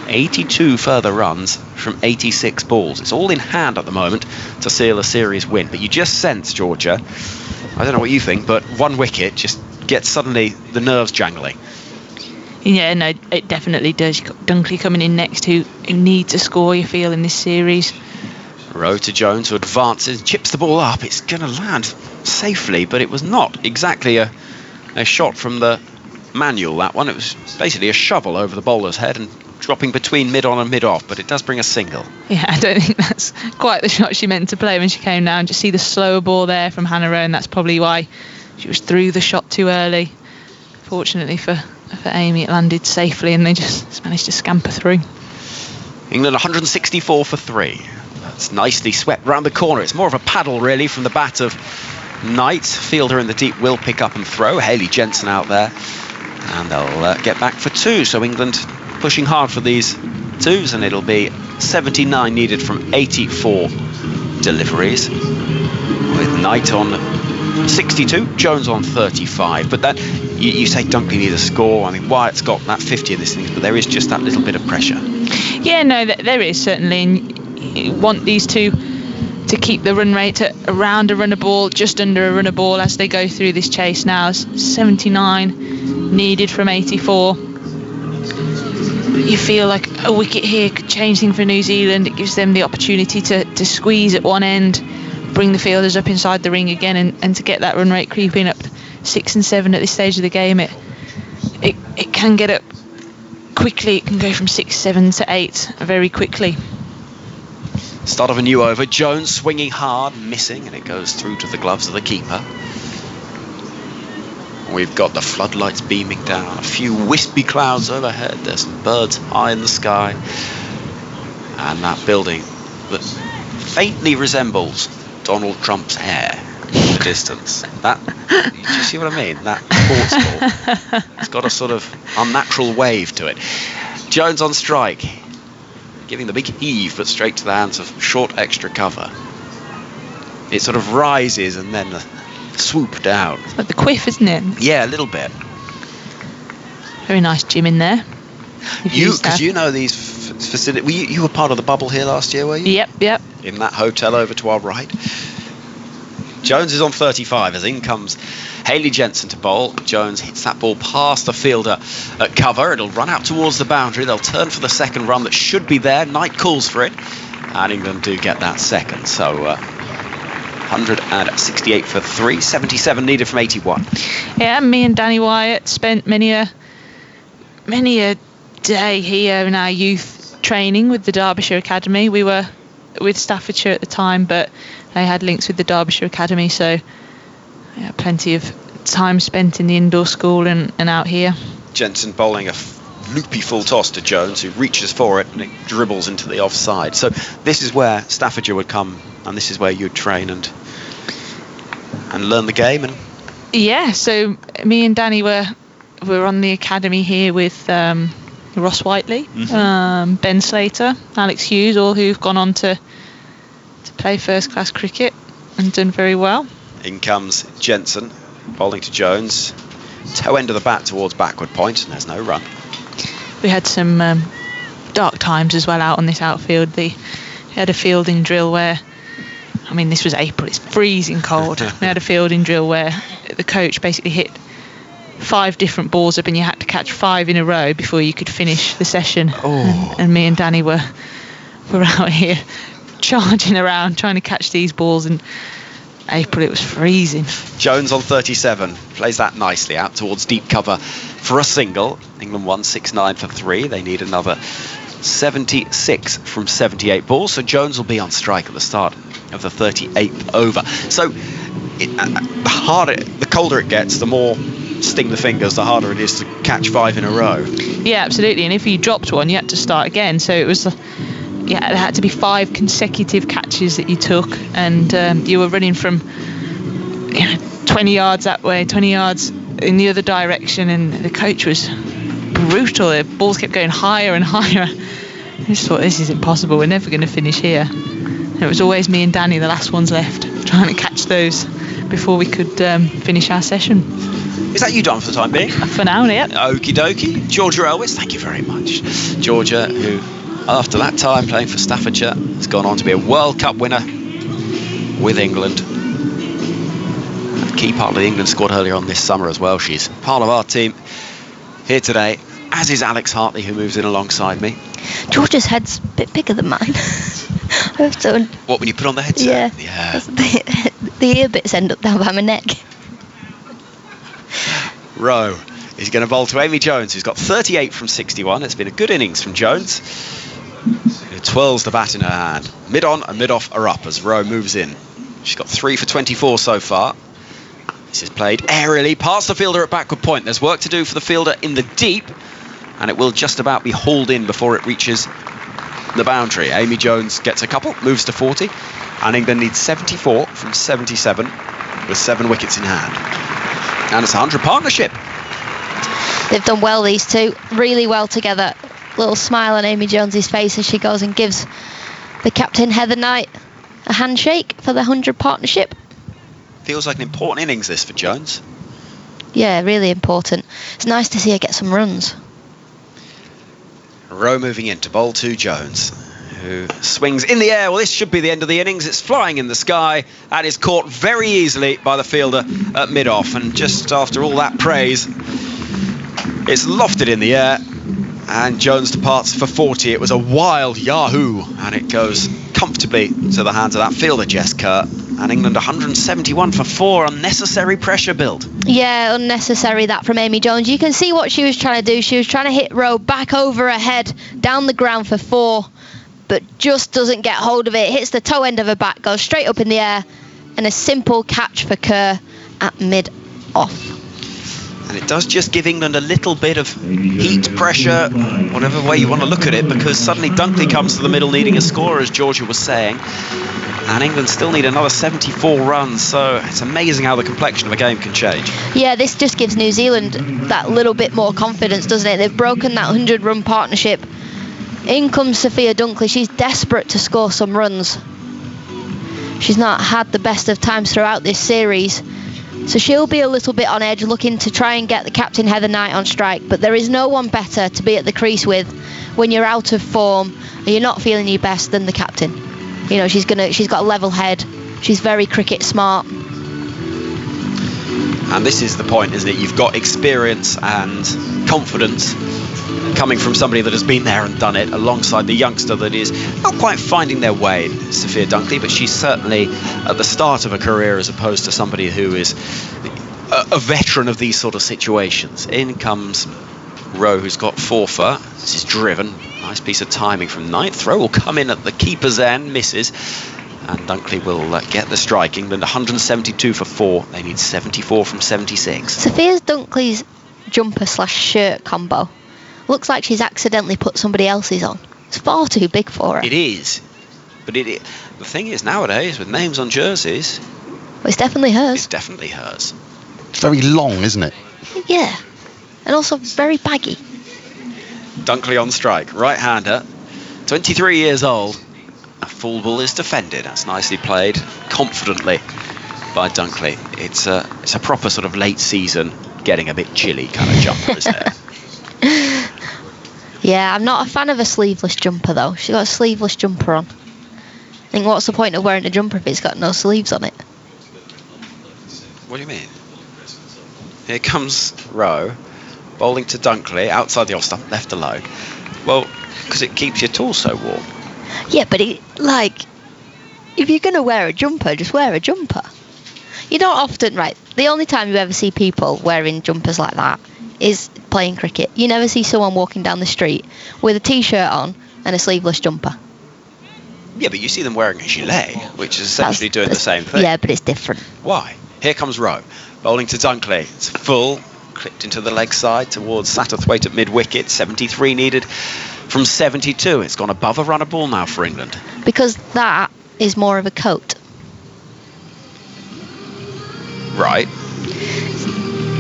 82 further runs from 86 balls. It's all in hand at the moment to seal a series win, but you just sense, Georgia, I don't know what you think, but 1 wicket just gets suddenly the nerves jangling. Yeah, no, it definitely does. You've got Dunkley coming in next who needs a score, you feel, in this series. Rowe to Jones, who advances, chips the ball up. It's going to land safely, but it was not exactly a shot from the manual, that one. It was basically a shovel over the bowler's head and dropping between mid-on and mid-off, but it does bring a single. Yeah, I don't think that's quite the shot she meant to play when she came down. Just see the slower ball there from Hannah Rowe, and that's probably why she was through the shot too early. Fortunately for Amy, it landed safely and they just managed to scamper through. England 164 for 3. That's nicely swept round the corner. It's more of a paddle really from the bat of Knight. Fielder in the deep will pick up and throw. Hayley Jensen out there, and they'll get back for 2. So England pushing hard for these 2s, and it'll be 79 needed from 84 deliveries, with Knight on 62, Jones on 35. But that you say Dunkley needs a score. I mean, Wyatt's got that 50 in this thing, but there is just that little bit of pressure. Yeah, no, there is certainly, and you want these 2 to keep the run rate at around a run a ball, just under a run a ball as they go through this chase now. 79 needed from 84. You feel like a wicket here could change things for New Zealand. It gives them the opportunity to squeeze at one end, bring the fielders up inside the ring again, and to get that run rate creeping up 6 and 7 at this stage of the game. It can get up quickly it can go from 6-7 to 8 very quickly. Start of a new over. Jones swinging hard, missing, and it goes through to the gloves of the keeper. We've got the floodlights beaming down, a few wispy clouds overhead. There's some birds high in the sky, and that building that faintly resembles Donald Trump's hair in the distance. That, do you see what I mean? That sports ball. It's got a sort of unnatural wave to it. Jones on strike, giving the big heave, but straight to the hands of short extra cover. It sort of rises and then swoop down. It's like the quiff, isn't it? Yeah, a little bit. Very nice gym in there. Because you know these facilities. You were part of the bubble here last year, were you? Yep. In that hotel over to our right. Jones is on 35 as in comes Hayley Jensen to bowl. Jones hits that ball past the fielder at cover. It'll run out towards the boundary. They'll turn for the second run that should be there. Knight calls for it, and England do get that second. So 168 for 3, 77 needed from 81. Yeah, me and Danny Wyatt spent many a day here in our youth training with the Derbyshire Academy. We were with Staffordshire at the time, but they had links with the Derbyshire Academy, so yeah, plenty of time spent in the indoor school and out here. Jensen bowling a loopy full toss to Jones, who reaches for it and it dribbles into the offside. So this is where Staffordshire would come, and this is where you'd train and learn the game. And yeah, so me and Danny were on the academy here with Ross Whiteley, Ben Slater, Alex Hughes, all who've gone on to play first class cricket and done very well. In comes Jensen, bowling to Jones, toe end of the bat towards backward point, and there's no run. We had some dark times as well out on this outfield. We had a fielding drill where, I mean, this was April, it's freezing cold. We had a fielding drill where the coach basically hit 5 different balls up and you had to catch 5 in a row before you could finish the session. And me and Danny were out here charging around trying to catch these balls, and April, it was freezing. Jones on 37 plays that nicely out towards deep cover for a single. England won 6-9 for 3. They need another 76 from 78 balls, so Jones will be on strike at the start of the 38th over. So the colder it gets, the more sting the fingers, the harder it is to catch 5 in a row. Yeah, absolutely. And if you dropped one, you had to start again. So it was, there had to be 5 consecutive catches that you took, and you were running from 20 yards that way, 20 yards in the other direction, and the coach was brutal. The balls kept going higher and higher. I just thought, this is impossible, we're never going to finish here. And it was always me and Danny, the last ones left, trying to catch those before we could finish our session. Is that you done for the time being? For now, yeah. Okie dokie. Georgia Elwes, thank you very much. Georgia, who after that time playing for Staffordshire has gone on to be a World Cup winner with England. A key part of the England squad earlier on this summer as well. She's part of our team here today, as is Alex Hartley, who moves in alongside me. Georgia's head's a bit bigger than mine. I have to. What, when you put on the headset? Yeah. The ear bits end up down by my neck. Rowe is going to bowl to Amy Jones, who's got 38 from 61. It's been a good innings from Jones, who twirls the bat in her hand. Mid-on and mid-off are up as Rowe moves in. She's got 3 for 24 so far. This is played aerially past the fielder at backward point. There's work to do for the fielder in the deep, and it will just about be hauled in before it reaches the boundary. Amy Jones gets a couple, moves to 40, and England needs 74 from 77 with 7 wickets in hand. And it's a 100 partnership. They've done well, these two, really well together. Little smile on Amy Jones's face as she goes and gives the captain Heather Knight a handshake for the 100 partnership. Feels like an important innings this for Jones. Yeah, really important. It's nice to see her get some runs. Rowe moving in to bowl to Jones, who swings in the air. Well, this should be the end of the innings. It's flying in the sky and is caught very easily by the fielder at mid-off. And just after all that praise, it's lofted in the air and Jones departs for 40. It was a wild yahoo, and it goes comfortably to the hands of that fielder, Jess Kerr, And England 171 for 4. Unnecessary pressure build. Yeah, unnecessary that from Amy Jones. You can see what she was trying to do. She was trying to hit Rowe back over her head, down the ground for 4, but just doesn't get hold of it. Hits the toe end of her back, goes straight up in the air, and a simple catch for Kerr at mid-off. And it does just give England a little bit of heat, pressure, whatever way you want to look at it, because suddenly Dunkley comes to the middle needing a score, as Georgia was saying. And England still need another 74 runs, so it's amazing how the complexion of a game can change. Yeah, this just gives New Zealand that little bit more confidence, doesn't it? They've broken that 100-run partnership. In comes Sophia Dunkley. She's desperate to score some runs. She's not had the best of times throughout this series, so she'll be a little bit on edge, looking to try and get the captain Heather Knight on strike. But there is no one better to be at the crease with when you're out of form and you're not feeling your best than the captain. You know, she's got a level head. She's very cricket smart. And this is the point, isn't it? You've got experience and confidence coming from somebody that has been there and done it, alongside the youngster that is not quite finding their way, Sophia Dunkley, but she's certainly at the start of her career as opposed to somebody who is a veteran of these sort of situations. In comes Rowe, who's got 4 for. This is driven. Nice piece of timing from Knight. Throw will come in at the keeper's end, misses. And Dunkley will get the strike. England 172 for 4. They need 74 from 76. Sophia Dunkley's jumper/shirt combo looks like she's accidentally put somebody else's on. It's far too big for her. It is. But the thing is, nowadays, with names on jerseys, well, it's definitely hers. it's definitely hers. It's very long, isn't it? Yeah. And also very baggy. Dunkley on strike. Right-hander. 23 years old. A full ball is defended. That's nicely played. Confidently by Dunkley. It's a proper sort of late season, getting a bit chilly kind of jumper, isn't it? Yeah, I'm not a fan of a sleeveless jumper though. She's got a sleeveless jumper on. I think what's the point of wearing a jumper if it's got no sleeves on it? What do you mean? Here comes Rowe, bowling to Dunkley, outside the off stump, left alone. Well, because it keeps your torso warm. Yeah, but if you're going to wear a jumper, just wear a jumper. You don't often, right, the only time you ever see people wearing jumpers like that is playing cricket. You never see someone walking down the street with a t-shirt on and a sleeveless jumper. Yeah, but you see them wearing a gilet, which is essentially doing the same thing. Yeah, but it's different. Why? Here comes Rowe, bowling to Dunkley. It's full, clipped into the leg side towards Satterthwaite at mid-wicket. 73 needed from 72. It's gone above a runner ball now for England. Because that is more of a coat. Right.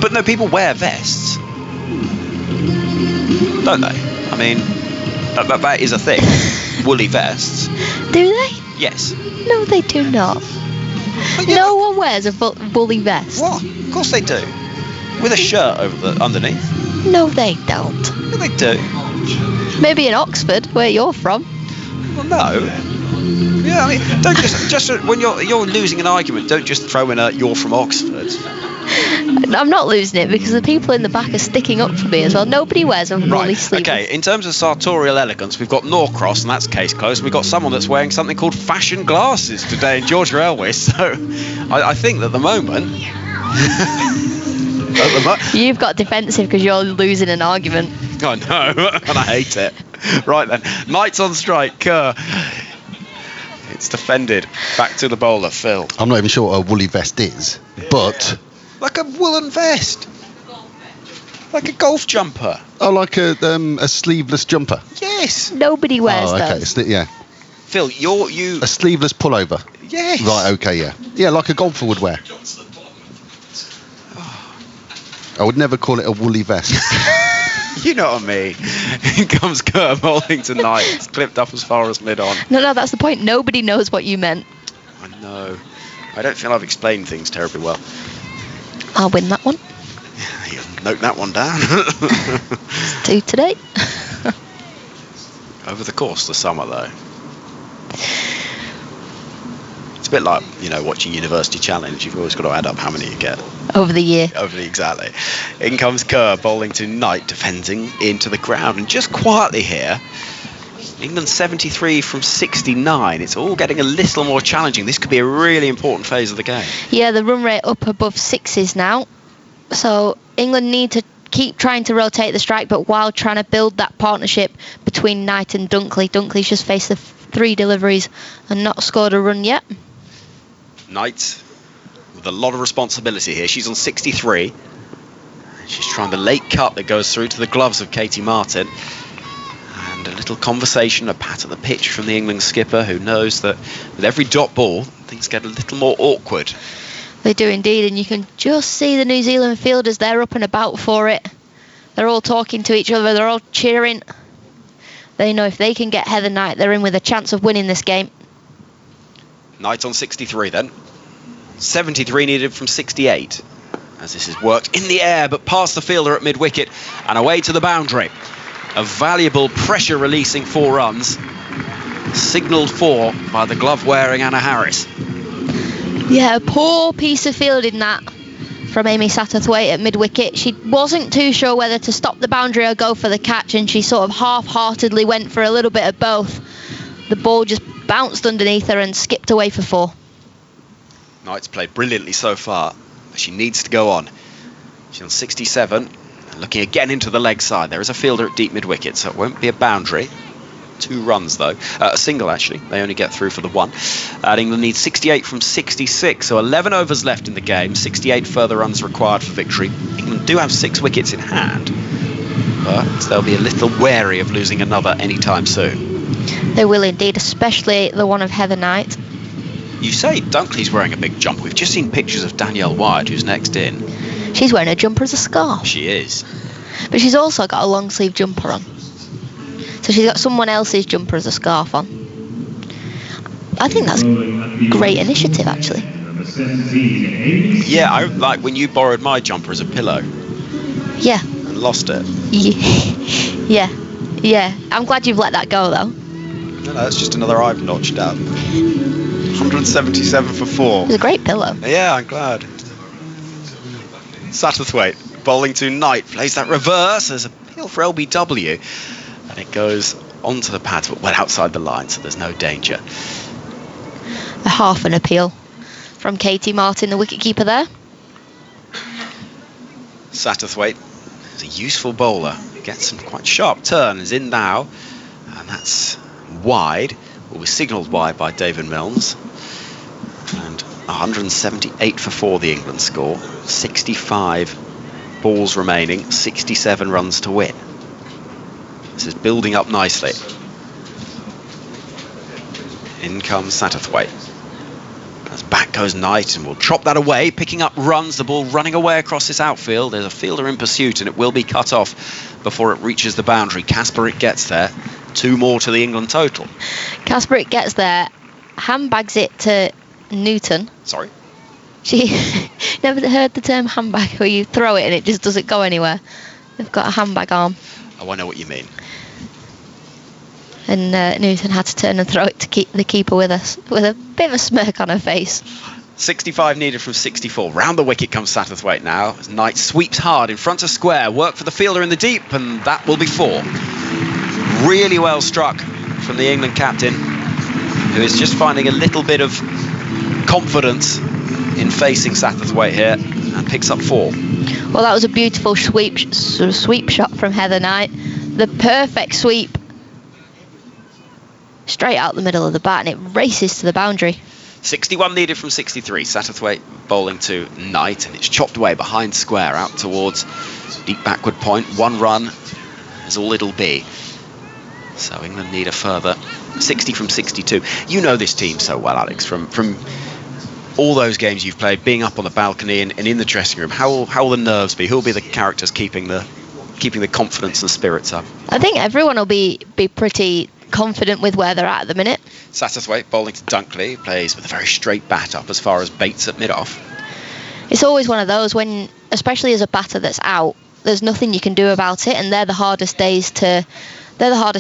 But no, people wear vests, don't they? I mean, that is a thing. Woolly vests. Do they? Yes. No, they do not. Yeah. No one wears a woolly vest. What? Of course they do. With a shirt over underneath. No, they don't. Yeah, they do. Maybe in Oxford, where you're from. Well, no. Yeah, I mean, don't just when you're losing an argument, don't just throw in a "you're from Oxford." I'm not losing it because the people in the back are sticking up for me as well. Nobody wears a woolly sleeve. Okay, in terms of sartorial elegance, we've got Norcross, and that's case closed. We've got someone that's wearing something called fashion glasses today in Georgia Airways. So I think that the moment. You've got defensive because you're losing an argument. I know, and I hate it. Right then, Knight's on strike. Kerr. It's defended. Back to the bowler, Phil. I'm not even sure what a woolly vest is, but... Like a woolen vest. Like a golf jumper. Oh, like a sleeveless jumper? Yes. Nobody wears those. Okay, yeah. Phil, you... A sleeveless pullover? Yes. Right, okay, yeah. Yeah, like a golfer would wear. I would never call it a woolly vest. You know what I mean. Here comes Kerr bowling tonight. It's clipped up as far as mid-on. No, that's the point. Nobody knows what you meant. I know. I don't feel I've explained things terribly well. I'll win that one. You note that one down. It's 2 today. Over the course of the summer, though. It's a bit like, watching University Challenge. You've always got to add up how many you get. Over the year. Exactly. In comes Kerr, bowling to Knight, defending into the ground. And just quietly here, England 73 from 69. It's all getting a little more challenging. This could be a really important phase of the game. Yeah, the run rate up above 6s now. So England need to keep trying to rotate the strike, but while trying to build that partnership between Knight and Dunkley. Dunkley's just faced the 3 deliveries and not scored a run yet. Knight with a lot of responsibility here. She's on 63. She's trying the late cut that goes through to the gloves of Katie Martin. And a little conversation, a pat at the pitch from the England skipper, who knows that with every dot ball, things get a little more awkward. They do indeed, and you can just see the New Zealand fielders, they're up and about for it. They're all talking to each other, they're all cheering. They know if they can get Heather Knight, they're in with a chance of winning this game. Knight on 63 then. 73 needed from 68. As this has worked in the air, but past the fielder at mid-wicket and away to the boundary. A valuable pressure-releasing 4 runs, signalled for by the glove-wearing Anna Harris. Yeah, a poor piece of fielding that from Amy Satterthwaite at mid-wicket. She wasn't too sure whether to stop the boundary or go for the catch, and she sort of half-heartedly went for a little bit of both. The ball just bounced underneath her and skipped away for 4. Knight's played brilliantly so far, but she needs to go on. She's on 67, and looking again into the leg side. There is a fielder at deep mid-wicket, so it won't be a boundary. 2 runs though, a single actually. They only get through for the 1. And England needs 68 from 66, so 11 overs left in the game. 68 further runs required for victory. England do have 6 wickets in hand, but they'll be a little wary of losing another anytime soon. They will indeed, especially the one of Heather Knight. You say Dunkley's wearing a big jumper. We've just seen pictures of Danielle Wyatt, who's next in. She's wearing a jumper as a scarf. She is. But she's also got a long sleeve jumper on. So she's got someone else's jumper as a scarf on. I think that's great initiative, actually. Yeah, I like when you borrowed my jumper as a pillow. Yeah. And lost it. Yeah. I'm glad you've let that go, though. No, that's just another I've notched out. 177 for 4. It's a great pillow. Yeah, I'm glad. Satterthwaite bowling to Knight, plays that reverse. There's a appeal for LBW, and it goes onto the pads, but well outside the line, so there's no danger. A half an appeal from Katie Martin, the wicketkeeper there. Satterthwaite is a useful bowler. Gets some quite sharp turns in now, and that's wide. Will be signalled wide by David Milnes. And 178 for 4 the England score. 65 balls remaining, 67 runs to win. This is building up nicely. In comes Satterthwaite. As back goes Knight, and will chop that away, picking up runs, the ball running away across this outfield. There's a fielder in pursuit, and it will be cut off before it reaches the boundary. Kasperick gets there. 2 more to the England total. Kasperick gets there, handbags it to Newton. Sorry? She never heard the term handbag, where you throw it and it just doesn't go anywhere. They've got a handbag arm. Oh, I know what you mean. And Newton had to turn and throw it to keep the keeper with a bit of a smirk on her face. 65 needed from 64. Round the wicket comes Satterthwaite now, as Knight sweeps hard in front of square. Work for the fielder in the deep, and that will be 4. Really well struck from the England captain, who is just finding a little bit of confidence in facing Satterthwaite here, and picks up 4. Well, that was a beautiful sweep shot from Heather Knight. The perfect sweep. Straight out the middle of the bat, and it races to the boundary. 61 needed from 63. Satterthwaite bowling to Knight, and it's chopped away behind square out towards deep backward point. 1 run is all it'll be. So England need a further 60 from 62. You know this team so well, Alex, from all those games you've played, being up on the balcony and in the dressing room. How will the nerves be? Who will be the characters keeping the confidence and spirits up? I think everyone will be pretty confident with where they're at the minute. Satterthwaite bowling to Dunkley, plays with a very straight bat up as far as Bates at mid-off. It's always one of those when, especially as a batter that's out, there's nothing you can do about it, and they're the hardest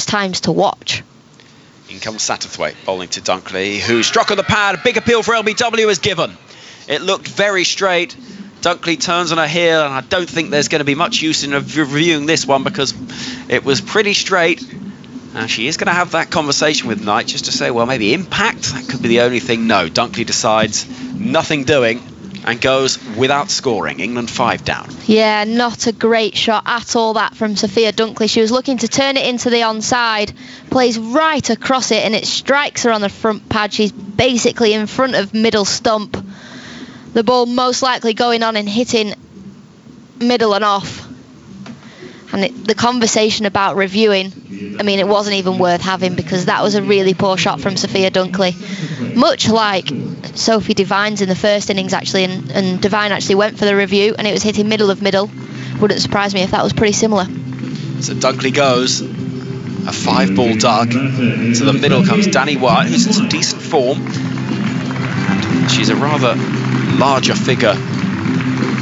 times to watch. In comes Satterthwaite bowling to Dunkley, who struck on the pad. A big appeal for LBW is given. It looked very straight. Dunkley turns on a heel, and I don't think there's going to be much use in reviewing this one, because it was pretty straight. She is going to have that conversation with Knight just to say, well, maybe impact, that could be the only thing. No, Dunkley decides nothing doing and goes without scoring. England 5 down. Yeah, not a great shot at all, that from Sophia Dunkley. She was looking to turn it into the onside, plays right across it, and it strikes her on the front pad. She's basically in front of middle stump. The ball most likely going on and hitting middle and off. And the conversation about reviewing, I mean, it wasn't even worth having, because that was a really poor shot from Sophia Dunkley. Much like Sophie Devine's in the first innings, actually, and Devine actually went for the review, and it was hitting middle of middle. Wouldn't surprise me if that was pretty similar. So Dunkley goes, a 5-ball dug. To the middle comes Danny Wyatt, who's in some decent form. And she's a rather larger figure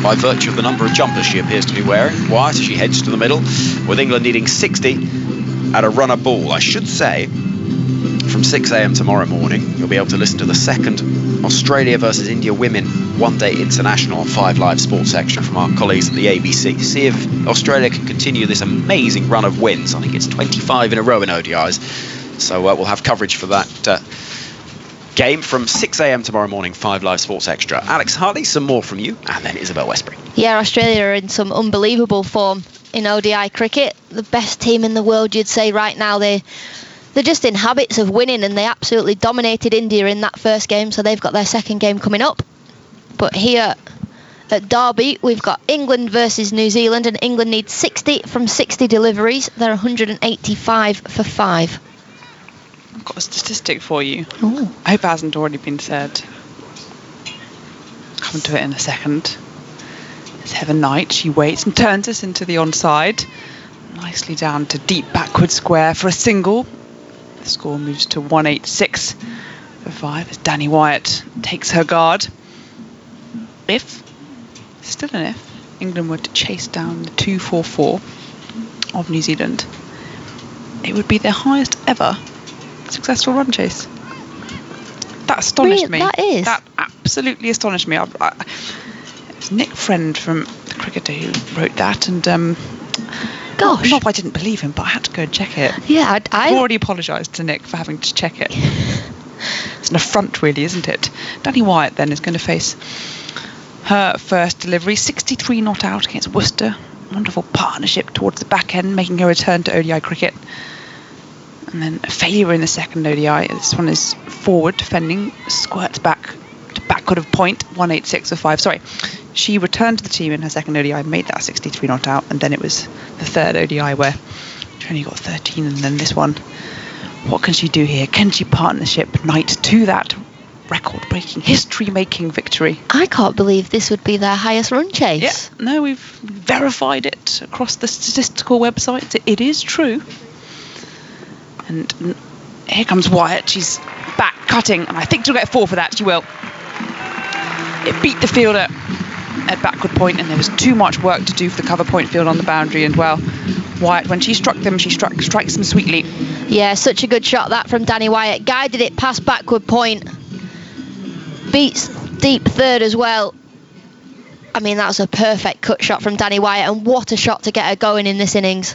by virtue of the number of jumpers she appears to be wearing. Wyatt, as she heads to the middle, with England needing 60 at a runner ball. I should say, from 6 a.m. tomorrow morning, you'll be able to listen to the second Australia versus India Women One-Day International on 5 Live Sports Extra from our colleagues at the ABC. See if Australia can continue this amazing run of wins. I think it's 25 in a row in ODIs. So we'll have coverage for that game from 6 a.m. tomorrow morning, 5 Live Sports Extra. Alex Hartley, some more from you, and then Isabel Westbury. Yeah, Australia are in some unbelievable form in ODI cricket. The best team in the world, you'd say, right now. They're just in habits of winning, and they absolutely dominated India in that first game, so they've got their second game coming up. But here at Derby, we've got England versus New Zealand, and England needs 60 from 60 deliveries. They're 185 for 5. I've got a statistic for you. Ooh. I hope it hasn't already been said. Come to it in a second. It's Heather Knight. She waits and turns us into the onside. Nicely down to deep backward square for a single. The score moves to 186 for 5 as Danny Wyatt takes her guard. If, still an if, England were to chase down the 244 of New Zealand, it would be their highest ever successful run chase. That astonished me. That is. That absolutely astonished me. It was Nick Friend from the Cricketer who wrote that, and Gosh. not that I didn't believe him, but I had to go and check it. Yeah, I've already apologised to Nick for having to check it. It's an affront, really, isn't it? Danny Wyatt then is going to face her first delivery, 63 not out against Worcester. Wonderful partnership towards the back end, making her return to ODI cricket. And then a failure in the second ODI. This one is forward defending, squirts back to backward of point, 186 for 5. Sorry, she returned to the team in her second ODI, made that 63 not out, and then it was the third ODI where she only got 13, and then this one. What can she do here? Can she partnership Knight to that record-breaking, history-making victory? I can't believe this would be their highest run chase. Yeah, no, we've verified it across the statistical websites. It is true. And here comes Wyatt. She's back cutting, and I think she'll get 4 for that. She will. It beat the fielder at backward point, and there was too much work to do for the cover point field on the boundary. And well, Wyatt, when she struck them, she strikes them sweetly. Yeah, such a good shot that from Danny Wyatt. Guided it past backward point. Beats deep third as well. I mean, that was a perfect cut shot from Danny Wyatt, and what a shot to get her going in this innings.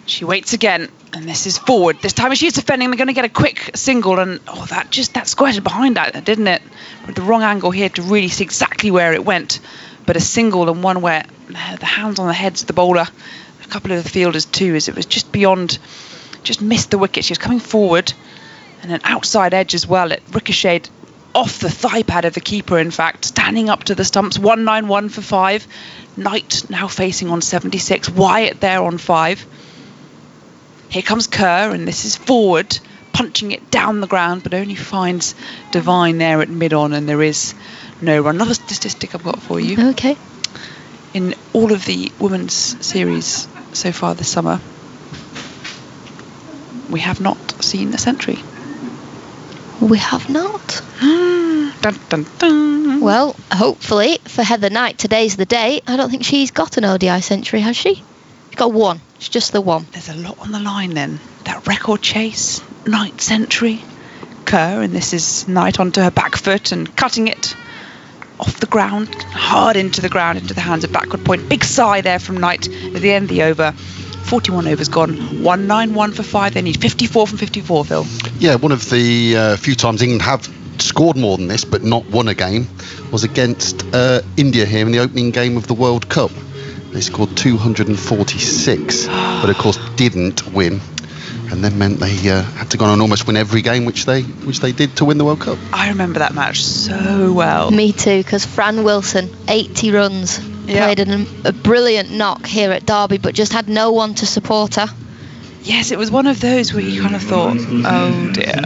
She waits again, and this is forward. This time as she's defending, they're going to get a quick single, and that squirted behind that, didn't it? With the wrong angle here to really see exactly where it went. But a single, and one where the hands on the heads of the bowler, a couple of the fielders too, as it was just beyond, just missed the wicket. She was coming forward, and an outside edge as well. It ricocheted off the thigh pad of the keeper, in fact, standing up to the stumps. 191 for 5. Knight now facing on 76. Wyatt there on 5. Here comes Kerr, and this is forward, punching it down the ground, but only finds Devine there at mid-on, and there is no run. Another statistic I've got for you. Okay. In all of the women's series so far this summer, we have not seen a century. We have not. Dun, dun, dun. Well, hopefully for Heather Knight, today's the day. I don't think she's got an ODI century, has she? She's got 1. It's just the 1. There's a lot on the line then. That record chase, Knight century, Kerr, and this is Knight onto her back foot and cutting it off the ground, hard into the ground, into the hands of backward point. Big sigh there from Knight at the end of the over. 41 overs gone, 191 for 5. They need 54 from 54, Phil. Yeah, one of the few times England have scored more than this but not won a game was against India here in the opening game of the World Cup. They scored 246, but of course didn't win, and then meant they had to go on and almost win every game which they did to win the World Cup. I remember that match so well. Me too, because Fran Wilson, 80 runs, played a brilliant knock here at Derby, but just had no one to support her. Yes, it was one of those where you kind of thought, oh dear,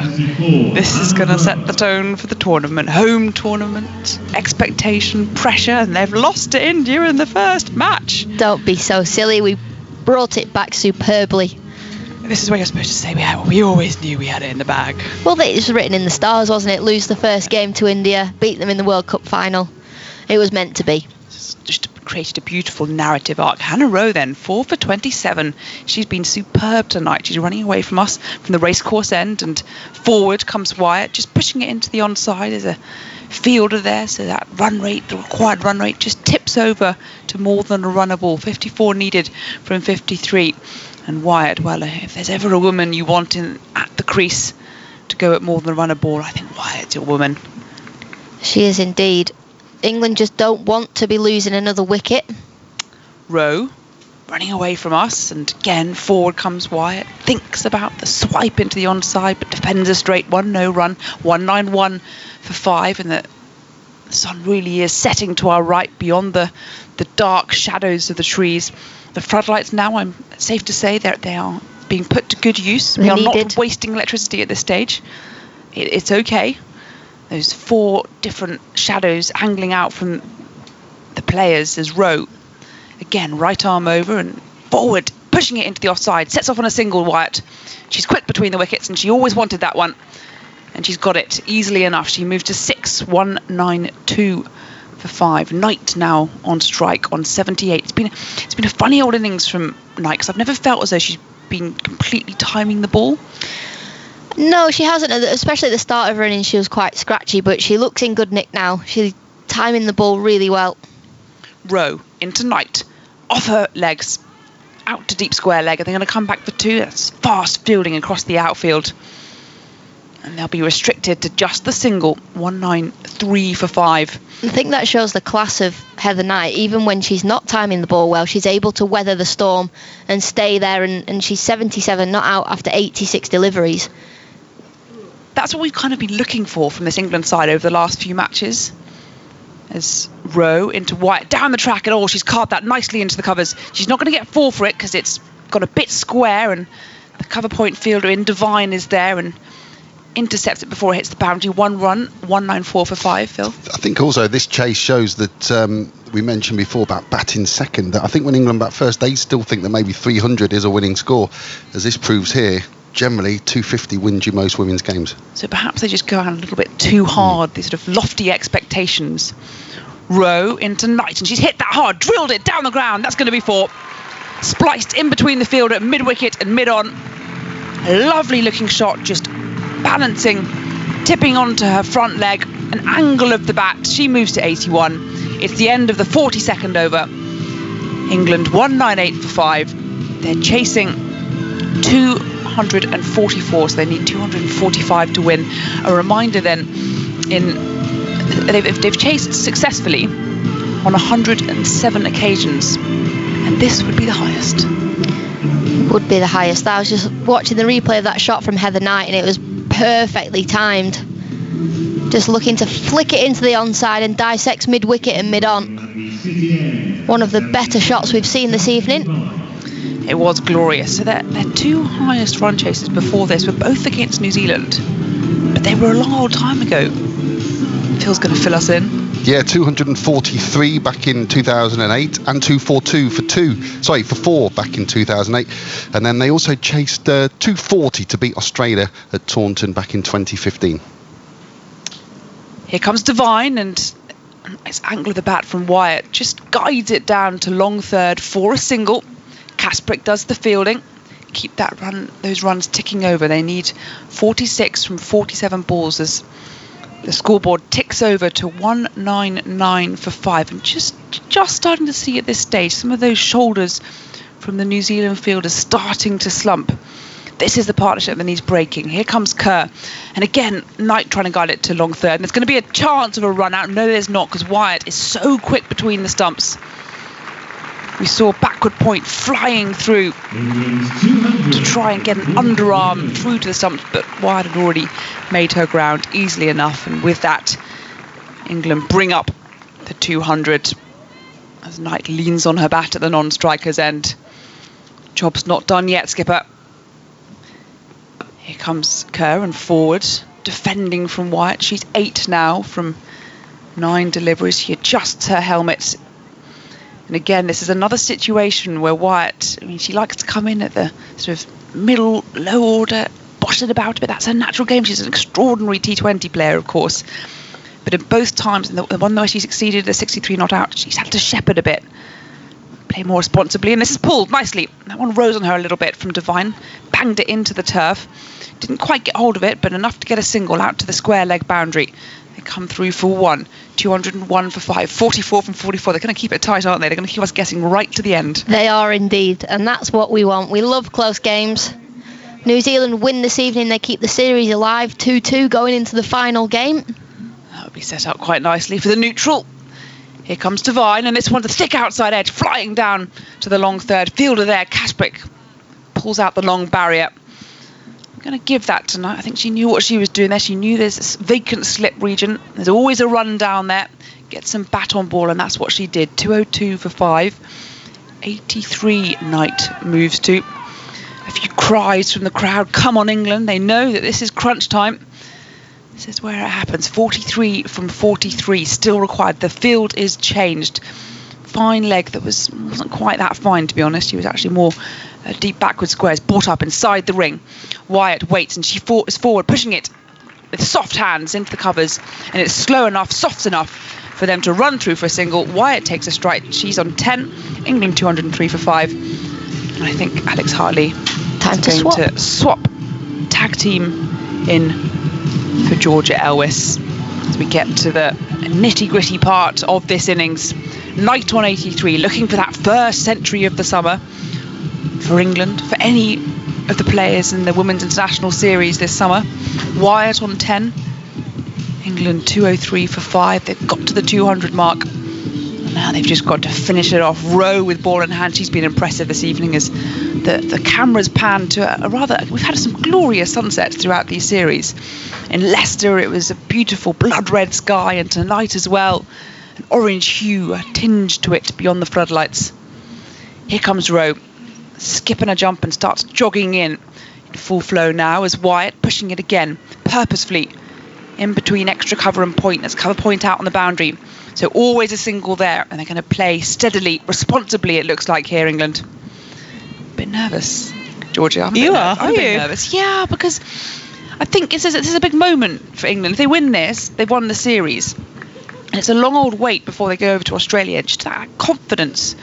this is going to set the tone for the tournament. Home tournament, expectation, pressure, and they've lost to India in the first match. Don't be so silly, we brought it back superbly. This is where you're supposed to say, we always knew we had it in the bag. Well, it was written in the stars, wasn't it? Lose the first game to India, beat them in the World Cup final. It was meant to be. Just created a beautiful narrative arc. Hannah Rowe then, 4 for 27. She's been superb tonight. She's running away from us from the racecourse end, and forward comes Wyatt, just pushing it into the onside. There's a fielder there, so that run rate, the required run rate, just tips over to more than a runner ball. 54 needed from 53. And Wyatt, well, if there's ever a woman you want at the crease to go at more than a runner ball, I think Wyatt's your woman. She is indeed. England just don't want to be losing another wicket. Rowe running away from us, and again forward comes Wyatt, thinks about the swipe into the onside but defends a straight one, no run, 191 for 5, and the sun really is setting to our right beyond the dark shadows of the trees. The floodlights now, I'm safe to say that they are being put to good use. We are not wasting electricity at this stage. It's okay. Those 4 different shadows angling out from the players as Rowe. Again, right arm over and forward, pushing it into the offside. Sets off on a single, Wyatt. She's quick between the wickets, and she always wanted that one. And she's got it easily enough. She moves to 6, 192 for 5. Knight now on strike on 78. It's been a funny old innings from Knight, because I've never felt as though she's been completely timing the ball. No, she hasn't, especially at the start of her innings. She was quite scratchy, but she looks in good nick now. She's timing the ball really well. Rowe into Knight, off her legs, out to deep square leg, and they're going to come back for 2. That's fast fielding across the outfield, and they'll be restricted to just the single, 193 for 5. I think that shows the class of Heather Knight. Even when she's not timing the ball well, she's able to weather the storm and stay there, and she's 77, not out after 86 deliveries. That's what we've kind of been looking for from this England side over the last few matches. As Rowe into Wyatt, down the track, and she's carved that nicely into the covers. She's not going to get 4 for it because it's got a bit square, and the cover point fielder in Devine is there and intercepts it before it hits the boundary. 1 run, 194 for 5, Phil. I think also this chase shows that we mentioned before about batting second, that I think when England bat first, they still think that maybe 300 is a winning score, as this proves here. Generally, 250 wins you most women's games. So perhaps they just go out a little bit too hard, these sort of lofty expectations. Rowe into Knight, and she's hit that hard, drilled it down the ground. That's going to be 4. Spliced in between the fielder, mid-wicket and mid-on. A lovely looking shot, just balancing, tipping onto her front leg, an angle of the bat. She moves to 81. It's the end of the 42nd over. England 198 for 5. They're chasing 244, so they need 245 to win. A reminder then, they've chased successfully on 107 occasions, and this would be the highest. Would be the highest. I was just watching the replay of that shot from Heather Knight, and it was perfectly timed. Just looking to flick it into the onside and dissects mid-wicket and mid-on. One of the better shots we've seen this evening. It was glorious. So their 2 highest run chases before this were both against New Zealand, but they were a long old time ago. Phil's going to fill us in. Yeah, 243 back in 2008 and 242 for 4 back in 2008. And then they also chased 240 to beat Australia at Taunton back in 2015. Here comes Devine, and nice angle of the bat from Wyatt. Just guides it down to long third for a single. Kasprick does the fielding. Keep those runs ticking over. They need 46 from 47 balls as the scoreboard ticks over to 199 for 5. And just starting to see at this stage some of those shoulders from the New Zealand field is starting to slump. This is the partnership that needs breaking. Here comes Kerr. And again, Knight trying to guide it to long third. And there's going to be a chance of a run out. No, there's not, because Wyatt is so quick between the stumps. We saw backward point flying through to try and get an underarm through to the stumps, but Wyatt had already made her ground easily enough. And with that, England bring up the 200 as Knight leans on her bat at the non-striker's end. Job's not done yet, skipper. Here comes Kerr and forward, defending from Wyatt. She's 8 now from 9 deliveries. She adjusts her helmet. And again, this is another situation where Wyatt, she likes to come in at the sort of middle, low order, bosh it about a bit. That's her natural game. She's an extraordinary T20 player, of course. But in both times, in the one where she succeeded, the 63 not out, she's had to shepherd a bit. Play more responsibly, and this is pulled nicely. That one rose on her a little bit from Devine, banged it into the turf. Didn't quite get hold of it, but enough to get a single out to the square leg boundary. They come through for 1, 201 for 5, 44 from 44. They're going to keep it tight, aren't they? They're going to keep us guessing right to the end. They are indeed, and that's what we want. We love close games. New Zealand win this evening. They keep the series alive, 2-2 going into the final game. That would be set up quite nicely for the neutral. Here comes Devine, and this one's a thick outside edge, flying down to the long third. Fielder there, Kasprick pulls out the long barrier. I'm going to give that to Knight. I think she knew what she was doing there. She knew there's this vacant slip region. There's always a run down there. Get some bat on ball, and that's what she did. 202 for 5. 83 Knight moves to. A few cries from the crowd. Come on, England. They know that this is crunch time. This is where it happens. 43 from 43 still required. The field is changed. Fine leg that wasn't quite that fine, to be honest. She was actually more deep backward squares, brought up inside the ring. Wyatt waits, and she is forward, pushing it with soft hands into the covers, and it's slow enough, soft enough for them to run through for a single. Wyatt takes a strike. She's on 10. England 203 for 5. And I think Alex Hartley is going to swap tag team in for Georgia Elwys as we get to the nitty-gritty part of this innings. Knight on 83, looking for that first century of the summer for England, for any of the players in the Women's International Series this summer. Wyatt on 10. England 203 for 5. They've got to the 200 mark. And now they've just got to finish it off. Rowe with ball in hand. She's been impressive this evening as the cameras pan to a rather... We've had some glorious sunsets throughout these series. In Leicester, it was a beautiful blood red sky, and tonight as well, an orange hue, a tinge to it beyond the floodlights. Here comes Rowe, skipping a jump and starts jogging in full flow now as Wyatt pushing it again, purposefully, in between extra cover and point. There's cover point out on the boundary. So always a single there, and they're going to play steadily, responsibly, it looks like here, England. A bit nervous, Georgia. I'm a bit nervous. Yeah, because I think this is a big moment for England. If they win this, they've won the series. And it's a long old wait before they go over to Australia. Just that confidence.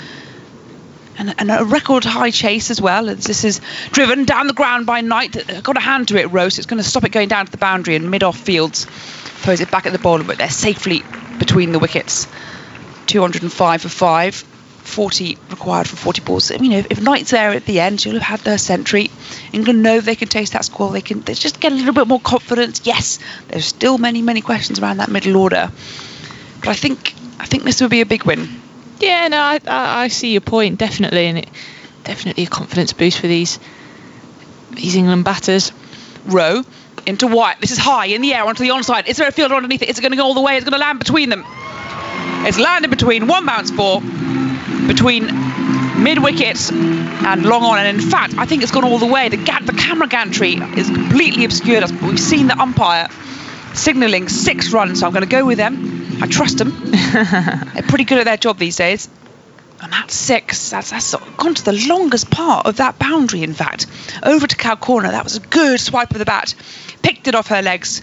And a record high chase as well. As this is driven down the ground by Knight. Got a hand to it, Rose. It's going to stop it going down to the boundary and mid-off fields. Pose it back at the bowler, but they're safely between the wickets. 205 for 5. 40 required for 40 balls. I mean, if Knight's there at the end, she'll have had their century. England know they can taste that score. They just get a little bit more confidence. Yes, there's still many questions around that middle order. But I think this would be a big win. Yeah, no, I see your point, definitely, and it definitely a confidence boost for these England batters. Rowe into Wyatt. This is high in the air onto the onside. Is there a fielder underneath it? Is it going to go all the way? It's going to land between them. It's landed between one bounce four, between mid wickets and long on. And in fact, I think it's gone all the way. The camera gantry is completely obscured us, but we've seen the umpire signalling 6 runs, so I'm going to go with them. I trust them. They're pretty good at their job these days. And that's 6. That's gone to the longest part of that boundary, in fact. Over to cow corner. That was a good swipe of the bat. Picked it off her legs.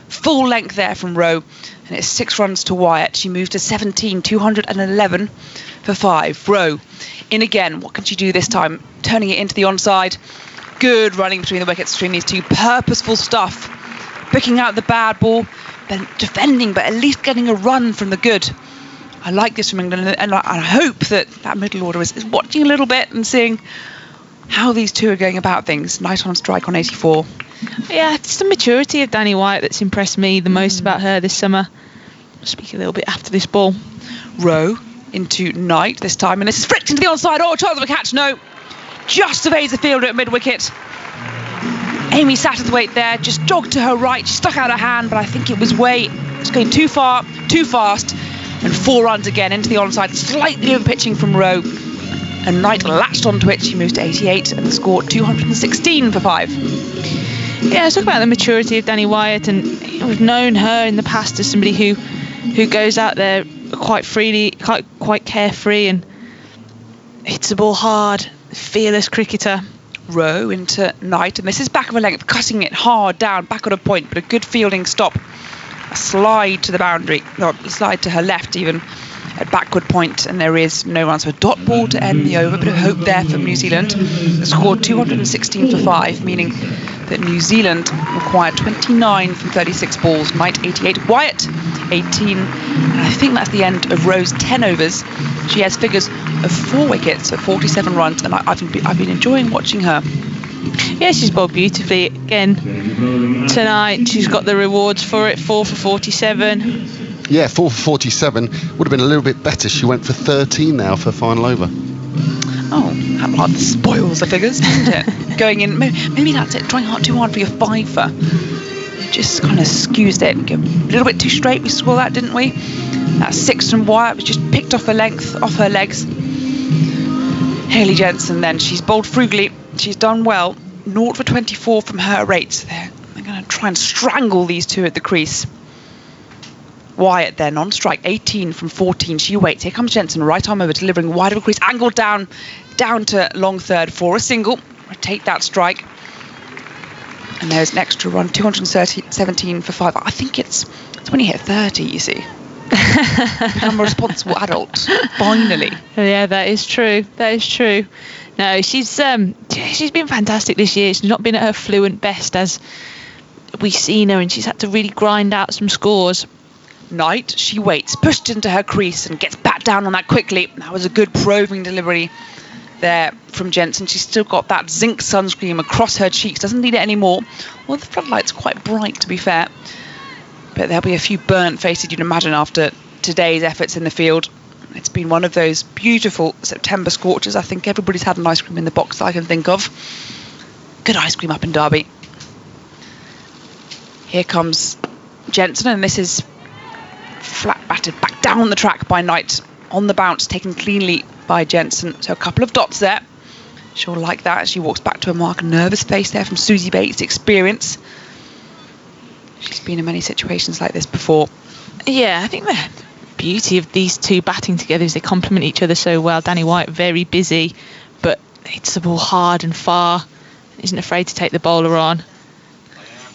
Full length there from Rowe. And it's 6 runs to Wyatt. She moves to 17, 211 for 5. Rowe in again. What can she do this time? Turning it into the onside. Good running between the wickets between these two. Purposeful stuff. Picking out the bad ball. Then defending, but at least getting a run from the good. I like this from England, and I hope that middle order is watching a little bit and seeing how these two are going about things. Knight on strike on 84. Yeah, it's the maturity of Danny Wyatt that's impressed me the most about her this summer. I'll speak a little bit after this ball. Rowe into Knight this time, and this is flicked into the onside. Oh, chance of a catch, no. Just evades the fielder at mid-wicket. Amy Satterthwaite there, just jogged to her right. She stuck out her hand, but I think it was going too far, too fast. And 4 runs again into the onside, slightly over-pitching from Rowe. And Knight latched onto it. She moves to 88 and the score 216 for 5. Yeah, let's talk about the maturity of Danny Wyatt, and we've known her in the past as somebody who goes out there quite freely, quite carefree, and hits the ball hard, fearless cricketer. Rowe into Knight, and this is back of a length, cutting it hard down, back on a point, but a good fielding stop. A slide to the boundary, or a slide to her left even, at backward point, and there is no run. So a dot ball to end the over, bit of hope there for New Zealand. The score 216 for 5, meaning that New Zealand required 29 from 36 balls. Knight 88, Wyatt 18, and I think that's the end of Rowe's 10 overs. She has figures of 4 wickets at 47 runs, and I've been enjoying watching her. Yeah, she's bowled beautifully again tonight. She's got the rewards for it. 4 for 47. Yeah, 4 for 47. Would have been a little bit better. She went for 13 now for final over. Oh, that rather spoils the figures, doesn't it? Going in, maybe that's it. Trying too hard for your 5-fer. Just kind of skews it. A little bit too straight. We saw that, didn't we? That 6 from Wyatt was just picked off her length, off her legs. Hayley Jensen then, she's bowled frugally. She's done well. 0 for 24 from her rates. They're going to try and strangle these two at the crease. Wyatt then on strike, 18 from 14. She waits. Here comes Jensen, right arm over, delivering wide of a crease, angled down to long third for a single. Take that strike. And there's an extra run, 217 for 5. I think it's when you hit 30, you see. Become a responsible adult, finally. Yeah, that is true. That is true. No, she's been fantastic this year. She's not been at her fluent best as we've seen her, and she's had to really grind out some scores. Knight, she waits, pushed into her crease and gets back down on that quickly. That was a good probing delivery there from Jensen. She's still got that zinc sunscreen across her cheeks, doesn't need it anymore. Well, the floodlight's quite bright, to be fair. But there'll be a few burnt faces, you'd imagine, after today's efforts in the field. It's been one of those beautiful September scorches. I think everybody's had an ice cream in the box that I can think of. Good ice cream up in Derby. Here comes Jensen, and this is flat batted back down the track by Knight. On the bounce, taken cleanly by Jensen. So a couple of dots there. She'll like that as she walks back to her mark. A nervous face there from Susie Bates' experience. She's been in many situations like this before. Yeah, I think the beauty of these two batting together is they complement each other so well. Danny Wyatt, very busy, but hits the ball hard and far. Isn't afraid to take the bowler on.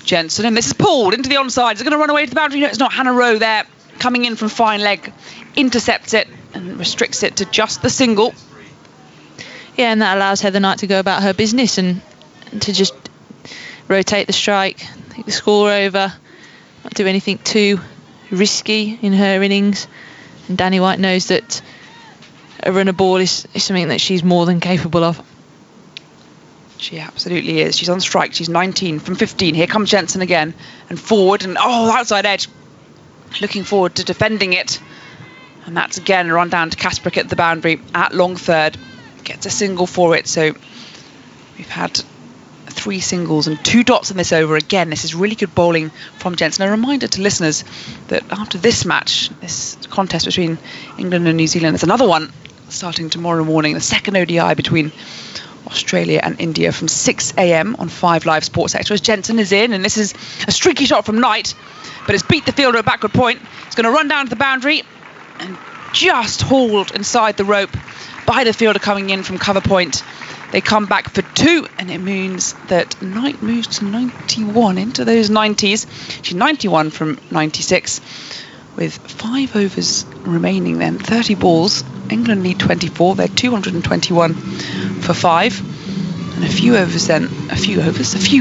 Jensen, and this is pulled into the onside. Is it going to run away to the boundary? No, it's not. Hannah Rowe there, coming in from fine leg, intercepts it and restricts it to just the single. Yeah, and that allows Heather Knight to go about her business and to just rotate the strike, take the score over, not do anything too risky in her innings. And Danny Wyatt knows that a runner ball is something that she's more than capable of. She absolutely is. She's on strike. She's 19 from 15. Here comes Jensen again and forward, and outside edge. Looking forward to defending it. And that's again a run down to Kasprick at the boundary at long third. Gets a single for it. So we've had 3 singles and 2 dots in this over. Again, this is really good bowling from Jensen. A reminder to listeners that after this match, this contest between England and New Zealand, there's another one starting tomorrow morning, the second ODI between Australia and India from 6 a.m. on 5 Live Sports Extra. Jensen is in, and this is a streaky shot from Knight, but it's beat the fielder at backward point. It's going to run down to the boundary and just hauled inside the rope by the fielder coming in from cover point. They come back for 2, and it means that Knight moves to 91 into those 90s. She's 91 from 96 with 5 overs remaining then, 30 balls. England need 24. They're 221 for 5. And a few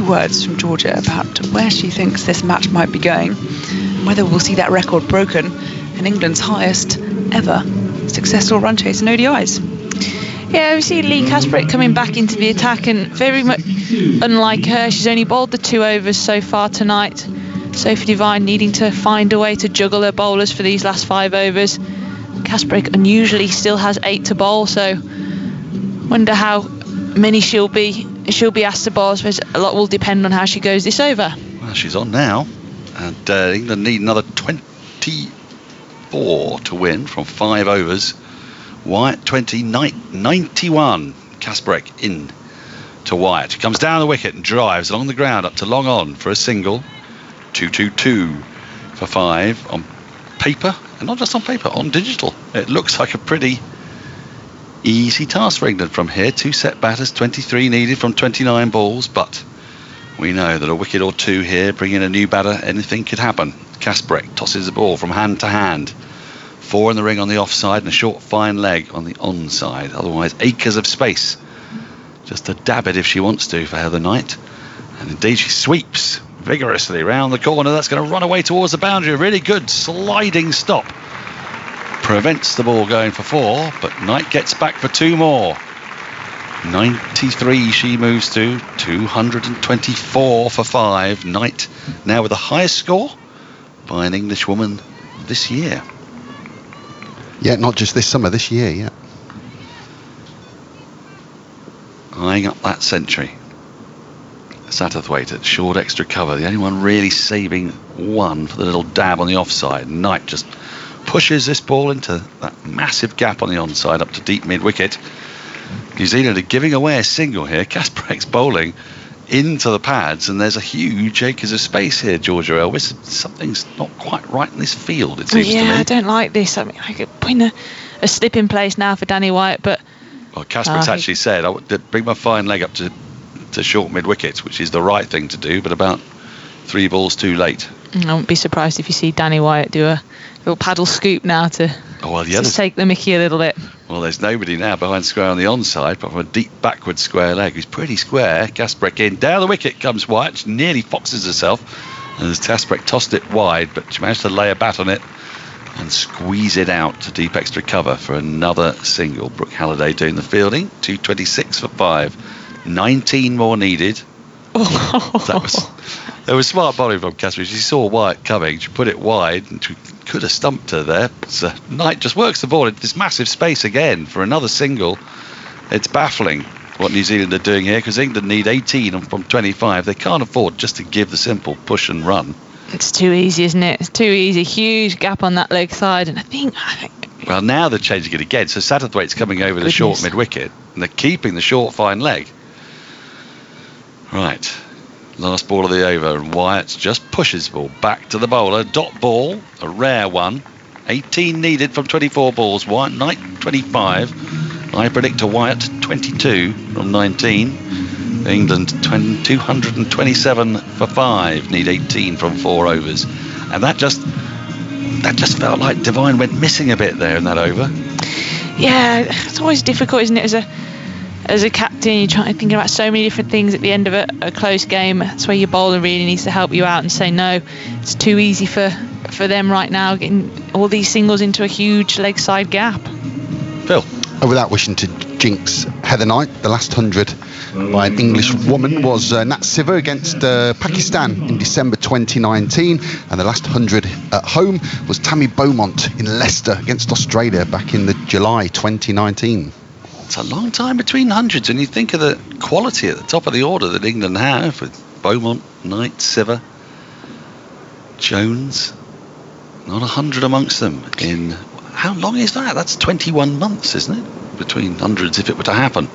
words from Georgia about where she thinks this match might be going, and whether we'll see that record broken and England's highest ever successful run chase in ODIs. Yeah, we see Lee Kasparek coming back into the attack, and very much unlike her, she's only bowled the 2 overs so far tonight. Sophie Devine needing to find a way to juggle her bowlers for these last 5 overs. Kasparek unusually still has 8 to bowl, so wonder how many she'll be asked to bowl. I suppose a lot will depend on how she goes this over. Well, she's on now, and England need another 24 to win from 5 overs. Wyatt 91. Kasparek in to Wyatt. He comes down the wicket and drives along the ground up to long on for a single. 2-2-2 for 5 on paper, and not just on paper, on digital. It looks like a pretty easy task for England from here. 2 set batters, 23 needed from 29 balls, but we know that a wicket or 2 here, bring in a new batter, anything could happen. Kasparek tosses the ball from hand to hand. 4 in the ring on the offside and a short fine leg on the onside. Otherwise, acres of space just to dab it if she wants to for Heather Knight. And indeed, she sweeps vigorously round the corner. That's going to run away towards the boundary. A really good sliding stop. Prevents the ball going for 4, but Knight gets back for 2 more. 93 she moves to, 224 for 5. Knight now with the highest score by an English woman this year. Yeah, not just this summer, this year, yeah. Eyeing up that century. Satterthwaite at short extra cover, the only one really saving 1 for the little dab on the offside. Knight just pushes this ball into that massive gap on the onside up to deep mid-wicket. New Zealand are giving away a single here. Kasparek's bowling into the pads, and there's a huge acres of space here, Georgia Elvis. Something's not quite right in this field, it seems to me. Yeah, I don't like this. I mean, I could put in a slip in place now for Danny Wyatt, but... Well, Kasparek's actually said, I would bring my fine leg up to short mid-wicket, which is the right thing to do, but about 3 balls too late. I wouldn't be surprised if you see Danny Wyatt do a little paddle scoop now to just take the mickey a little bit. Well, there's nobody now behind square on the onside, but from a deep backward square leg, who's pretty square. Kasparek in, down the wicket comes Wyatt. She nearly foxes herself, and as Kasparek tossed it wide, but she managed to lay a bat on it and squeeze it out to deep extra cover for another single. Brooke Halliday doing the fielding, 226 for 5. 19 more needed. There was smart bowling from Kasparek. She saw Wyatt coming, she put it wide, and she could have stumped her there. So Knight just works the ball into this massive space again for another single. It's baffling what New Zealand are doing here, because England need 18 from 25. They can't afford just to give the simple push and run. It's too easy, isn't it? It's too easy. Huge gap on that leg side, and I think. Well, now they're changing it again. So Satterthwaite's coming over the short mid-wicket, and they're keeping the short fine leg. Right. Last ball of the over, and Wyatt just pushes the ball back to the bowler. Dot ball, a rare one. 18 needed from 24 balls. Wyatt, Knight 25. I predict a Wyatt 22 from 19. England 227 for 5. Need 18 from 4 overs. And that just felt like Devine went missing a bit there in that over. Yeah, it's always difficult, isn't it, as a captain? You're trying to think about so many different things at the end of a close game. That's where your bowler really needs to help you out and say, no, it's too easy for them right now, getting all these singles into a huge leg side gap. Phil? Without wishing to jinx Heather Knight, the last 100 by an English woman was Nat Siva against Pakistan in December 2019, and the last 100 at home was Tammy Beaumont in Leicester against Australia back in the July 2019. It's a long time between hundreds, and you think of the quality at the top of the order that England have with Beaumont, Knight, Siva, Jones. Not 100 amongst them in, how long is that? That's 21 months, isn't it? Between hundreds, if it were to happen.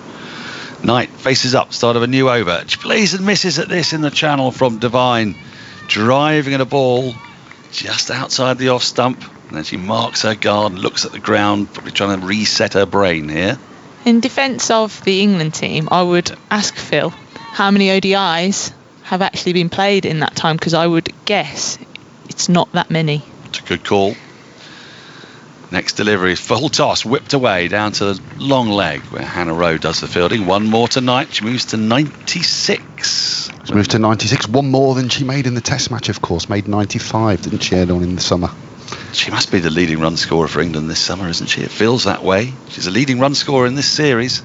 Knight faces up, start of a new over. She plays and misses at this in the channel from Devine. Driving at a ball just outside the off stump. And then she marks her guard, looks at the ground, probably trying to reset her brain here. In defence of the England team, I would ask Phil how many ODIs have actually been played in that time, because I would guess it's not that many. It's a good call. Next delivery, full toss, whipped away down to the long leg where Hannah Rowe does the fielding. One more tonight, she moves to 96. She moves to 96, one more than she made in the Test match, of course. Made 95, didn't she, Ed, on in the summer? She must be the leading run scorer for England this summer, isn't she? It feels that way. She's a leading run scorer in this series.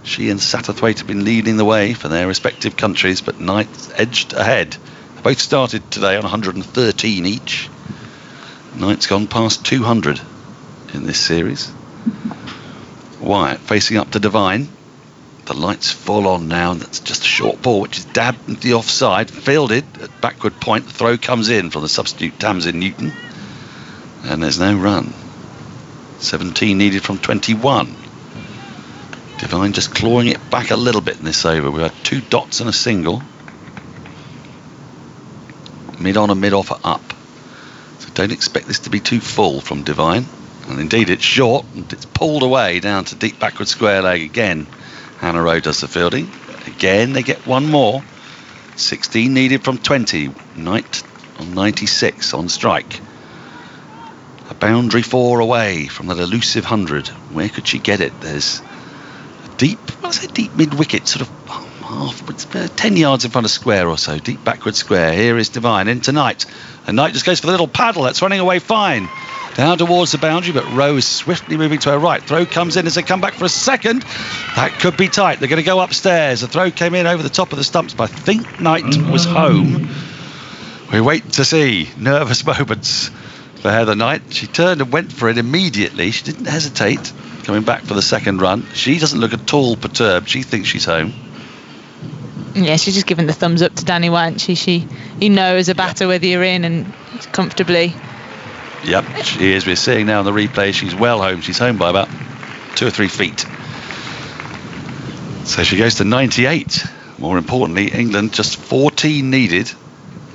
She and Satterthwaite have been leading the way for their respective countries, but Knight edged ahead. They both started today on 113 each. Knight's gone past 200 in this series. Wyatt facing up to Devine. The light's full on now, and that's just a short ball, which is dabbed into the offside, fielded at backward point. The throw comes in from the substitute Tamsin Newton, and there's no run. 17 needed from 21. Devine just clawing it back a little bit in this over. We had 2 dots and a single. Mid on and mid off are up. So don't expect this to be too full from Devine. And indeed it's short, and it's pulled away down to deep backward square leg again. Hannah Rowe does the fielding. Again they get one more. 16 needed from 20. Knight on 96 on strike. A boundary 4 away from that elusive 100. Where could she get it? There's a deep, well, I say deep mid-wicket, sort of half, 10 yards in front of square or so. Deep backward square. Here is Devine into Knight. And Knight just goes for the little paddle. That's running away fine. Down towards the boundary, but Rowe is swiftly moving to her right. Throw comes in as they come back for a second. That could be tight. They're going to go upstairs. The throw came in over the top of the stumps, but I think Knight was home. We wait to see. Nervous moments for Heather Knight. She turned and went for it immediately. She didn't hesitate coming back for the second run. She doesn't look at all perturbed. She thinks she's home. Yeah, she's just giving the thumbs up to Danny White. You know as a batter whether you're in and comfortably. Yep, she is. We're seeing now in the replay she's well home. She's home by about 2 or 3 feet. So she goes to 98. More importantly, England just 14 needed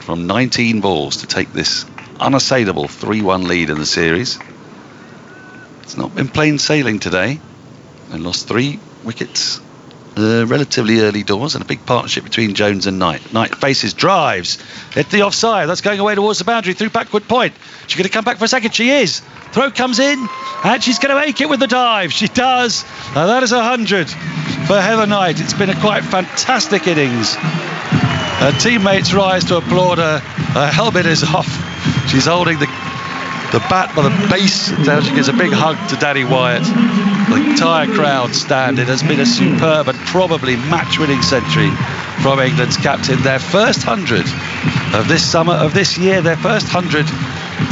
from 19 balls to take this unassailable 3-1 lead in the series. It's not been plain sailing today. They lost 3 wickets relatively early doors, and a big partnership between Jones and Knight. Knight faces, drives, hit the offside. That's going away towards the boundary through backward point. She's going to come back for a second. She is. Throw comes in, and she's going to make it with the dive. She does. Now that is 100 for Heather Knight. It's been a quite fantastic innings. Her teammates rise to applaud her. Her helmet is off. She's holding the bat by the base. Now she gives a big hug to Danny Wyatt. The entire crowd stand. It has been a superb and probably match-winning century from England's captain. Their first 100 of this summer, of this year, their first 100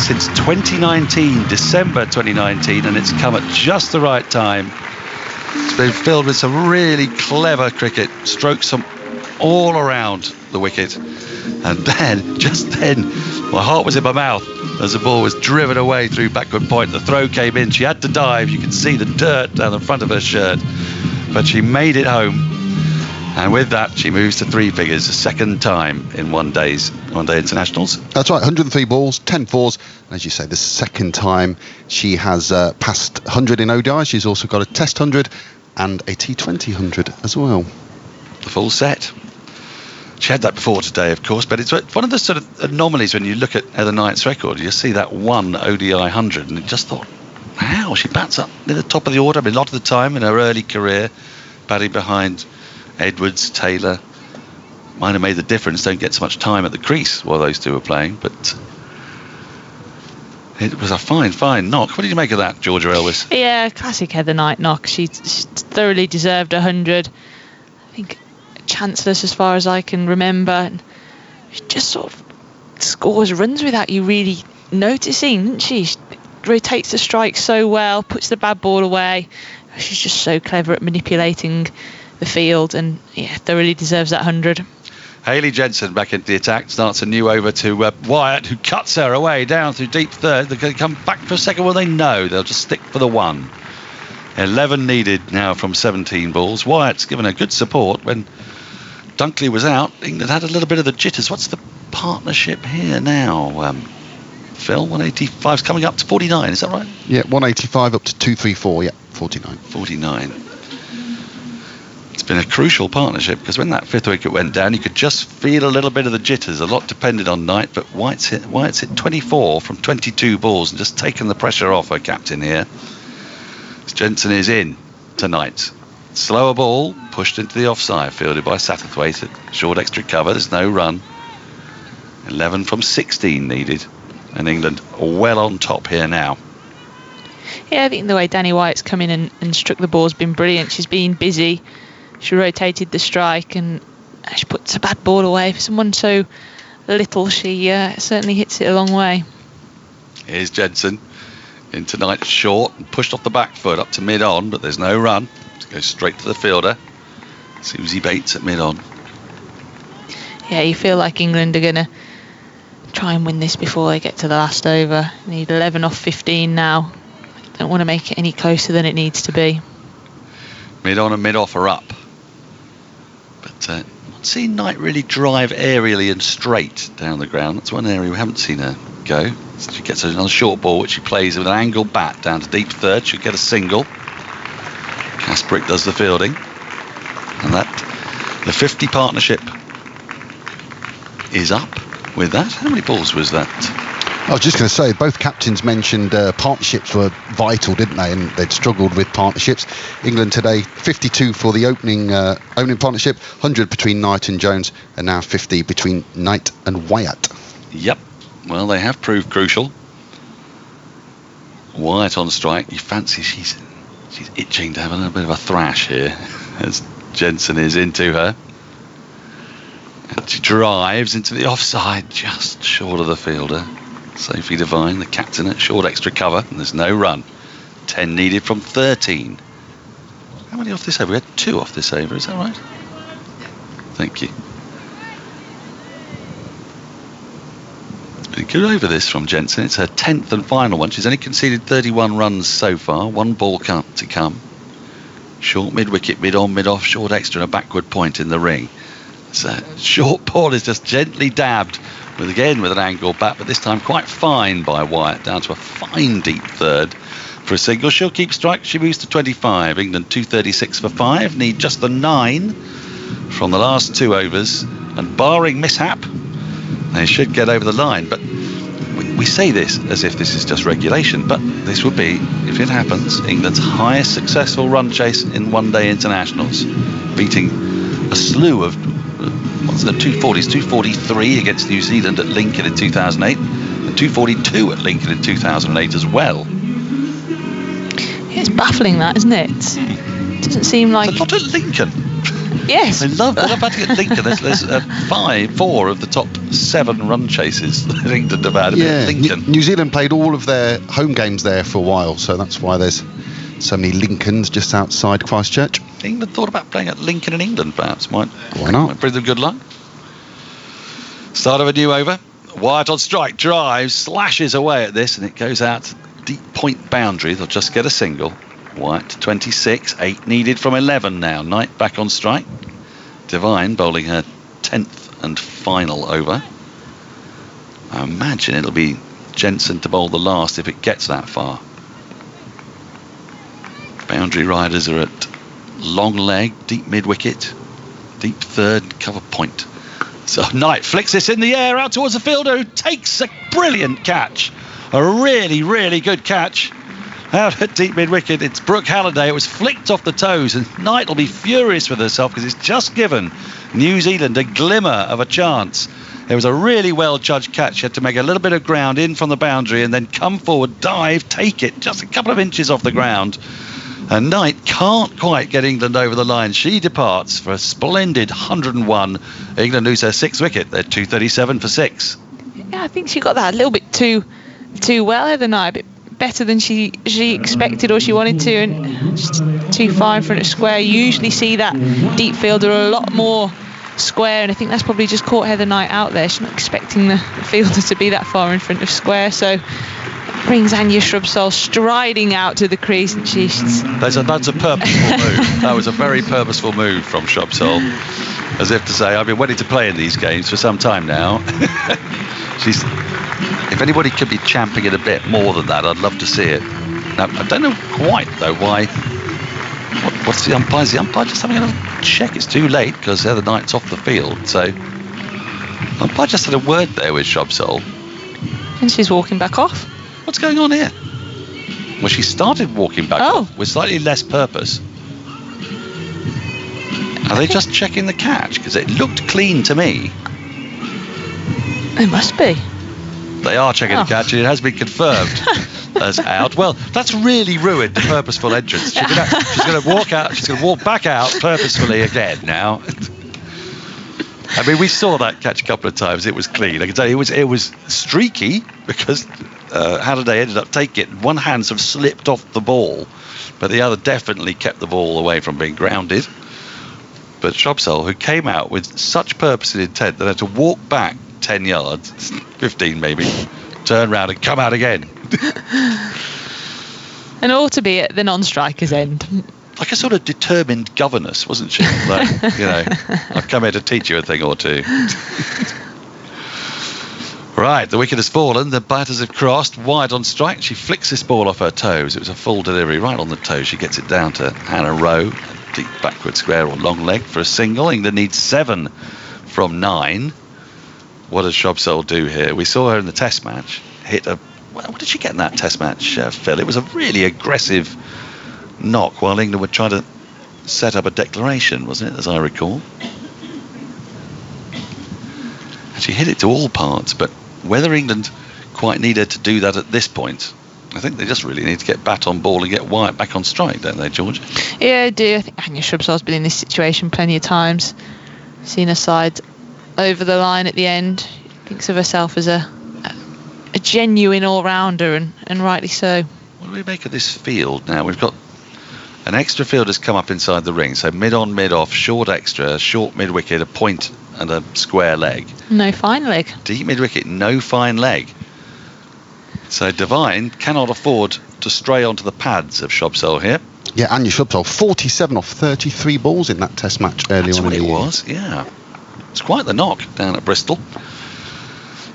since 2019, December 2019, and it's come at just the right time. It's been filled with some really clever cricket, strokes from all around the wicket. And then, just then, my heart was in my mouth as the ball was driven away through backward point. The throw came in. She had to dive. You can see the dirt down the front of her shirt. But she made it home. And with that, she moves to 3 figures, a second time in one day internationals. That's right, 103 balls, 10 fours. As you say, the second time she has passed 100 in ODI. She's also got a Test 100 and a T20 100 as well. The full set. She had that before today, of course, but it's one of the sort of anomalies when you look at Heather Knight's record. You see that one ODI 100, and you just thought, wow, she bats up near the top of the order. I mean, a lot of the time in her early career, batting behind Edwards, Taylor, might have made the difference. Don't get so much time at the crease while those two were playing, but it was a fine knock. What did you make of that, Georgia Elvis? Yeah, classic Heather Knight knock. She thoroughly deserved 100. I think chanceless as far as I can remember, and she just sort of scores runs without you really noticing, doesn't she? She rotates the strike so well, puts the bad ball away. She's just so clever at manipulating the field, and yeah, thoroughly deserves that 100. Hayley Jensen back into the attack, starts a new over to Wyatt, who cuts her away down through deep third. They're going to come back for a second. Well, they know they'll just stick for the 1. 11 needed now from 17 balls. Wyatt's given her good support. When Dunkley was out, England had a little bit of the jitters. What's the partnership here now? Phil, 185's coming up to 49, is that right? Yeah, 185 up to 234, yeah, 49. 49. It's been a crucial partnership, because when that 5th wicket went down, you could just feel a little bit of the jitters. A lot depended on Knight, but Wyatt's hit 24 from 22 balls and just taken the pressure off her captain here. Jensen is in tonight. Slower ball, pushed into the offside, fielded by Satterthwaite. Short extra cover, there's no run. 11 from 16 needed. And England well on top here now. Yeah, I think the way Danny White's come in and struck the ball has been brilliant. She's been busy. She rotated the strike and she puts a bad ball away. For someone so little, she certainly hits it a long way. Here's Jensen in tonight's short and pushed off the back foot up to mid-on, but there's no run. It goes straight to the fielder. Susie Bates at mid-on. Yeah, you feel like England are going to try and win this before they get to the last over. Need 11 off 15 now. Don't want to make it any closer than it needs to be. Mid-on and mid-off are up. But not seen Knight really drive aerially and straight down the ground. That's one area we haven't seen her go. So she gets another short ball, which she plays with an angled bat down to deep third. She'll get a single. Kasprick does the fielding. And the 50 partnership is up with that. How many balls was that? I was just going to say, both captains mentioned partnerships were vital, didn't they? And they'd struggled with partnerships. England today, 52 for the opening partnership, 100 between Knight and Jones, and now 50 between Knight and Wyatt. Yep. Well, they have proved crucial. Wyatt on strike. You fancy she's itching to have a little bit of a thrash here as Jensen is into her. And she drives into the offside, just short of the fielder. Sophie Devine, the captain, at short extra cover, and there's no run. 10 needed from 13. How many off this over? We had 2 off this over, is that right? Thank you. Good over this from Jensen. It's her 10th and final one. She's only conceded 31 runs so far. 1 ball count to come. Short mid-wicket, mid-on, mid-off, short extra and a backward point in the ring. So short ball is just gently dabbed with an angled bat, but this time quite fine by Wyatt, down to a fine deep third for a single. She'll keep strike. She moves to 25. England 236 for 5. Need just the 9 from the last 2 overs, and barring mishap, they should get over the line. But we say this as if this is just regulation, but this would be, if it happens, England's highest successful run chase in one-day internationals, beating a slew of 240s, 243 against New Zealand at Lincoln in 2008, and 242 at Lincoln in 2008 as well. It's baffling, that, isn't it? It doesn't seem like... It's a lot at Lincoln. Yes. I love batting at Lincoln. There's 4 of the top 7 run chases that England have had at Lincoln. New Zealand played all of their home games there for a while, so that's why there's so many Lincolns just outside Christchurch. England thought about playing at Lincoln in England, perhaps. Why not? Might bring them good luck. Start of a new over. Wyatt on strike, drives, slashes away at this, and it goes out deep point boundary. They'll just get a single. Wyatt 26, 8 needed from 11 now. Knight back on strike. Devine bowling her 10th and final over. I imagine it'll be Jensen to bowl the last if it gets that far. Boundary riders are at long leg, deep mid-wicket, deep third, cover point. So Knight flicks this in the air out towards the fielder, who takes a brilliant catch. A really, really good catch. Out at deep mid-wicket, it's Brooke Halliday. It was flicked off the toes, and Knight will be furious with herself because it's just given New Zealand a glimmer of a chance. It was a really well-judged catch. She had to make a little bit of ground in from the boundary and then come forward, dive, take it just a couple of inches off the ground. And Knight can't quite get England over the line. She departs for a splendid 101. England lose her 6th wicket. They're 237 for 6. Yeah, I think she got that a little bit too well the night. A bit better than she expected or she wanted to, and just too far in front of square. You usually see that deep fielder a lot more square, and I think that's probably just caught Heather Knight out there. She's not expecting the fielder to be that far in front of square, so brings Anya Shrubsole striding out to the crease, and that's a purposeful move. That was a very purposeful move from Shrubsole, as if to say, I've been waiting to play in these games for some time now. If anybody could be champing it a bit more than that, I'd love to see it. Now, I don't know quite though why. What's the umpire? Is the umpire just having a check? It's too late because Heather Knight's off the field. So the umpire just had a word there with Shrubsole. And she's walking back off. What's going on here? Well, she started walking back off with slightly less purpose. Are they just checking the catch? Because it looked clean to me. It must be. They are checking the catch, and it has been confirmed as out. Well, that's really ruined the purposeful entrance. She's going to walk out. She's going to walk back out purposefully again now. I mean, we saw that catch a couple of times. It was clean. I can tell you, it was streaky because Halliday ended up taking it. One hand sort of slipped off the ball, but the other definitely kept the ball away from being grounded. But Shrubsole, who came out with such purpose and intent that had to walk back 10 yards, 15 maybe, turn round and come out again. And ought to be at the non-striker's end. Like a sort of determined governess, wasn't she? Like, I've come here to teach you a thing or two. Right, the wicket has fallen, the batters have crossed, wide on strike. She flicks this ball off her toes. It was a full delivery right on the toes. She gets it down to Hannah Rowe. Deep backward square or long leg for a single. England needs 7 from 9. What does Shrubsole do here? We saw her in the test match hit a... Well, what did she get in that test match, Phil? It was a really aggressive knock while England were trying to set up a declaration, wasn't it, as I recall? And she hit it to all parts, but whether England quite needed to do that at this point, I think they just really need to get bat on ball and get Wyatt back on strike, don't they, George? Yeah, I do. I think Anya Shrubsole's been in this situation plenty of times. Seen her side over the line at the end. Thinks of herself as a genuine all-rounder, and rightly so. What do we make of this field now? We've got an extra field has come up inside the ring, so mid-on, mid-off, short extra, short mid-wicket, a point and a square leg. No fine leg. Deep mid-wicket, no fine leg. So Devine cannot afford to stray onto the pads of Shrubsole here. Yeah, Anya Shrubsole, 47 off 33 balls in that test match earlier on. That's what it was, yeah. It's quite the knock down at Bristol.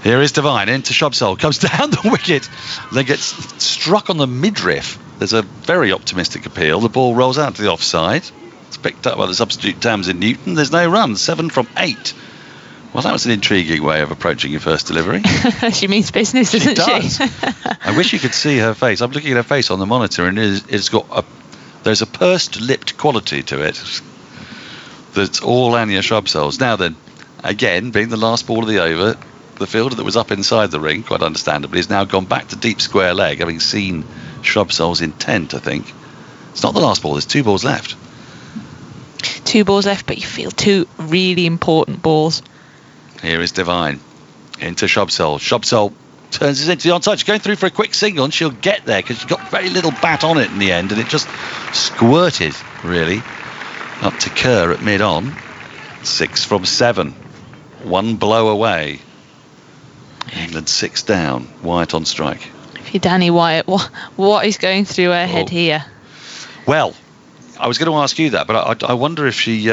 Here is Devine into Shrubsole, comes down the wicket, then gets struck on the midriff. There's a very optimistic appeal. The ball rolls out to the offside. It's picked up by the substitute Tamsin Newton. There's no run, 7 from 8. Well, that was an intriguing way of approaching your first delivery. She means business, doesn't she? I wish you could see her face. I'm looking at her face on the monitor, and it's got there's a pursed-lipped quality to it. That's all Anya Shrubsole's. Now then, again, being the last ball of the over, the fielder that was up inside the ring, quite understandably, has now gone back to deep square leg, having seen Shrubsole's intent, I think. It's not the last ball. There's 2 balls left. 2 balls left, but you feel 2 really important balls. Here is Devine into Shrubsole. Shrubsole turns it into the onside. She's going through for a quick single, and she'll get there because she's got very little bat on it in the end, and it just squirted, really, up to Kerr at mid-on. 6 from 7. 1 blow away. England 6 down. Wyatt on strike. If you're Danny Wyatt, what is going through her head here? Well, I was going to ask you that, but I wonder if she...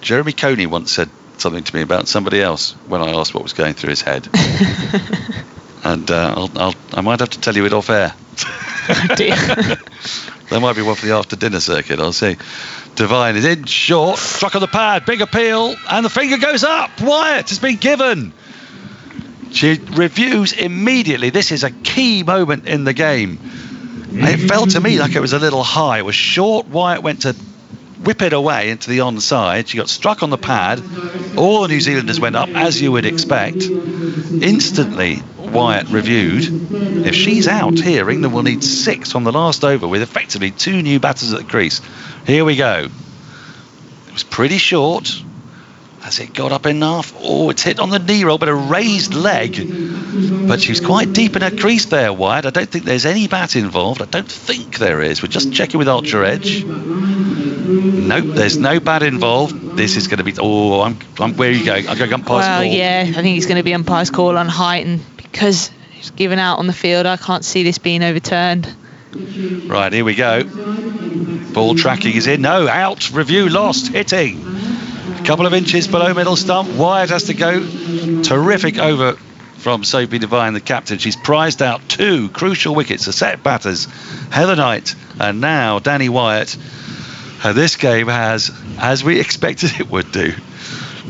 Jeremy Coney once said something to me about somebody else when I asked what was going through his head. And I might have to tell you it off air. Oh dear. There might be one for the after dinner circuit, I'll see. Devine is in short, struck on the pad, big appeal, and the finger goes up. Wyatt has been given. She reviews immediately. This is a key moment in the game. It felt to me like it was a little high. It was short. Wyatt went to whip it away into the onside. She got struck on the pad. All the New Zealanders went up, as you would expect. Instantly, Wyatt reviewed. If she's out here, England will need 6 from the last over with effectively 2 new batters at the crease. Here we go. It was pretty short. Has it got up enough? Oh, it's hit on the knee roll, but a raised leg. But she's quite deep in her crease there, Wyatt. I don't think there's any bat involved. I don't think there is. We're just checking with Ultra Edge. Nope, there's no bat involved. This is going to be... Oh, I'm where are you going? I'm going umpire's call. Well, yeah, I think it's going to be umpire's call on height, and because he's given out on the field, I can't see this being overturned. Right, here we go. Ball tracking is in. No, out. Review lost. Hitting. A couple of inches below middle stump. Wyatt has to go. Terrific over from Sophie Devine, the captain. She's prized out 2 crucial wickets. The set batters, Heather Knight and now Danny Wyatt. And this game has, as we expected it would do,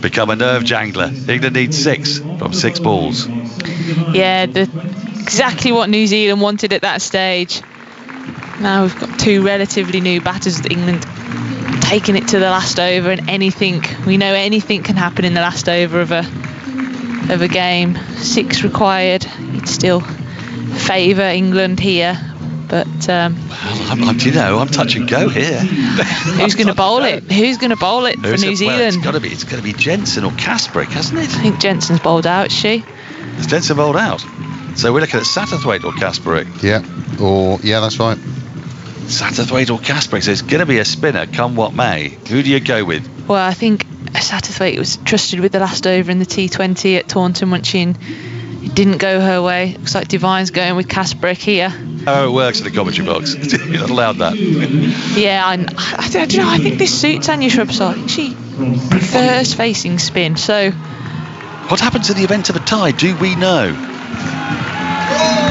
become a nerve jangler. England needs 6 from 6 balls. Yeah, exactly what New Zealand wanted at that stage. Now we've got 2 relatively new batters at England taking it to the last over, and we know anything can happen in the last over of a of a game. 6 required. You'd still favour England here, but I'm touch and go here. who's going to bowl it? Who's going to bowl it for New Zealand? It's got to be Jensen or Kasparek, hasn't it? I think Jensen's bowled out, is she? Is Jensen bowled out? So we're looking at Satterthwaite or Kasparek. Yeah, that's right. Satterthwaite or Kasparek. So it's going to be a spinner, come what may. Who do you go with? Well, I think Satterthwaite was trusted with the last over in the T20 at Taunton, once it didn't go her way. Looks like Divine's going with Kasparek here. How it works in the commentary box. You're not allowed that. Yeah, I don't know. I think this suits Anya Shrubsole. I think she prefers facing spin. So, what happens in the event of a tie? Do we know?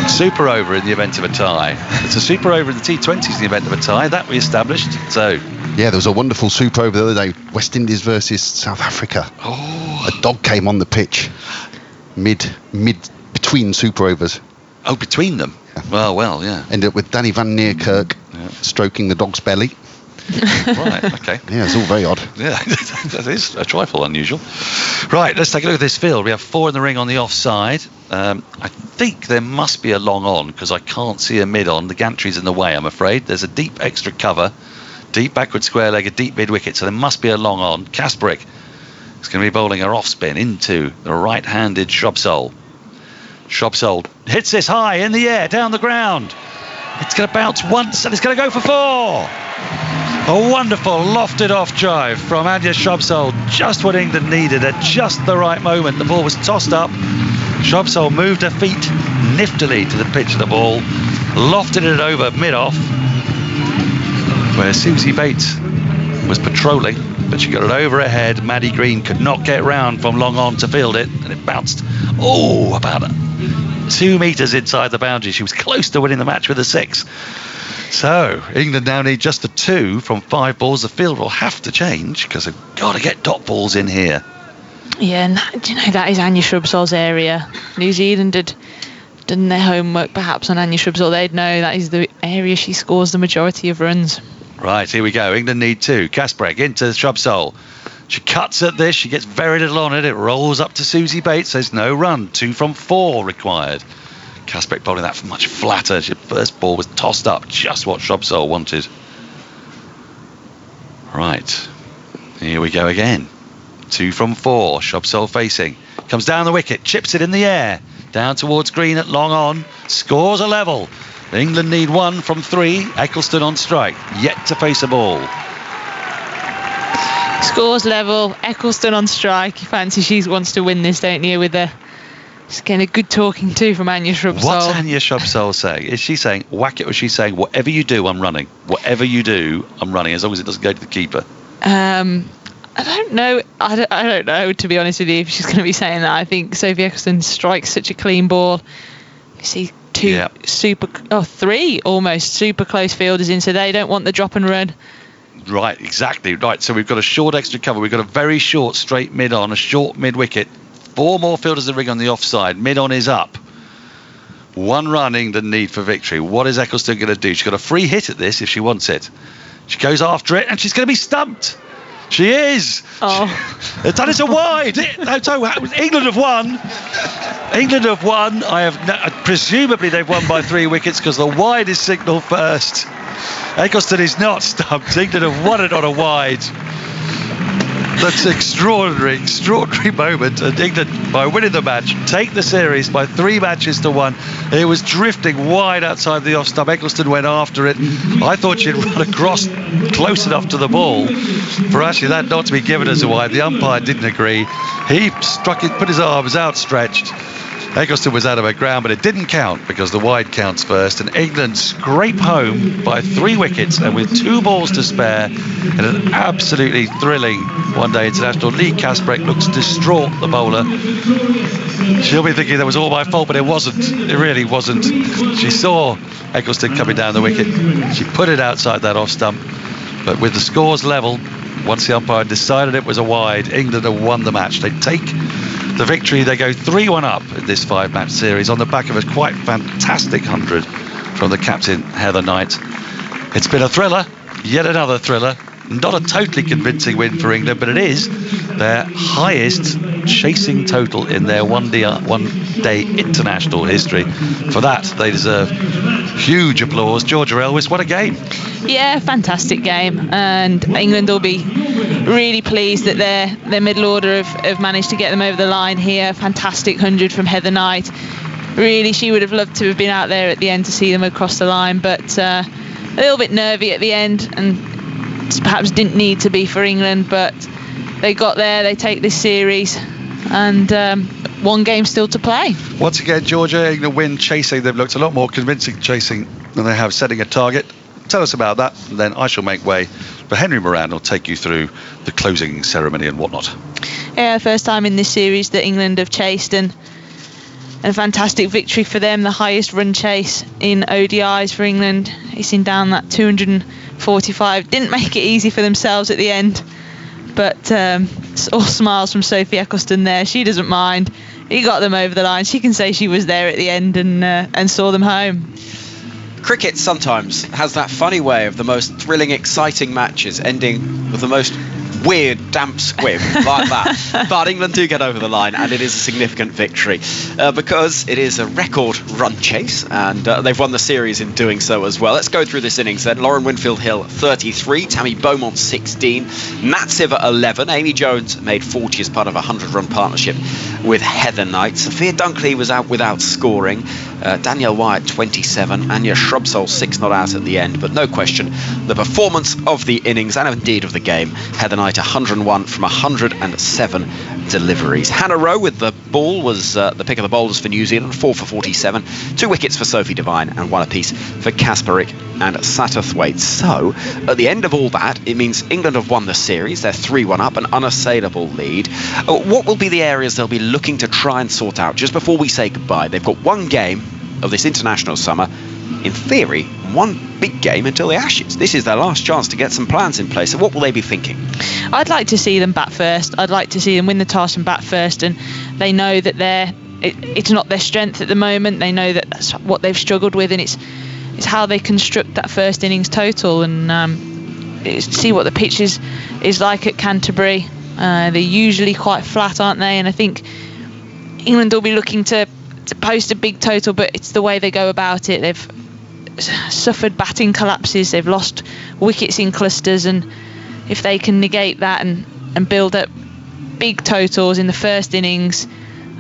Super over in the event of a tie. It's a super over in the T20s in the event of a tie. That we established. So, yeah, there was a wonderful super over the other day. West Indies versus South Africa. Oh. A dog came on the pitch mid between super overs. Oh, between them? Yeah. Well, yeah. Ended up with Danny van Neerkerk stroking the dog's belly. Right, okay. Yeah, it's all very odd. Yeah, that is a trifle unusual. Right, let's take a look at this field. We have 4 in the ring on the offside. I think there must be a long on because I can't see a mid on. The gantry's in the way, I'm afraid. There's a deep extra cover, deep backward square leg, a deep mid wicket, so there must be a long on. Kasparek is going to be bowling her off spin into the right-handed Shrubsole. Shrubsole hits this high in the air, down the ground. It's going to bounce once and it's going to go for 4. A wonderful lofted off drive from Anya Shrubsole, just what England needed at just the right moment. The ball was tossed up. Shrubsole moved her feet niftily to the pitch of the ball, lofted it over mid-off, where Susie Bates was patrolling, but she got it over her head. Maddie Green could not get round from long on to field it, and it bounced, about 2 metres inside the boundary. She was close to winning the match with a 6. So, England now need just a 2 from 5 balls. The field will have to change because they've got to get dot balls in here. Yeah, and do you know, that is Anya Shrubsole's area. New Zealand had done their homework perhaps on Anya Shrubsole. They'd know that is the area she scores the majority of runs. Right, here we go. England need 2. Kasparek into Shrubsole. She cuts at this. She gets very little on it. It rolls up to Susie Bates. There's no run. 2 from 4 required. Kasparek bowling that much flatter. Her first ball was tossed up, just what Shrubsole wanted. Right, here we go again. 2 from 4. Shrubsole facing. Comes down the wicket, chips it in the air. Down towards Green at long on. Scores a level. England need 1 from 3. Eccleston on strike. Yet to face a ball. Scores level. Eccleston on strike. You fancy she wants to win this, don't you? With just getting a good talking to from Anya Shrubsole. What's Anya Shrubsole saying? Is she saying whack it, or is she saying whatever you do, I'm running? Whatever you do, I'm running, as long as it doesn't go to the keeper. I don't know. I don't know, to be honest with you, if she's going to be saying that. I think Sophie Eccleston strikes such a clean ball. You see 3 almost super close fielders in, so they don't want the drop and run. Right, exactly. Right, so we've got a short extra cover. We've got a very short straight mid on, a short mid wicket. 4 more fielders in the ring on the offside. Mid on is up. 1 run England need for victory. What is Eccleston going to do? She's got a free hit at this if she wants it. She goes after it and she's going to be stumped. She is. Oh. That is a wide. So England have won. England have won. Presumably they've won by 3 wickets because the wide is signalled first. Eccleston is not stumped. England have won it on a wide. That's an extraordinary moment. And England, by winning the match, take the series by 3 matches to 1. It was drifting wide outside the off stump. Eccleston went after it. I thought she'd run across close enough to the ball for actually that not to be given as a wide. The umpire didn't agree. He struck it, put his arms outstretched. Eccleston was out of her ground, but it didn't count because the wide counts first, and England scrape home by 3 wickets, and with 2 balls to spare in an absolutely thrilling one-day international. Lee Kasparek looks distraught, the bowler. She'll be thinking that was all my fault, but it wasn't. It really wasn't. She saw Eccleston coming down the wicket. She put it outside that off stump, but with the scores level, once the umpire decided it was a wide, England have won the match. They take the victory. They go 3-1 up in this 5-match series on the back of a quite fantastic 100 from the captain, Heather Knight. It's been a thriller, yet another thriller. Not a totally convincing win for England, but it is their highest chasing total in their one-day international history. For that, they deserve huge applause. Georgia Elwes, what a game. Yeah, fantastic game, and England will be really pleased that their middle order have managed to get them over the line here. Fantastic 100 from Heather Knight. Really, she would have loved to have been out there at the end to see them across the line, but a little bit nervy at the end, and perhaps didn't need to be for England, but they got there. They take this series, and one game still to play. Once again, Georgia, England win chasing. They've looked a lot more convincing chasing than they have setting a target. Tell us about that, and then I shall make way for Henry Moran, who'll take you through the closing ceremony and whatnot. Yeah, first time in this series that England have chased, and a fantastic victory for them, the highest run chase in ODIs for England, acing down that 245. Didn't make it easy for themselves at the end, but all smiles from Sophie Eccleston there. She doesn't mind. He got them over the line. She can say she was there at the end and saw them home. Cricket sometimes has that funny way of the most thrilling, exciting matches ending with the most weird, damp squib like that. But England do get over the line, and it is a significant victory because it is a record run chase, and they've won the series in doing so as well. Let's go through this innings then. Lauren Winfield-Hill, 33. Tammy Beaumont, 16. Nat Siver, 11. Amy Jones made 40 as part of a 100-run partnership with Heather Knight. Sophia Dunkley was out without scoring. Danielle Wyatt, 27. Anya Shrubsole, 6 not out at the end, but no question the performance of the innings and indeed of the game. Heather Knight 101 from 107 deliverees. Hannah Rowe with the ball was the pick of the bowlers for New Zealand, 4 for 47, 2 wickets for Sophie Devine and 1 apiece for Kasparik and Satterthwaite. So at the end of all that, it means England have won the series. They're 3-1 up, an unassailable lead. What will be the areas they'll be looking to try and sort out just before we say goodbye? They've got one game of this international summer, in theory, one big game until the Ashes. This is their last chance to get some plans in place. So what will they be thinking? I'd like to see them bat first. I'd like to see them win the toss and bat first, and they know that it's not their strength at the moment. They know that that's what they've struggled with, and it's how they construct that first innings total, and see what the pitch is like at Canterbury. They're usually quite flat, aren't they? And I think England will be looking to post a big total, but it's the way they go about it. They've suffered batting collapses, they've lost wickets in clusters, and if they can negate that and build up big totals in the first innings,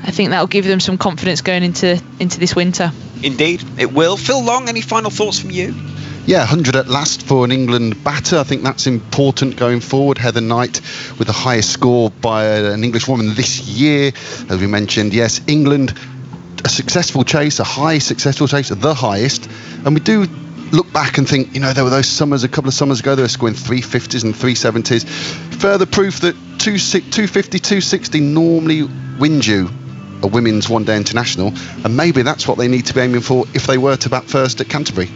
I think that will give them some confidence going into this winter. Indeed, it will. Phil Long, any final thoughts from you? Yeah, 100 at last for an England batter. I think that's important going forward. Heather Knight with the highest score by an English woman this year. As we mentioned, yes, England, a successful chase, a high successful chase, the highest. And we do look back and think, there were those summers, a couple of summers ago, they were scoring 350s and 370s. Further proof that 250, 260 normally wins you a women's one-day international. And maybe that's what they need to be aiming for if they were to bat first at Canterbury.